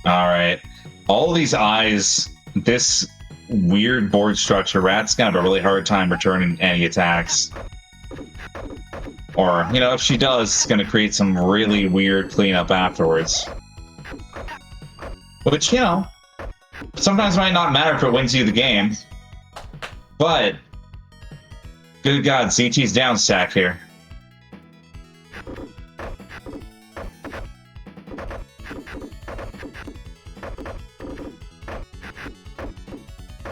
Speaker 2: Alright. All these eyes, this weird board structure, Rattt's gonna have a really hard time returning any attacks. Or, if she does, it's gonna create some really weird cleanup afterwards. Which, sometimes might not matter if it wins you the game. But, good god, CT's down stack here.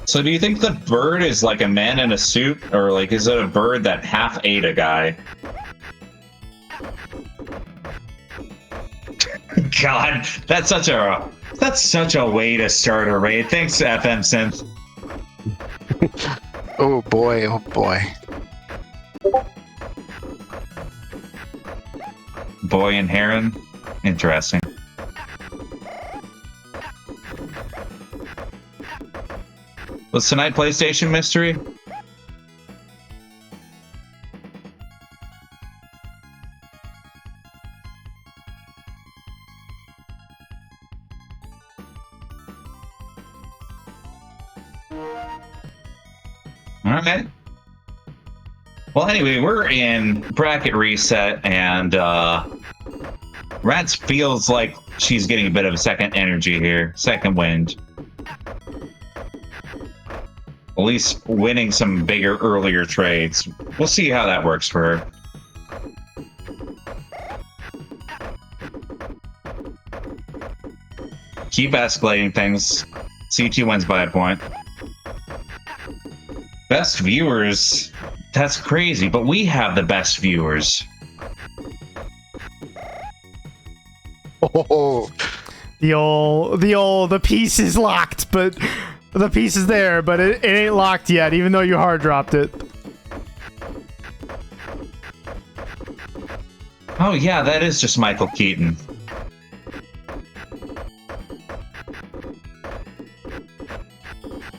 Speaker 2: So do you think the bird is like a man in a suit, or like is it a bird that half ate a guy? God, that's such a way to start a raid. Thanks, FM Synth.
Speaker 3: Oh boy, oh boy.
Speaker 2: Boy and Heron. Interesting. Was tonight PlayStation Mystery? Alright. Well, anyway, we're in bracket reset, and Ratttz feels like she's getting a bit of a second energy here. Second wind. At least winning some bigger, earlier trades. We'll see how that works for her. Keep escalating things. CT wins by a point. Best viewers? That's crazy, but we have the best viewers.
Speaker 3: Oh,
Speaker 1: The piece is locked, but the piece is there, but it ain't locked yet, even though you hard dropped it.
Speaker 2: Oh yeah, that is just Michael Keaton.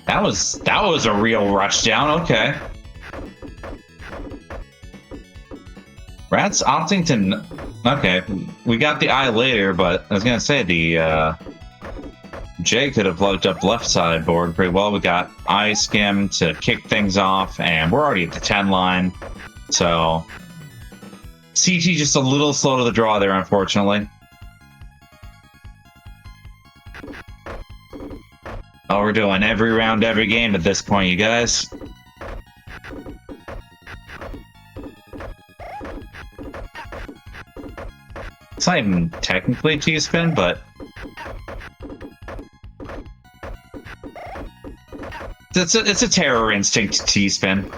Speaker 2: That was a real rush down. Okay. Ratttz opting to. Okay, we got the eye later, but I was gonna say the Jay could have looked up left side board pretty well. We got eye skim to kick things off, and we're already at the 10 line. So CT just a little slow to the draw there, unfortunately. Oh, we're doing every round, every game at this point, you guys. It's not even technically T-spin, but it's a terror instinct T-spin.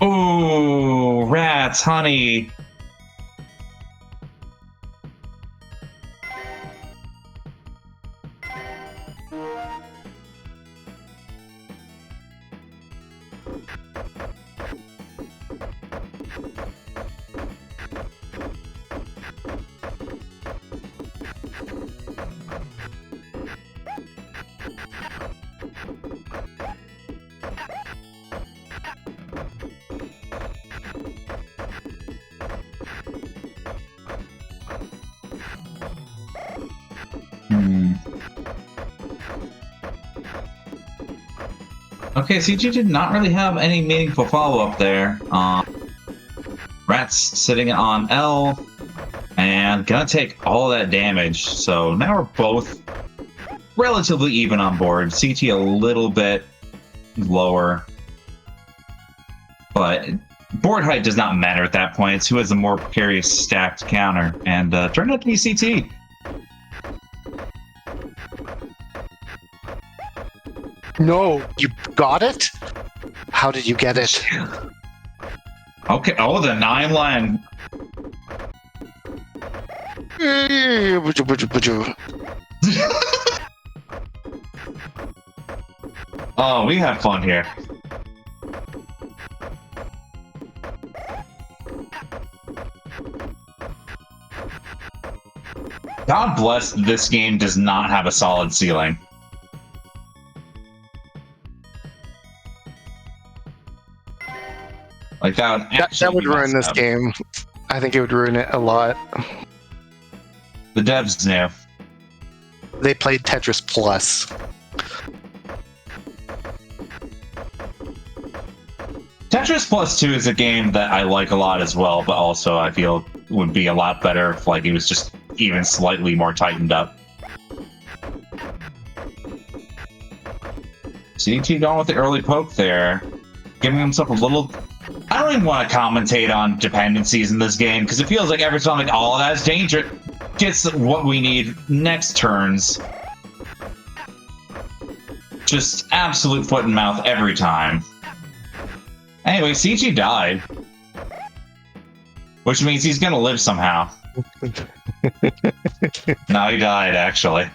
Speaker 2: Ooh, Ratttz, honey. Okay, CG did not really have any meaningful follow-up there. Ratttz sitting on L and gonna take all that damage. So now we're both relatively even on board. CT a little bit lower, but board height does not matter at that point. It's who has the more precarious stacked counter, and turned out to be CT.
Speaker 3: no, you got it? How did you get it?
Speaker 2: Okay, oh, the 9 line. Oh, we have fun here. God bless, this game does not have a solid ceiling. Like
Speaker 3: that would ruin this game. I think it would ruin it a lot.
Speaker 2: The devs knew.
Speaker 3: They played Tetris Plus.
Speaker 2: Tetris Plus 2 is a game that I like a lot as well, but also I feel would be a lot better if like it was just even slightly more tightened up. CT going with the early poke there, giving himself a little. I don't even want to commentate on dependencies in this game because it feels like every time, like, oh, that's danger, gets what we need next turns. Just absolute foot and mouth every time. Anyway, CG died, which means he's gonna live somehow. No, he died, actually.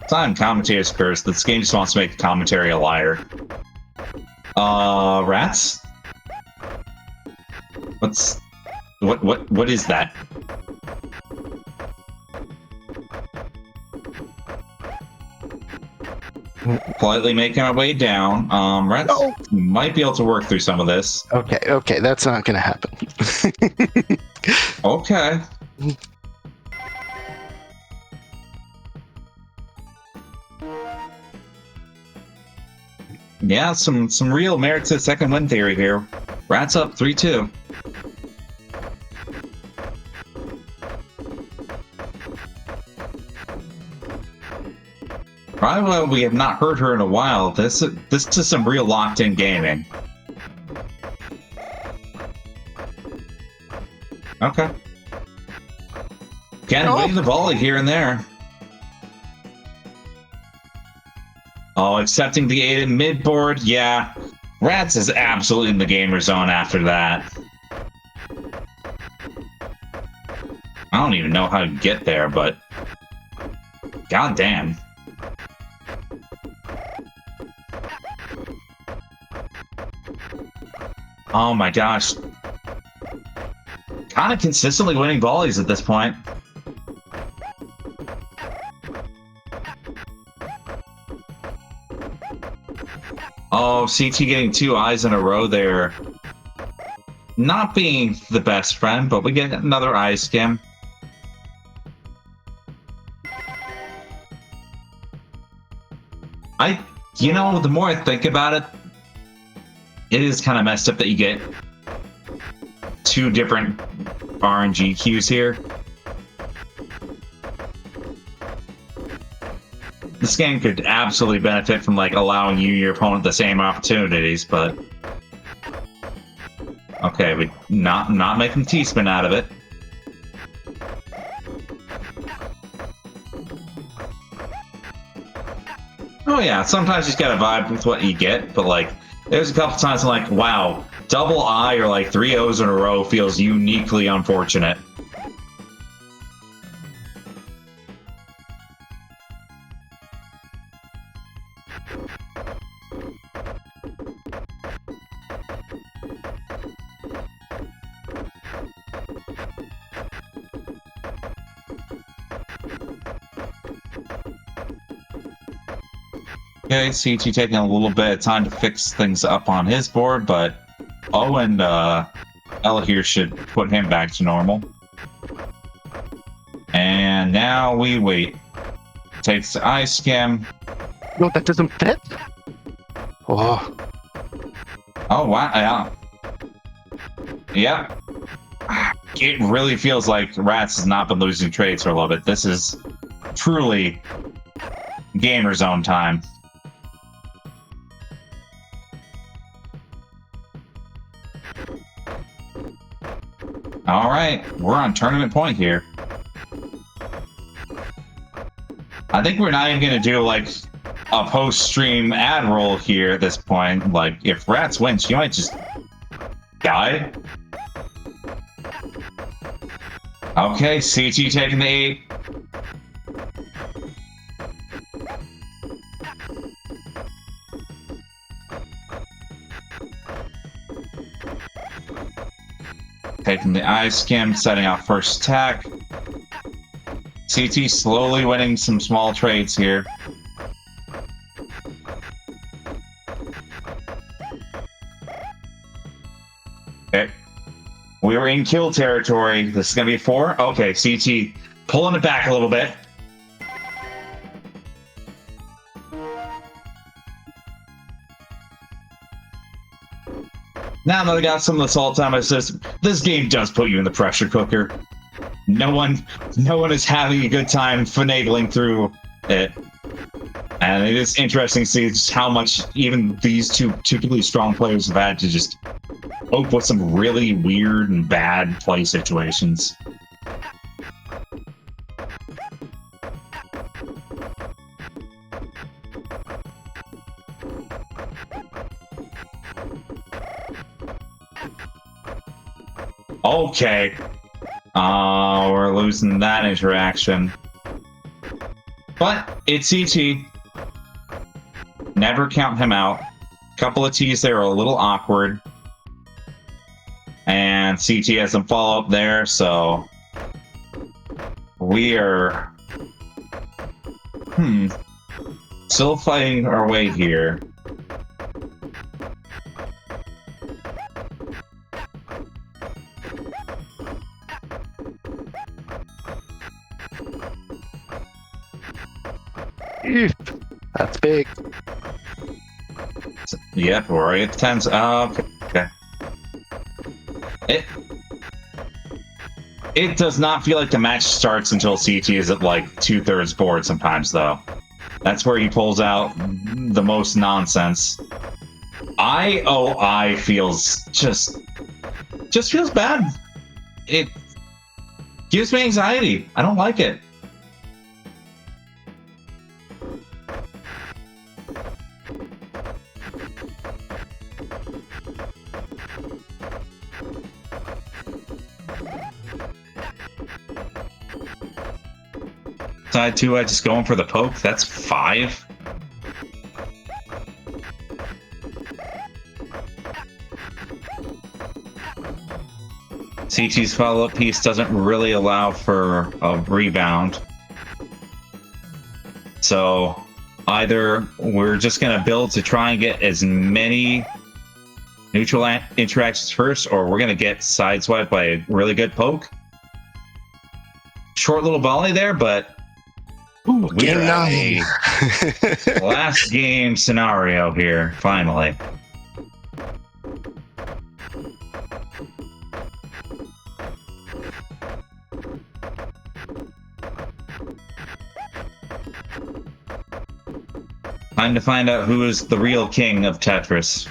Speaker 2: It's not in Commentators curse. This game just wants to make the commentary a liar. Ratttz? What is that? Politely making our way down. Ratttz might be able to work through some of this.
Speaker 3: Okay, that's not gonna happen.
Speaker 2: Okay. Yeah, some real merit to the second win theory here. Ratttz up 3-2. Probably why we have not heard her in a while. This is some real locked-in gaming. Okay. Again, winning the volley here and there. Oh, accepting the 8 in mid-board, yeah. Ratttz is absolutely in the gamer zone after that. I don't even know how to get there, but... goddamn. Oh my gosh. Kind of consistently winning volleys at this point. Oh, CT getting 2 eyes in a row there. Not being the best friend, but we get another eye skim. You know, the more I think about it, it is kind of messed up that you get 2 different RNG queues here. This game could absolutely benefit from, like, allowing you and your opponent the same opportunities, but... okay, we not making T-spin out of it. Oh yeah, sometimes you just gotta vibe with what you get, but, like, there's a couple times I'm like, wow, double I or, like, 3 O's in a row feels uniquely unfortunate. Okay, CT taking a little bit of time to fix things up on his board, but O and Ella here should put him back to normal. And now we wait. Takes the eye skim.
Speaker 3: No, that doesn't fit. Oh.
Speaker 2: Oh wow! Yeah. It really feels like Ratttz has not been losing trades for a little bit. This is truly gamer zone time. All right, we're on tournament point here. I think we're not even gonna do like a post-stream ad roll here at this point. Like, if Ratttz wins, she might just die. Okay, CT taking the 8. Taking the eye skim, setting out first attack. CT slowly winning some small trades here. Okay. We were in kill territory. This is going to be 4. Okay, CT pulling it back a little bit. Now that I got some of the salt time assist, this game does put you in the pressure cooker. No one is having a good time finagling through it. And it is interesting to see just how much even these two particularly strong players have had to just cope with some really weird and bad play situations. Okay. We're losing that interaction. But it's CT. Never count him out. Couple of T's there are a little awkward. And CT has some follow-up there, so... we are... still fighting our way here.
Speaker 3: That's big.
Speaker 2: Yep, we're right at the 10s. Okay. It does not feel like the match starts until CT is at like 2/3 board sometimes, though. That's where he pulls out the most nonsense. I feels just feels bad. It gives me anxiety. I don't like it. Side 2, I just going for the poke. That's 5. CT's follow-up piece doesn't really allow for a rebound. So either we're just going to build to try and get as many neutral interactions first, or we're going to get sideswiped by a really good poke. Short little volley there, but ooh,
Speaker 3: Game 9.
Speaker 2: Last game scenario here, finally. Time to find out who is the real king of Tetris.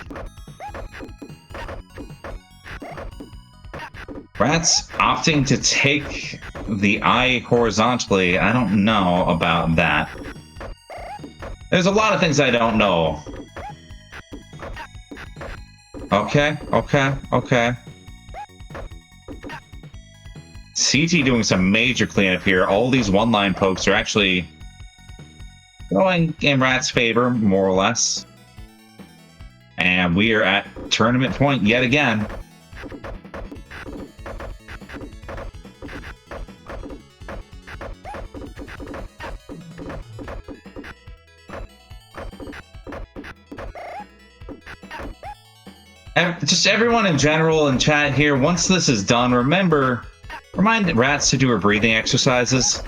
Speaker 2: Ratttz opting to take the eye horizontally. I don't know about that. There's a lot of things I don't know. Okay. CT doing some major cleanup here. All these one-line pokes are actually going in Rattz's favor, more or less. And we are at tournament point yet again. Just everyone in general in chat here, once this is done, remind Ratttz to do her breathing exercises.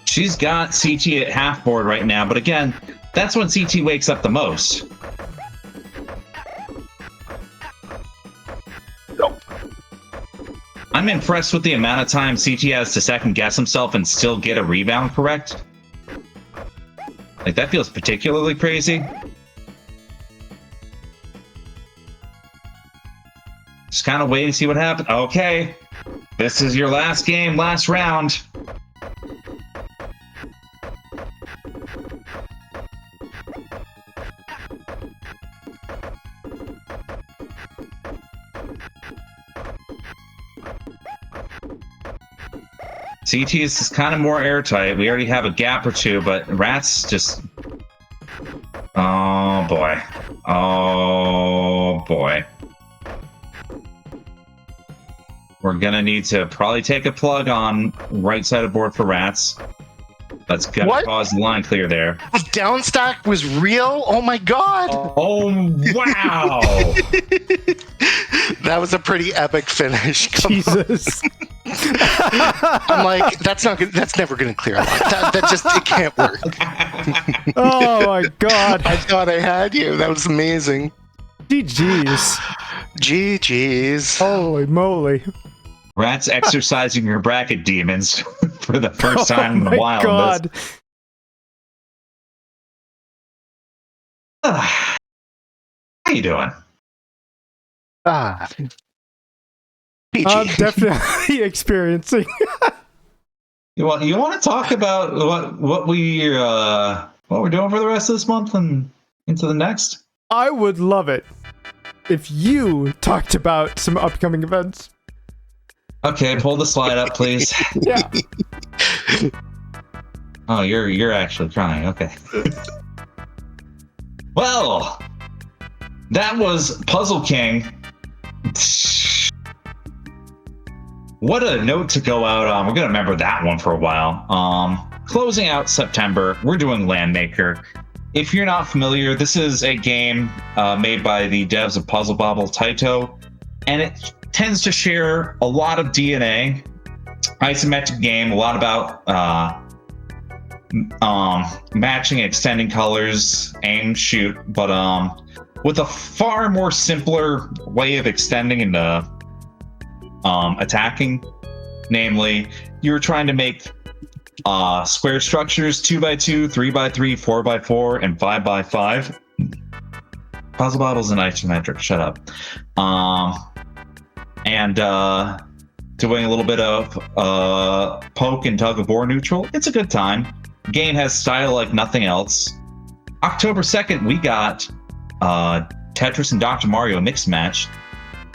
Speaker 2: She's got CT at half board right now, but again, that's when CT wakes up the most. I'm impressed with the amount of time CT has to second guess himself and still get a rebound correct. Like, that feels particularly crazy. Just kind of waiting to see what happens. Okay, this is your last game, last round. CT is kind of more airtight. We already have a gap or two, but Ratttz just... oh boy. Oh boy. We're gonna need to probably take a plug on right side of board for Ratttz. That's gonna cause the line clear there.
Speaker 3: The downstack was real? Oh my god!
Speaker 2: Oh, wow!
Speaker 3: That was a pretty epic finish.
Speaker 1: Jesus.
Speaker 3: I'm like, that's never gonna clear a line. That just, it can't work.
Speaker 1: Oh my god.
Speaker 3: I thought I had you. That was amazing.
Speaker 1: GG's.
Speaker 3: GG's.
Speaker 1: Holy moly.
Speaker 2: Ratttz exercising her bracket demons for the first time in a while.
Speaker 1: God.
Speaker 2: How you doing?
Speaker 3: PG.
Speaker 1: I'm definitely experiencing.
Speaker 2: You want to talk about what we're doing for the rest of this month and into the next?
Speaker 1: I would love it if you talked about some upcoming events.
Speaker 2: Okay, pull the slide up, please.
Speaker 1: Yeah.
Speaker 2: Oh, you're actually crying. Okay. Well, that was Puzzle King. What a note to go out on. We're gonna remember that one for a while. Closing out September, we're doing Landmaker. If you're not familiar, this is a game made by the devs of Puzzle Bobble Taito, and it tends to share a lot of DNA. Isometric game, a lot about matching, extending colors, aim, shoot, but with a far more simpler way of extending and attacking. Namely, you're trying to make square structures 2x2, 3x3, 4x4, and 5x5. Puzzle Bobble's an isometric. Shut up. And doing a little bit of poke and tug of war neutral. It's a good time. Game has style like nothing else. October 2nd, we got Tetris and Dr. Mario mixed match.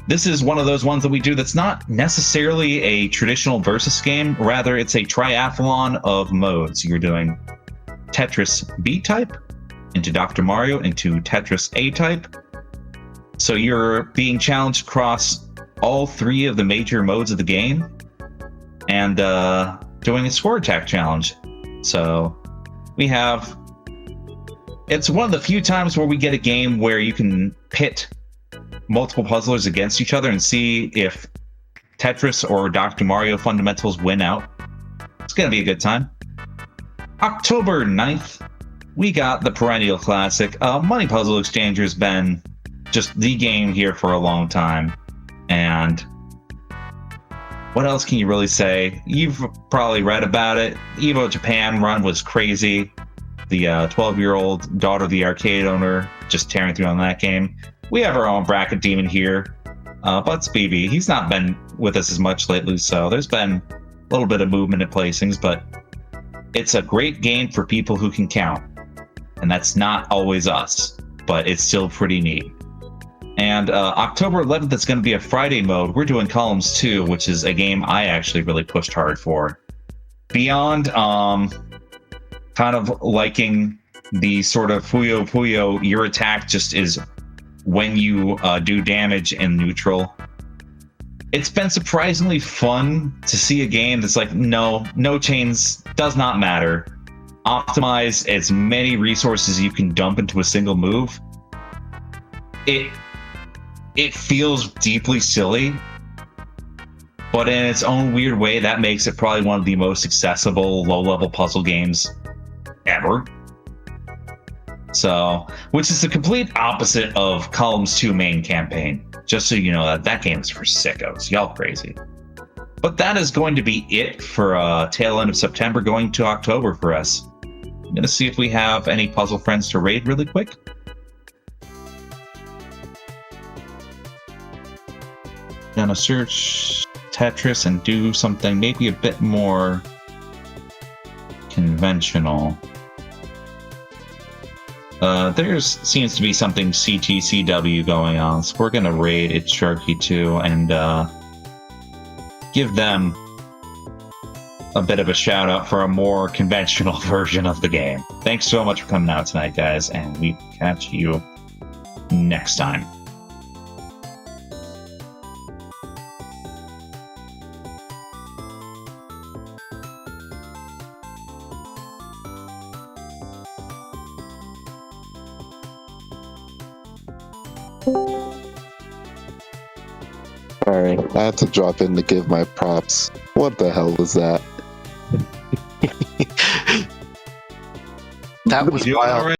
Speaker 2: This is one of those ones that we do that's not necessarily a traditional versus game. Rather, it's a triathlon of modes. You're doing Tetris B-type into Dr. Mario into Tetris A-type. So you're being challenged across all three of the major modes of the game and doing a score attack challenge. So we have... It's one of the few times where we get a game where you can pit multiple puzzlers against each other and see if Tetris or Dr. Mario fundamentals win out. It's going to be a good time. October 9th, we got the perennial classic. Money Puzzle Exchanger has been just the game here for a long time. And what else can you really say? You've probably read about it. Evo Japan run was crazy. The 12-year-old daughter of the arcade owner just tearing through on that game. We have our own bracket demon here, Butts BB. He's not been with us as much lately, so there's been a little bit of movement at placings, but it's a great game for people who can count. And that's not always us, but it's still pretty neat. And October 11th, it's going to be a Friday mode. We're doing Columns 2, which is a game I actually really pushed hard for. Beyond kind of liking the sort of Puyo Puyo, your attack just is when you do damage in neutral. It's been surprisingly fun to see a game that's like, no chains, does not matter. Optimize as many resources you can dump into a single move. It feels deeply silly, but in its own weird way, that makes it probably one of the most accessible low-level puzzle games ever. So, which is the complete opposite of Columns 2 main campaign. Just so you know, that game is for sickos. Y'all crazy. But that is going to be it for tail end of September going to October for us. I'm going to see if we have any puzzle friends to raid really quick. Gonna search Tetris and do something maybe a bit more conventional. There seems to be something CTCW going on, so we're gonna raid It's Sharky 2 and give them a bit of a shout out for a more conventional version of the game. Thanks so much for coming out tonight, guys, and we catch you next time.
Speaker 4: Alright, I had to drop in to give my props. What the hell was that?
Speaker 3: That was wild.